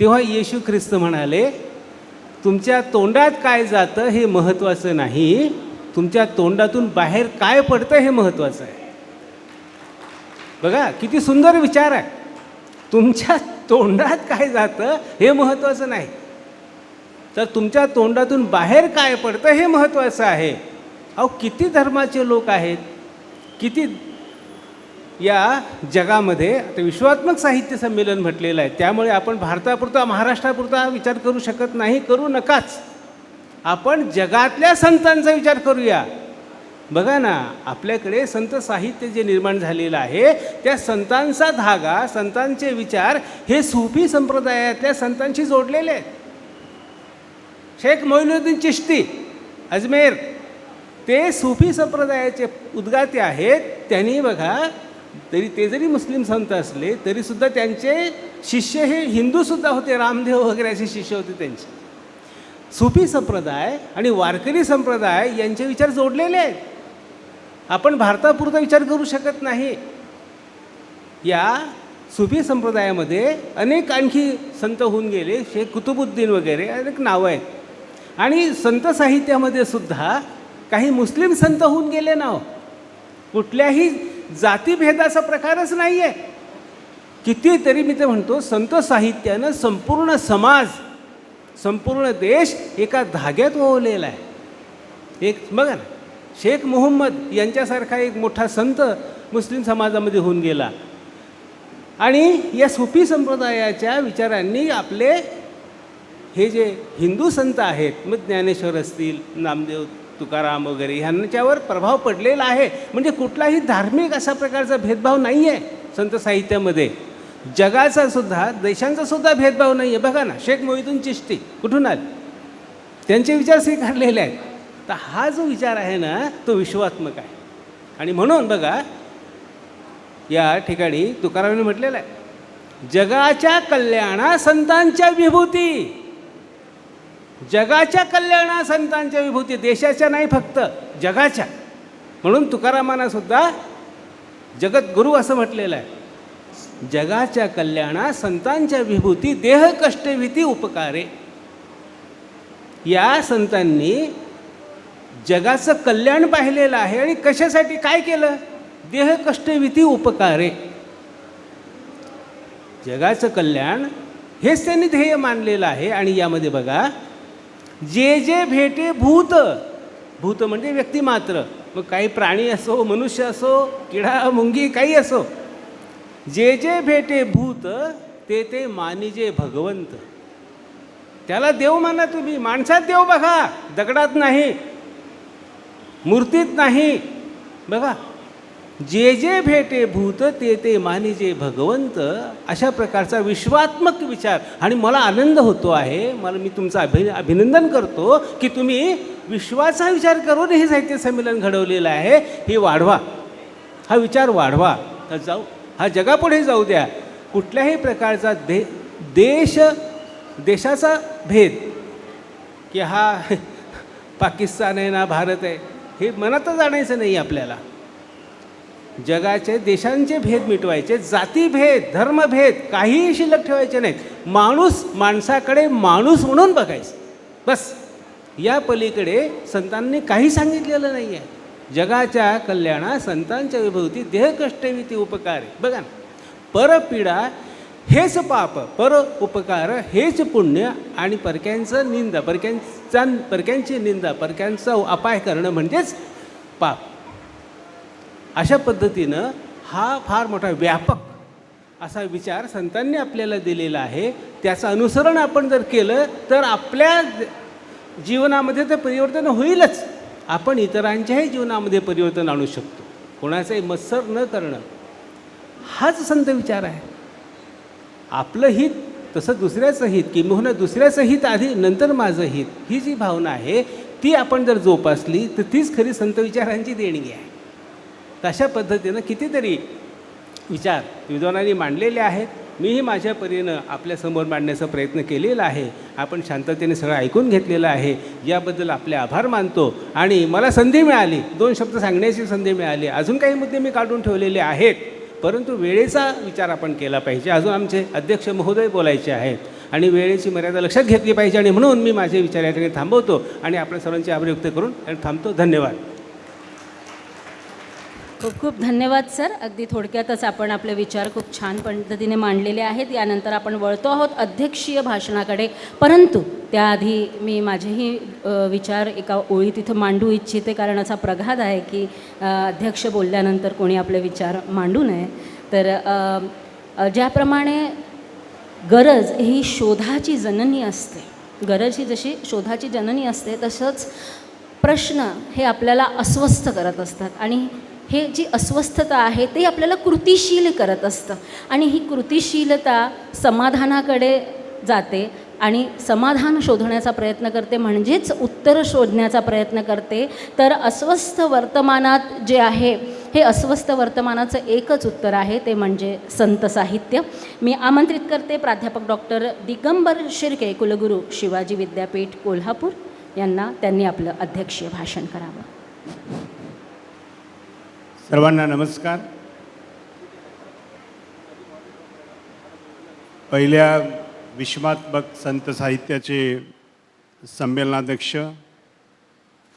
तेव्हा येशू ख्रिस्त म्हणाले, तुमच्या तोंडात काय जातं हे महत्त्वाचं नाही, तुमच्या तोंडातून बाहेर काय पडतं हे महत्त्वाचं आहे. बघा किती सुंदर विचार आहे. तुमच्या तोंडात काय जातं हे महत्त्वाचं नाही, तर तुमच्या तोंडातून बाहेर काय पडतं हे महत्त्वाचं आहे. अहो, किती धर्माचे लोक आहेत, किती या जगामध्ये. आता विश्वात्मक साहित्य संमेलन म्हटलेलं आहे, त्यामुळे आपण भारतापुरता, महाराष्ट्रापुरता विचार करू शकत नाही, करू नकाच. आपण जगातल्या संतांचा विचार करूया. बघा ना, आपल्याकडे संत साहित्य जे निर्माण झालेलं आहे त्या संतांचा धागा, संतांचे विचार हे सूफी संप्रदायातल्या संतांशी जोडलेले आहेत. शेख मोइनुद्दीन चिश्ती अजमेर, ते सूफी संप्रदायाचे उद्गाते आहेत. त्यांनी बघा, तरी ते जरी मुस्लिम संत असले तरीसुद्धा त्यांचे शिष्य हे हिंदूसुद्धा होते. रामदेव वगैरे असे शिष्य होते त्यांचे. सूफी संप्रदाय आणि वारकरी संप्रदाय यांचे विचार जोडलेले आहेत. आपण भारतापुरता विचार करू शकत नाही. या सूफी संप्रदायामध्ये अनेक आणखी संत होऊन गेले, शेख कुतुबुद्दीन वगैरे अनेक नावं आहेत. आणि संत साहित्यामध्ये सुद्धा काही मुस्लिम संत होऊन गेले नाव. कुठल्याही जातीभेदाचा प्रकारच नाही आहे. कितीतरी मी ते म्हणतो, संत साहित्यानं संपूर्ण समाज, संपूर्ण देश एका धाग्यात ओवलेला आहे. एक बघा ना, शेख मोहम्मद यांच्यासारखा एक मोठा संत मुस्लिम समाजामध्ये होऊन गेला. आणि या सूफी संप्रदायाच्या विचारांनी आपले हे जे हिंदू संत आहेत, मग ज्ञानेश्वर असतील, नामदेव, तुकाराम वगैरे, ह्यांच्यावर प्रभाव पडलेला आहे. म्हणजे कुठलाही धार्मिक अशा प्रकारचा भेदभाव नाही आहे संत साहित्यामध्ये. जगाचा सुद्धा, देशांचा सुद्धा भेदभाव नाही आहे. बघा ना, शेख मोइनुद्दीन चिश्ती कुठून आले, त्यांचे विचार स्वीकारलेले आहेत. तर हा जो विचार आहे ना तो विश्वात्मक आहे. आणि म्हणून बघा या ठिकाणी तुकारामांनी म्हटलेलं आहे, जगाच्या कल्याणा संतांच्या विभूती. जगाच्या कल्याणा संतांच्या विभूती, देशाच्या नाही फक्त जगाच्या. म्हणून तुकारामांना सुद्धा जगद्गुरू असं म्हटलेलं आहे, जगाच्या कल्याणा संतांच्या विभूती, देह कष्टविती उपकारे. या संतांनी जगाचं कल्याण पाहिलेलं आहे आणि कशासाठी काय केलं, देह कष्टविती उपकारे. जगाचं कल्याण हेच त्यांनी ध्येय मानलेलं आहे. आणि यामध्ये बघा, जे जे भेटे भूत, भूत म्हणजे व्यक्तिमात्र, मग काही प्राणी असो, मनुष्य असो, किडा मुंगी काही असो, जे जे भेटे भूत ते ते मानिजे भगवंत. त्याला देव माना तुम्ही. माणसात देव बघा, दगडात नाही, मूर्तीत नाही. बघा, जे जे भेटे भूत ते ते मानिजे भगवंत, अशा प्रकारचा विश्वात्मक विचार. आणि मला आनंद होतो आहे, मी तुमचं अभिनंदन करतो की तुम्ही विश्वाचा विचार करून हे साहित्य संमेलन घडवलेलं आहे. हे वाढवा, हा विचार वाढवा. हा जगापुढे जाऊ द्या. कुठल्याही प्रकारचा देशाचा भेद की हा पाकिस्तान आहे ना भारत आहे, हे मनातच आणायचं नाही आपल्याला. जगाचे देशांचे भेद मिटवायचे, जातीभेद धर्मभेद काहीही शिल्लक ठेवायचे नाहीत. माणूस माणसाकडे माणूस म्हणून बघायचं, बस. या पलीकडे संतांनी काही सांगितलेलं नाही आहे. जगाच्या कल्याणा संतांच्या विभूती, देह कष्टविती उपकारे. बघा ना, परपीडा हेच पाप, पर उपकार हेच पुण्य, आणि परक्यांचं निंदा, परक्यांची निंदा, परक्यांचा अपाय करणं म्हणजेच पाप. अशा पद्धतीनं हा फार मोठा व्यापक असा विचार संतांनी आपल्याला दिलेला आहे. त्याचं अनुसरण आपण जर केलं तर आपल्या जीवनामध्ये ते परिवर्तन होईलच. आपण इतरांच्याही जीवनामध्ये परिवर्तन आणू शकतो. कोणाचाही मत्सर न करणं हाच संत विचार आहे. आपलं हित तसं दुसऱ्याचं हित, किंबहुना दुसऱ्याचं हित आधी नंतर माझं हित, ही जी भावना आहे ती आपण जर जोपासली तर तीच खरी संत विचारांची देणगी आहे. तशा पद्धतीनं कितीतरी विचार विद्वानांनी मांडलेले आहेत. मीही माझ्या परीनं आपल्यासमोर मांडण्याचा प्रयत्न केलेला आहे. आपण शांततेने सगळं ऐकून घेतलेलं आहे. याबद्दल आपले आभार मानतो. आणि मला संधी मिळाली, 2 शब्द सांगण्याची संधी मिळाली. अजून काही मुद्दे मी काढून ठेवलेले आहेत, परंतु वेळेचा विचार आपण केला पाहिजे. अजून आमचे अध्यक्ष महोदय बोलायचे आहेत आणि वेळेची मर्यादा लक्षात घेतली पाहिजे. आणि म्हणून मी माझे विचार या ठिकाणी थांबवतो आणि आपण सर्वांचे आभार व्यक्त करून थांबतो. धन्यवाद. खूप खूप धन्यवाद सर. अगदी थोडक्यातच आपण आपले विचार खूप छान पद्धतीने मांडलेले आहेत. यानंतर आपण वळतो आहोत अध्यक्षीय भाषणाकडे, परंतु त्याआधी मी माझेही विचार एका ओळीत इथं मांडू इच्छिते, कारण असा प्रघात आहे की अध्यक्ष बोलल्यानंतर कोणी आपले विचार मांडू नये. तर ज्याप्रमाणे गरज ही शोधाची जननी असते, गरज ही जशी शोधाची जननी असते, तसंच प्रश्न हे आपल्याला अस्वस्थ करत असतात. आणि हे जी अस्वस्थता आहे ते आपल्याला कृतिशील करत असतं. आणि ही कृतिशीलता समाधानाकडे जाते आणि समाधान शोधण्याचा प्रयत्न करते, म्हणजेच उत्तर शोधण्याचा प्रयत्न करते. तर अस्वस्थ वर्तमानात जे आहे, हे अस्वस्थ वर्तमानाचं एकच उत्तर आहे, ते म्हणजे संत साहित्य. मी आमंत्रित करते प्राध्यापक डॉक्टर दिगंबर शिर्के, कुलगुरू शिवाजी विद्यापीठ कोल्हापूर यांना. त्यांनी आपलं अध्यक्षीय भाषण करावं. सर्वांना नमस्कार. पहिल्या विश्वात्मक संत साहित्याचे संमेलनाध्यक्ष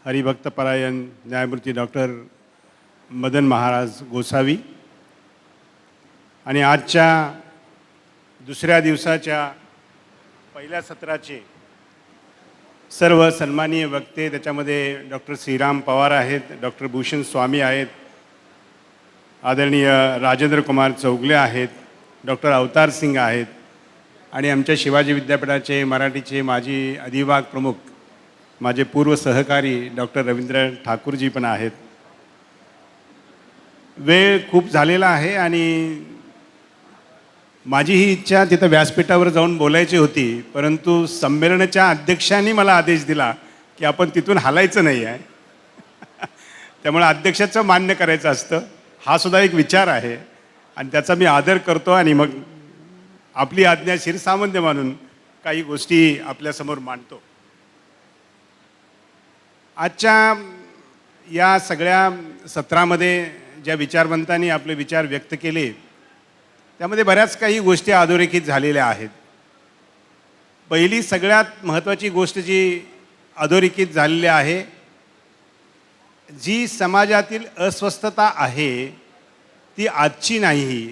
हरिभक्तपरायण न्यायमूर्ती डॉक्टर मदन महाराज गोसावी आणि आजच्या दुसऱ्या दिवसाच्या पहिल्या सत्राचे सर्व सन्माननीय वक्ते, त्याच्यामध्ये डॉक्टर श्रीराम पवार आहेत, डॉक्टर भूषण स्वामी आहेत, आदरणीय राजेंद्र कुमार चौगले आहेत, डॉक्टर अवतार सिंग आहेत आणि आमच्या शिवाजी विद्यापीठाचे मराठीचे माजी अधिविभाग प्रमुख माझे पूर्व सहकारी डॉक्टर रवींद्र ठाकूरजी पण आहेत. वेळ खूप झालेला आहे आणि माझी ही इच्छा तिथं व्यासपीठावर जाऊन बोलायची होती, परंतु संमेलनाच्या अध्यक्षांनी मला आदेश दिला की आपण तिथून हलायचं नाही आहे. त्यामुळे अध्यक्षाचं मान्य करायचं असतं. हा सुद्धा एक विचार आहे आणि त्याचा मी आदर करतो आणि मग आपली आज्ञा शिरसामान्य मानून काही गोष्टी आपल्यासमोर मांडतो. आजच्या या सगळ्या सत्रामध्ये ज्या विचारवंतांनी आपले विचार व्यक्त केले त्यामध्ये बऱ्याच काही गोष्टी अधोरेखित झालेल्या आहेत. पहिली सगळ्यात महत्त्वाची गोष्ट जी अधोरेखित झालेली आहे, जी समाजातील अस्वस्थता आहे ती आजची नाही,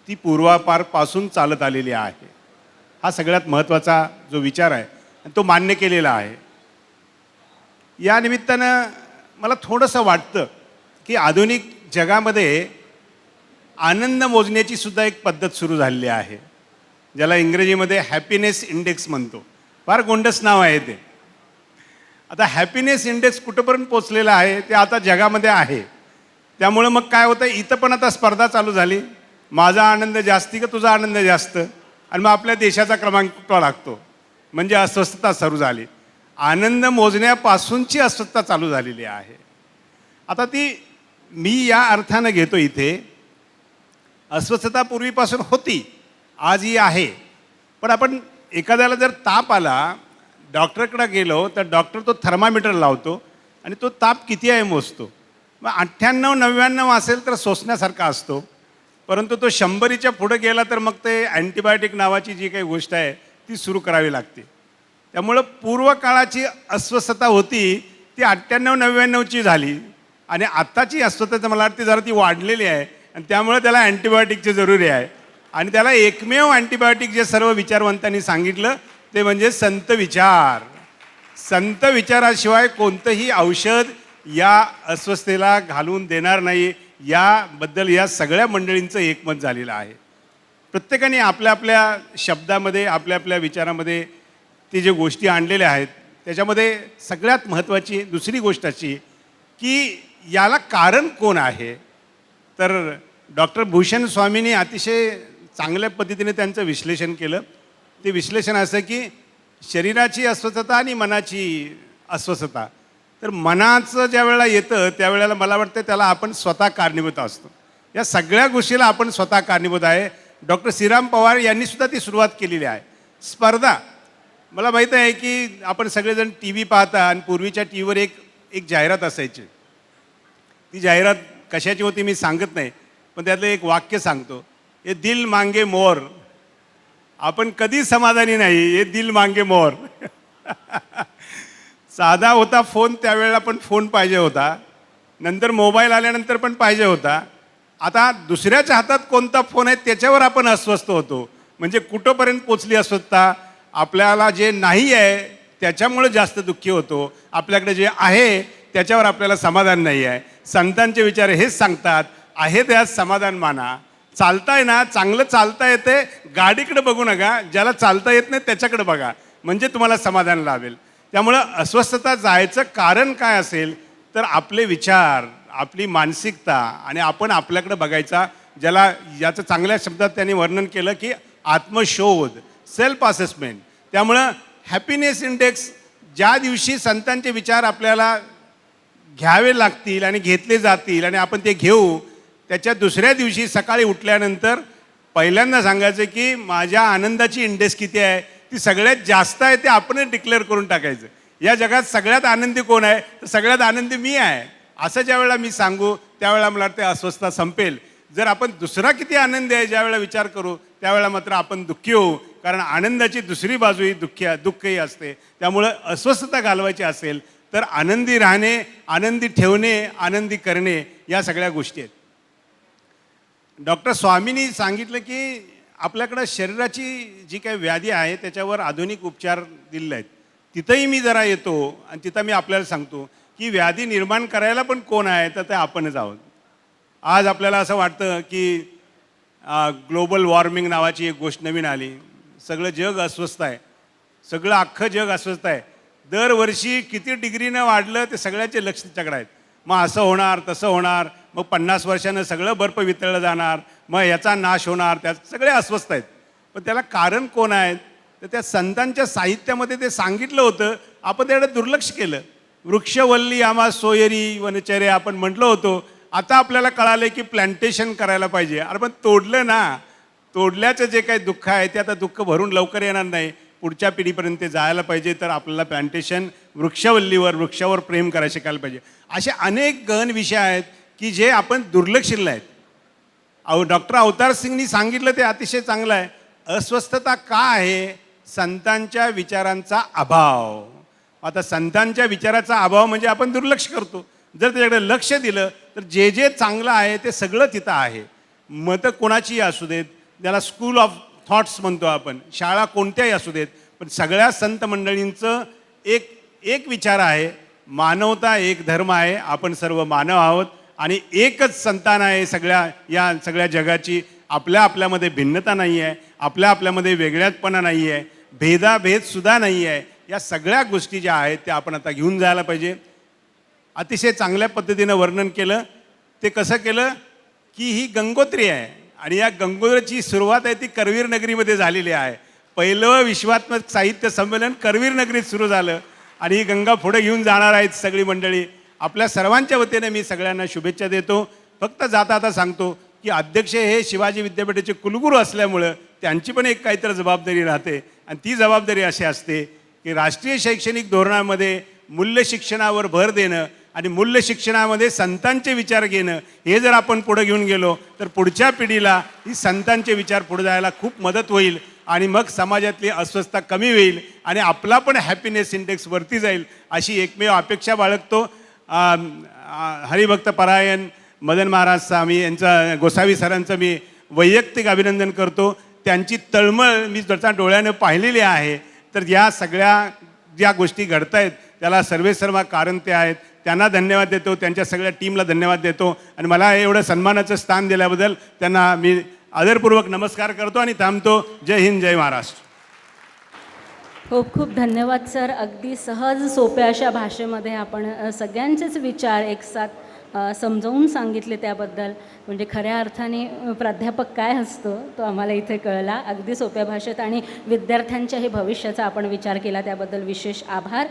ती पूर्वापारपासून चालत आलेली आहे. हा सगळ्यात महत्त्वाचा जो विचार आहे आणि तो मान्य केलेला आहे. या निमित्तानं मला थोडंसं वाटतं की आधुनिक जगामध्ये आनंद मोजण्याची सुद्धा एक पद्धत सुरू झालेली आहे, ज्याला इंग्रजीमध्ये हॅपीनेस इंडेक्स म्हणतो. फार गोंडस नाव आहे ते. आता हॅपीनेस इंडेक्स कुठंपर्यंत पोचलेला आहे ते आता जगामध्ये आहे. त्यामुळं मग काय होतं, इथं पण आता स्पर्धा चालू झाली. माझा आनंद जास्ती का तुझा आनंद जास्त, आणि मग आपल्या देशाचा क्रमांक तो लागतो. म्हणजे अस्वस्थता सुरू झाली. आनंद मोजण्यापासूनची अस्वस्थता चालू झालेली आहे. आता ती मी या अर्थानं घेतो, इथे अस्वस्थता पूर्वीपासून होती, आजही आहे. पण आपण एखाद्याला जर ताप आला, डॉक्टरकडे गेलो तर डॉक्टर तो थर्मामीटर लावतो आणि तो ताप किती आहे मोजतो. मग 98-99 असेल तर सोसण्यासारखा असतो, परंतु तो 100च्या पुढे गेला तर मग ते अँटीबायोटिक नावाची जी काही गोष्ट आहे ती सुरू करावी लागते. त्यामुळं पूर्वकाळाची अस्वस्थता होती ती 98-99ची झाली आणि आत्ताची अस्वस्थता मला वाटते जरा ती वाढलेली आहे आणि त्यामुळे त्याला अँटीबायोटिकची जरुरी आहे. आणि त्याला एकमेव अँटीबायोटिक जे सर्व विचारवंतांनी सांगितलं ते म्हणजे संत विचार. संत विचाराशिवाय कोणतंही औषध या अस्वस्थतेला घालून देणार नाही, याबद्दल या सगळ्या मंडळींचं एकमत झालेलं आहे. प्रत्येकाने आपल्या आपल्या शब्दामध्ये आपल्या आपल्या विचारामध्ये ते जे गोष्टी आणलेल्या आहेत त्याच्यामध्ये सगळ्यात महत्त्वाची दुसरी गोष्ट अशी की याला कारण कोण आहे. तर डॉक्टर भूषण स्वामींनी अतिशय चांगल्या पद्धतीने त्यांचं विश्लेषण केलं. ते विश्लेषण असं की शरीराची अस्वस्थता आणि मनाची अस्वस्थता. तर मनाचं ज्या वेळेला येतं त्यावेळेला मला वाटतं त्याला आपण स्वतः कारणीभूत असतो. या सगळ्या गोष्टीला आपण स्वतः कारणीभूत आहे. डॉक्टर श्रीराम पवार यांनी सुद्धा ती सुरुवात केलेली आहे. स्पर्धा, मला माहीत आहे की आपण सगळेजण टी व्ही पाहता आणि पूर्वीच्या टी व्हीवर एक जाहिरात असायची. ती जाहिरात कशाची होती मी सांगत नाही, पण त्यातलं एक वाक्य सांगतो, हे दिल मांगे मोर. आपण कधी समाधानी नाही, हे दिल मांगे मोर. साधा होता फोन, त्यावेळेला पण फोन पाहिजे होता, नंतर मोबाईल आल्यानंतर पण पाहिजे होता. आता दुसऱ्याच्या हातात कोणता फोन आहे त्याच्यावर आपण अस्वस्थ होतो. म्हणजे कुठंपर्यंत पोचली अस्वस्थता. आपल्याला जे नाही आहे त्याच्यामुळे जास्त दुःखी होतो, आपल्याकडे जे आहे त्याच्यावर आपल्याला समाधान नाही आहे. संतांचे विचार हेच सांगतात, आहे त्यात समाधान माना. चालताय ना, चांगलं चालता येते, गाडीकडे बघू नका, ज्याला चालता येत नाही त्याच्याकडे बघा, म्हणजे तुम्हाला समाधान लाभेल. त्यामुळं अस्वस्थता जायचं कारण काय असेल तर आपले विचार, आपली मानसिकता आणि आपण आपल्याकडे बघायचा, ज्याला याचं चांगल्या शब्दात त्यांनी वर्णन केलं की आत्मशोध, सेल्फ असेसमेंट. त्यामुळं हॅपीनेस इंडेक्स ज्या दिवशी संतांचे विचार आपल्याला घ्यावे लागतील आणि घेतले जातील आणि आपण ते घेऊ, त्याच्या दुसऱ्या दिवशी सकाळी उठल्यानंतर पहिल्यांदा सांगायचं की माझ्या आनंदाची इंडेक्स किती आहे, ती सगळ्यात जास्त आहे ते आपणच डिक्लेअर करून टाकायचं. या जगात सगळ्यात आनंदी कोण आहे तर सगळ्यात आनंदी मी आहे, असं ज्या वेळेला मी सांगू त्यावेळेला मला वाटतं अस्वस्थता संपेल. जर आपण दुसरा किती आनंदी आहे ज्यावेळेला विचार करू त्यावेळेला मात्र आपण दुःखी होऊ, कारण आनंदाची दुसरी बाजू ही दुःखही असते. त्यामुळं अस्वस्थता घालवायची असेल तर आनंदी राहणे, आनंदी ठेवणे, आनंदी करणे, या सगळ्या गोष्टी आहेत. डॉक्टर स्वामींनी सांगितलं की आपल्याकडं शरीराची जी काही व्याधी आहे त्याच्यावर आधुनिक उपचार दिलेले आहेत. तिथंही मी जरा येतो आणि तिथं मी आपल्याला सांगतो की व्याधी निर्माण करायला पण कोण आहे तर ते आपणच आहोत. आज आपल्याला असं वाटतं की ग्लोबल वॉर्मिंग नावाची एक गोष्ट नवीन आली. सगळं जग अस्वस्थ आहे, सगळं अख्खं जग अस्वस्थ आहे. दरवर्षी किती डिग्रीनं वाढलं ते सगळ्याचे लक्ष त्याच्याकडे आहेत. मग असं होणार, तसं होणार, मग 50 वर्षानं सगळं बर्फ वितळलं जाणार, मग याचा नाश होणार, त्यात सगळे अस्वस्थ आहेत. पण त्याला कारण कोण आहेत तर त्या संतांच्या साहित्यामध्ये ते सांगितलं होतं, आपण त्याकडे दुर्लक्ष केलं. वृक्षवल्ली आम्हा सोयरी वनचरे आपण म्हटलं होतो. आता आपल्याला कळालं की प्लांटेशन करायला पाहिजे. अरे पण तोडलं ना, तोडल्याचं जे काही दुःख आहे ते आता दुःख भरून लवकर येणार नाही. पुढच्या पिढीपर्यंत ते जायला पाहिजे. तर आपल्याला प्लांटेशन वृक्षावर प्रेम करायला शिकायला पाहिजे. असे अनेक गहन विषय आहेत की जे आपण दुर्लक्षिले आहेत. डॉक्टर अवतार सिंगनी सांगितलं ते अतिशय चांगलं आहे. अस्वस्थता का आहे? संतांच्या विचारांचा अभाव. आता संतांच्या विचाराचा अभाव म्हणजे आपण दुर्लक्ष करतो. जर त्याच्याकडे लक्ष दिलं तर जे जे चांगलं आहे ते सगळं तिथं आहे. मतं कोणाचीही असू देत, त्याला स्कूल ऑफ थॉट्स म्हणतो आपण, शाळा कोणत्याही असू देत, पण सगळ्या संत मंडळींचं एक विचार आहे, मानवता एक धर्म आहे, आपण सर्व मानव आहोत आणि एकच संतान आहे या सगळ्या जगाची. आपल्यामध्ये भिन्नता नाही आहे, आपल्यामध्ये वेगळ्यापणा नाही आहे, भेदसुद्धा नाही आहे. या सगळ्या गोष्टी ज्या आहेत त्या आपण आता घेऊन जायला पाहिजे. अतिशय चांगल्या पद्धतीनं वर्णन केलं. ते कसं केलं की ही गंगोत्री आहे आणि या गंगोत्रीची सुरुवात आहे ती करवीर नगरीमध्ये झालेली आहे. पहिलं विश्वात्मक साहित्य संमेलन करवीर नगरीत सुरू झालं आणि ही गंगा पुढे घेऊन जाणार आहेत सगळी मंडळी. आपल्या सर्वांच्या वतीने मी सगळ्यांना शुभेच्छा देतो. फक्त जाता सांगतो की अध्यक्ष हे शिवाजी विद्यापीठाचे कुलगुरू असल्यामुळं त्यांची पण एक काहीतरी जबाबदारी राहते आणि ती जबाबदारी अशी असते की राष्ट्रीय शैक्षणिक धोरणामध्ये मूल्य शिक्षणावर भर देणं आणि मूल्य शिक्षणामध्ये संतांचे विचार घेणं हे जर आपण पुढे घेऊन गेलो तर पुढच्या पिढीला ही संतांचे विचार पुढे जायला खूप मदत होईल आणि मग समाजातली अस्वस्थता कमी होईल आणि आपला पण हॅपीनेस इंडेक्स वरती जाईल अशी एकमेव अपेक्षा बाळगतो. हरिभक्त परायण मदन महाराज स्वामी यांचा गोसावी सरांचं मी वैयक्तिक अभिनंदन करतो. त्यांची तळमळ मी जसा डोळ्यानं पाहिलेली आहे. तर या सगळ्या ज्या गोष्टी घडत आहेत त्याला सर्वेसर्वा कारण ते आहेत. त्यांना धन्यवाद देतो, त्यांच्या सगळ्या टीमला धन्यवाद देतो आणि मला एवढं सन्मानाचं स्थान दिल्याबद्दल त्यांना मी आदरपूर्वक नमस्कार करतो आणि थांबतो. जय हिंद, जय महाराष्ट्र. खूप खूप धन्यवाद सर. अगदी सहज सोप्या अशा भाषेमध्ये आपण सगळ्यांचेच विचार एकसाथ समजावून सांगितले. त्याबद्दल म्हणजे खऱ्या अर्थाने प्राध्यापक काय असतो तो आम्हाला इथे कळला अगदी सोप्या भाषेत आणि विद्यार्थ्यांच्याही भविष्याचा आपण विचार केला त्याबद्दल विशेष आभार.